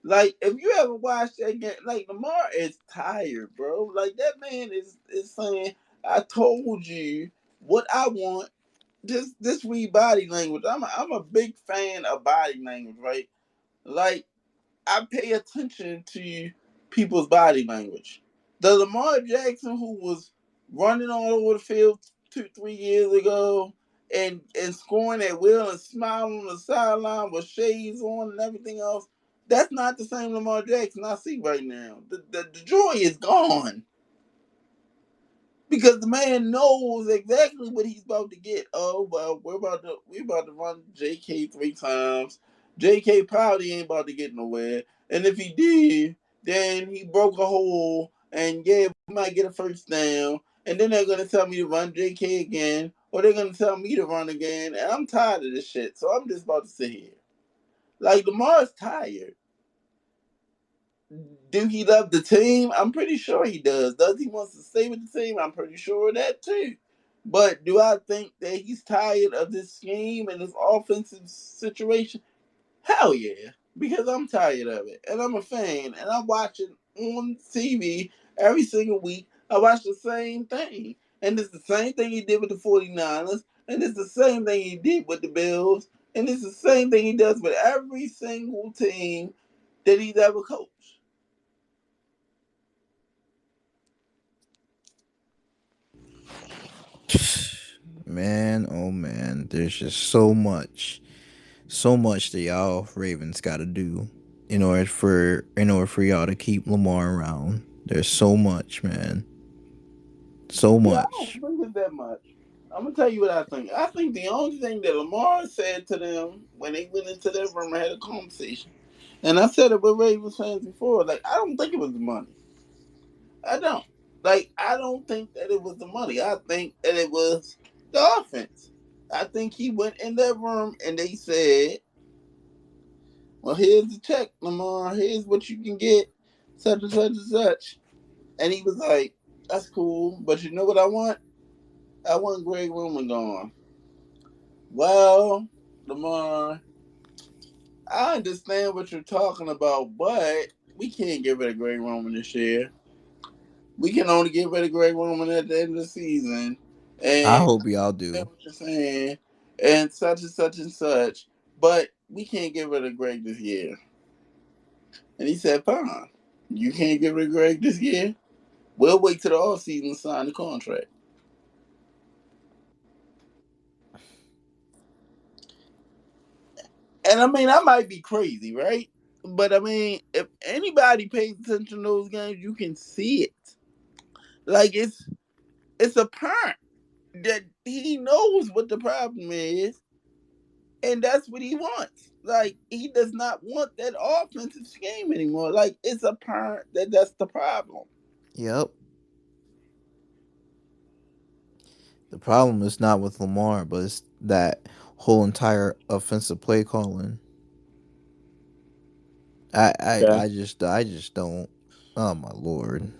Like if you ever watch that game, like Lamar is tired, bro. Like that man is saying, "I told you what I want." This read body language. I'm a big fan of body language, right? Like I pay attention to people's body language. The Lamar Jackson who was running all over the field 2, 3 years ago and scoring at will and smiling on the sideline with shades on and everything else. That's not the same Lamar Jackson I see right now. The joy is gone because the man knows exactly what he's about to get. Oh well, we're about to run JK 3 times. JK probably ain't about to get nowhere, and if he did, then he broke a hole, and yeah, we might get a first down. And then they're gonna tell me to run JK again, or they're gonna tell me to run again, and I'm tired of this shit. So I'm just about to sit here. Like Lamar's tired. Do he love the team? I'm pretty sure he does. Does he want to stay with the team? I'm pretty sure of that too. But do I think that he's tired of this scheme and this offensive situation? Hell yeah. Because I'm tired of it. And I'm a fan. And I watch it on TV every single week. I watch the same thing. And it's the same thing he did with the 49ers. And it's the same thing he did with the Bills. And it's the same thing he does with every single team that he's ever coached.
Man, oh man, there's just so much that y'all Ravens got to do in order for y'all to keep Lamar around. There's so much, man, so
Yeah, I don't
much.
think it's that much. I'm gonna tell you what I think. I think the only thing that Lamar said to them when they went into their room and had a conversation, and I said it with Ravens fans before, like I don't think it was the money. I don't. Like I don't think that it was the money. I think that it was the offense. I think he went in that room and they said, "Well, here's the check, Lamar. Here's what you can get, such and such and such." And he was like, "That's cool, but you know what I want? I want Greg Roman gone." Well, Lamar, I understand what you're talking about, but we can't get rid of Greg Roman this year. We can only get rid of Greg Roman at the end of the season.
I
And
hope y'all
I understand
do.
what you're saying, and such and such and such, but we can't get rid of Greg this year. And he said, fine. You can't get rid of Greg this year? We'll wait till the off season to sign the contract. And I mean, I might be crazy, right? But I mean, if anybody pays attention to those games, you can see it. Like it's apparent that he knows what the problem is, and that's what he wants. Like he does not want that offensive scheme anymore. Like it's apparent that that's the problem.
Yep. The problem is not with Lamar, but it's that whole entire offensive play calling.
Yeah.
I just don't. Oh my lord.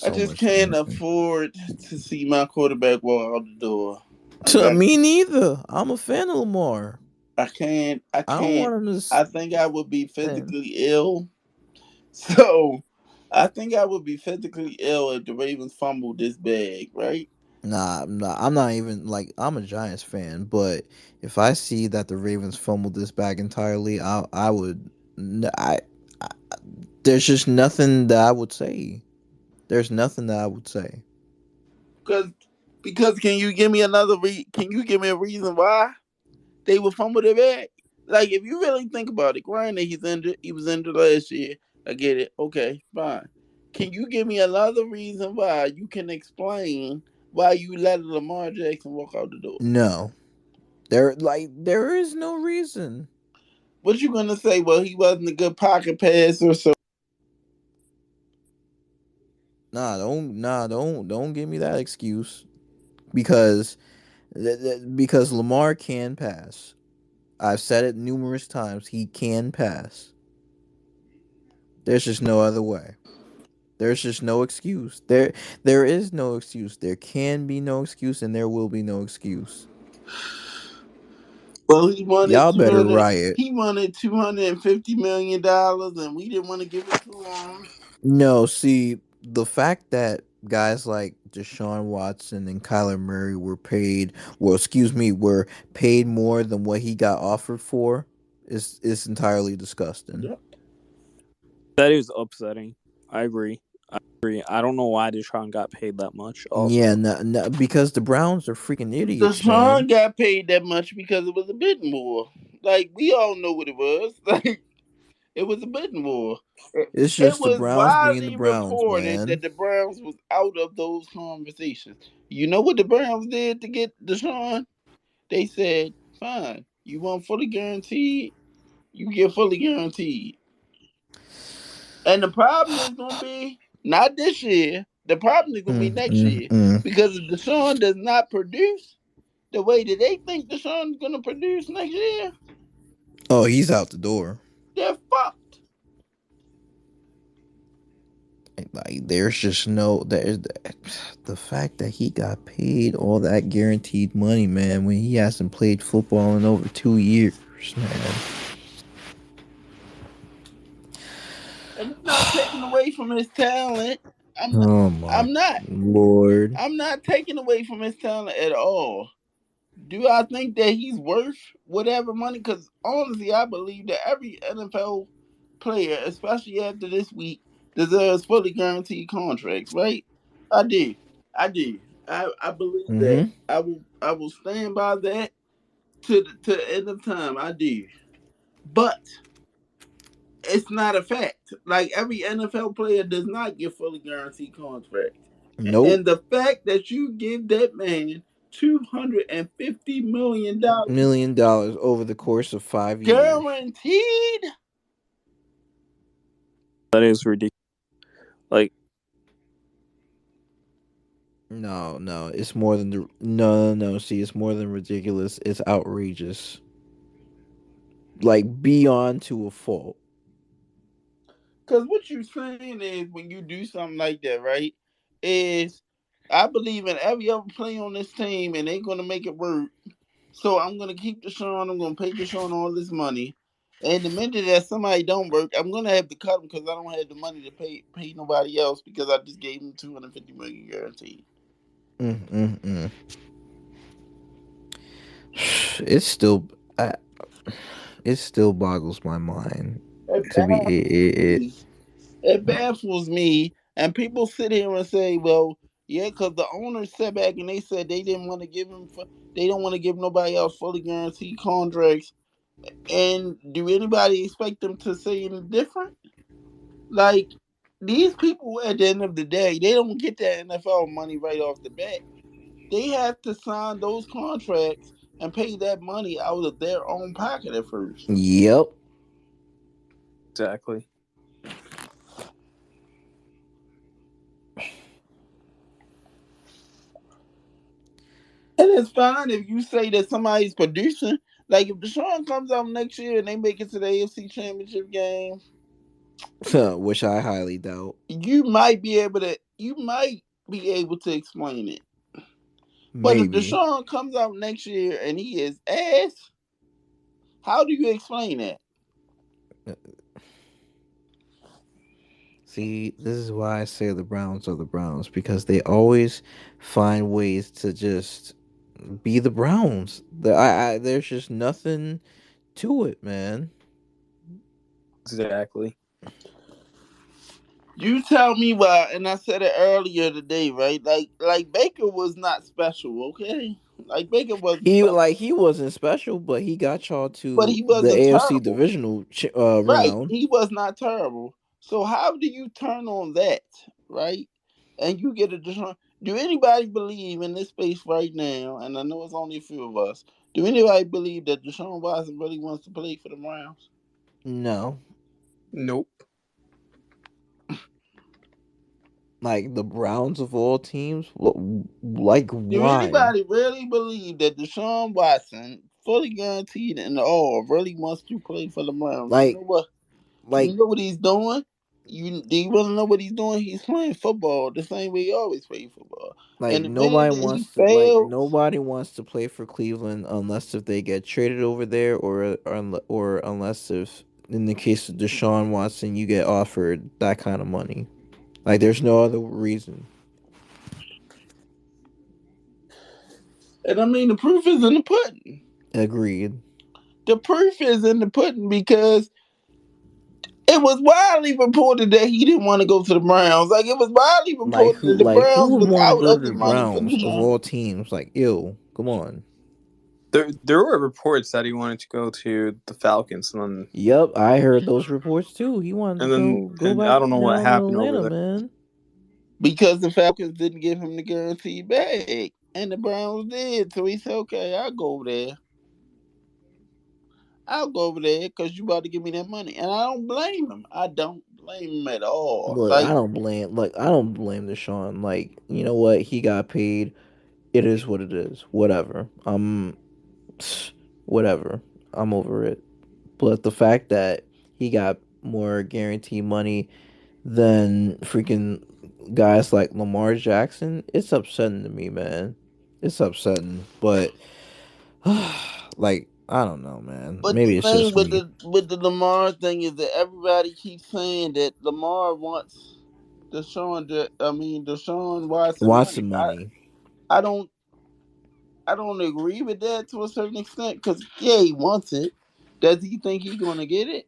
I
So
just
much for
can't
nothing.
afford to see my quarterback walk out the door.
To
I,
me neither. I'm a fan of Lamar.
I can't. I
I don't
can't.
want him to.
I think I would be
Man.
physically ill. So I think I would be physically ill if the Ravens fumbled this bag, right?
Nah, I'm not even like I'm a Giants fan, but if I see that the Ravens fumbled this back entirely, I would. I there's just nothing that I would say. There's nothing that I would say.
Because because can you give me a reason why they would fumble their bag? Like if you really think about it, granted he was injured last year. I get it. Okay, fine. Can you give me another reason why you can explain why you let Lamar Jackson walk out the door?
No, there is no reason.
What you gonna say? Well, he wasn't a good pocket passer, so
Don't give me that excuse because because Lamar can pass. I've said it numerous times. He can pass. There's just no other way. There's just no excuse. There is no excuse. There can be no excuse and there will be no excuse.
well he wanted
Y'all
two
better
hundred.
riot.
He wanted $250 million, and we didn't want to give it to him.
No, see, the fact that guys like Deshaun Watson and Kyler Murray were paid more than what he got offered for is entirely disgusting.
Yep.
That is upsetting. I agree. I agree. I don't know why Deshaun got paid that much.
Yeah,
Also,
no, because the Browns are freaking idiots,
Deshaun
man.
got paid that much because it was a bidding war. Like we all know what it was. Like it was a bidding war.
It's
It
just the
was
Browns being the
widely
Browns,
reported
man.
that the Browns was out of those conversations. You know what the Browns did to get Deshaun? They said, "Fine, you want fully guaranteed, you get fully guaranteed." And the problem is going to be not this year. The problem is going to be
Mm,
next
mm,
year
mm.
because if Deshaun does not produce the way that they think Deshaun's going to produce next year,
Oh, he's out the door.
they're fucked.
Like there's just no there's the fact that he got paid all that guaranteed money, man, when he hasn't played football in over 2 years, man.
And it's not taking away from his talent. I'm not.
Oh my
I'm not.
lord.
I'm not taking away from his talent at all. Do I think that he's worth whatever money? Because honestly, I believe that every NFL player, especially after this week, deserves fully guaranteed contracts, right? I do. I do. I believe that.
Mm-hmm.
I will stand by that to the end of time. I do. But it's not a fact. Like every NFL player does not get fully guaranteed contracts.
Nope.
And the fact that you give that man $250 million
$1 million over the course of 5 years.
guaranteed.
That is ridiculous. Like,
No, it's more than the no. See, it's more than ridiculous. It's outrageous, like beyond to a fault.
Because what you're saying is when you do something like that, right? Is I believe in every other play on this team and they're going to make it work. So I'm going to keep Deshaun. I'm going to pay Deshaun all this money. And the minute that somebody don't work, I'm going to have to cut him because I don't have the money to pay nobody else because I just gave him 250 million guaranteed.
Mm. It's still, I, it still boggles my mind.
It
To be
baffles
it
me. It baffles me. And people sit here and say, well, yeah, because the owners sat back and they said they didn't want to give him, they don't want to give nobody else fully guaranteed contracts. And do anybody expect them to say any different? Like, these people at the end of the day, they don't get that NFL money right off the bat. They have to sign those contracts and pay that money out of their own pocket at first.
Yep.
exactly.
And it's fine if you say that somebody's producing. Like if Deshaun comes out next year and they make it to the AFC Championship game,
Which I highly doubt.
you might be able to explain it. But if
Maybe.
Deshaun comes out next year and he is ass, how do you explain that?
See, this is why I say the Browns are the Browns because they always find ways to just be the Browns. There's just nothing to it, man.
Exactly.
You tell me why, and I said it earlier today, right? Like Baker was not special, okay? Like Baker wasn't special,
He wasn't special, but he got y'all
but
to
he
the
wasn't
AFC
terrible.
divisional
Right.
round.
He was not terrible. So how do you turn on that, right? And you get a Deshaun. Do anybody believe in this space right now? And I know it's only a few of us. Do anybody believe that Deshaun Watson really wants to play for the Browns?
No,
Nope.
like the Browns of all teams. Like
Do
why?
anybody really believe that Deshaun Watson, fully guaranteed and all, really wants to play for the Browns? You know
Like
what? You
like
know what he's doing? Do you want to know what he's doing? He's playing football the same way he always played football. And the minute that he fails,
nobody wants to play for Cleveland unless if they get traded over there or unless if in the case of Deshaun Watson you get offered that kind of money. Like there's no other reason.
and I mean the proof is in the pudding.
Agreed.
The proof is in the pudding because it was widely reported that he didn't want to go to the Browns. Like it was widely reported that the
Who
Browns
would
was
want to
out
go to
of
the
the money for
Browns of
Deshaun.
all teams? Like, ew, come on.
There were reports that he wanted to go to the Falcons, and
Yep, I heard those reports too. He wanted to go
and
back
I don't know what
down to
happened over
Atlanta,
there.
man.
Because the Falcons didn't give him the guaranteed bag. And the Browns did. So he said, okay, I'll go over there. I'll go over there because you about to give me that money. And I don't blame him. I don't blame him at all. Like,
I don't blame Deshaun. Like, you know what? He got paid. It is what it is. Whatever. Whatever. I'm over it. But the fact that he got more guaranteed money than freaking guys like Lamar Jackson, it's upsetting to me, man. It's upsetting. But like, I don't know, man.
but the
Maybe it's
thing
just
with
me.
the Lamar thing is that everybody keeps saying that Lamar wants Deshaun Watson
Wants
money.
some money.
I don't I don't agree with that to a certain extent because yeah, he wants it. Does he think he's gonna get it?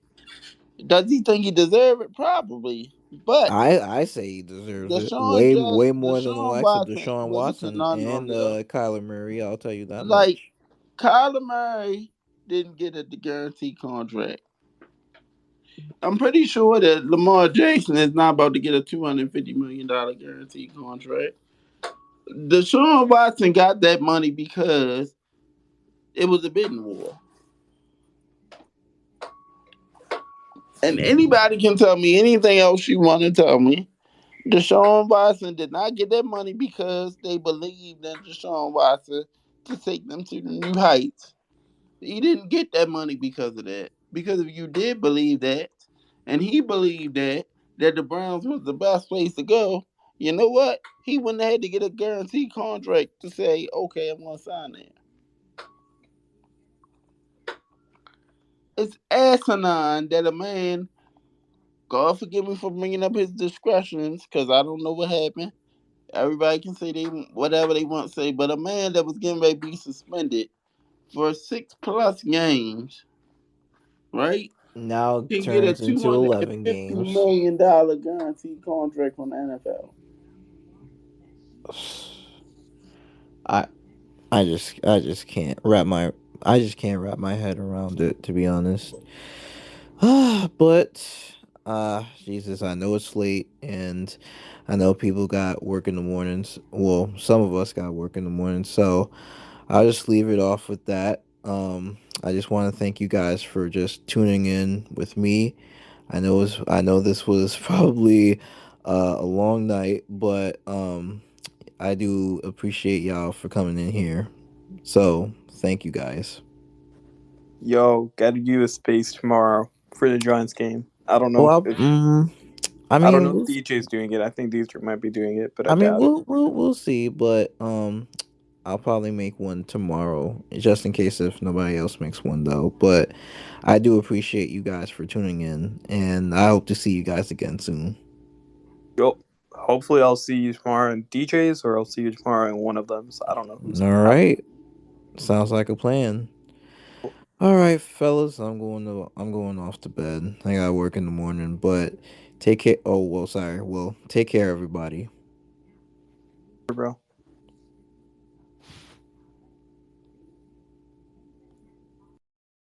Does he think he deserve it? Probably. But
I say he deserves it way more than the
Deshaun
likes of
Watson.
Deshaun
Well, listen,
Watson
no,
and
yeah.
Kyler Murray. I'll tell you that
Like
much.
Kyler Murray didn't get a guaranteed contract. I'm pretty sure that Lamar Jackson is not about to get a $250 million guaranteed contract. Deshaun Watson got that money because it was a bidding war. And anybody can tell me anything else you want to tell me. Deshaun Watson did not get that money because they believed in Deshaun Watson to take them to the new heights. He didn't get that money because of that. Because if you did believe that, and he believed that the Browns was the best place to go, you know what? He wouldn't have had to get a guaranteed contract to say, okay, I'm going to sign there. It's asinine that a man, God forgive me for bringing up his discretions, because I don't know what happened. Everybody can say they whatever they want to say, but a man that was getting ready to be suspended for 6+ games, right?
Now
Can get a
turns into
$250
11 games.
million guaranteed contract from the NFL.
I I just can't wrap my head around it, to be honest. But Jesus, I know it's late, and I know people got work in the mornings. Well, some of us got work in the morning, so I'll just leave it off with that. I just want to thank you guys for just tuning in with me. I know this was probably a long night, but I do appreciate y'all for coming in here. So thank you guys.
Yo, gotta give a space tomorrow for the Giants game.
Well, I
I don't
mean,
know if DJ's doing it. I think DJ might be doing it, but I
I mean,
doubt it.
we'll see, but I'll probably make one tomorrow, just in case if nobody else makes one though. But I do appreciate you guys for tuning in, and I hope to see you guys again soon.
Yo, hopefully I'll see you tomorrow in DJ's, or I'll see you tomorrow in one of them. So I don't know who's
All
happening.
right, sounds like a plan. All right, fellas, I'm going off to bed. I got work in the morning, but take care. Oh well, sorry. Well, take care, everybody.
Bro.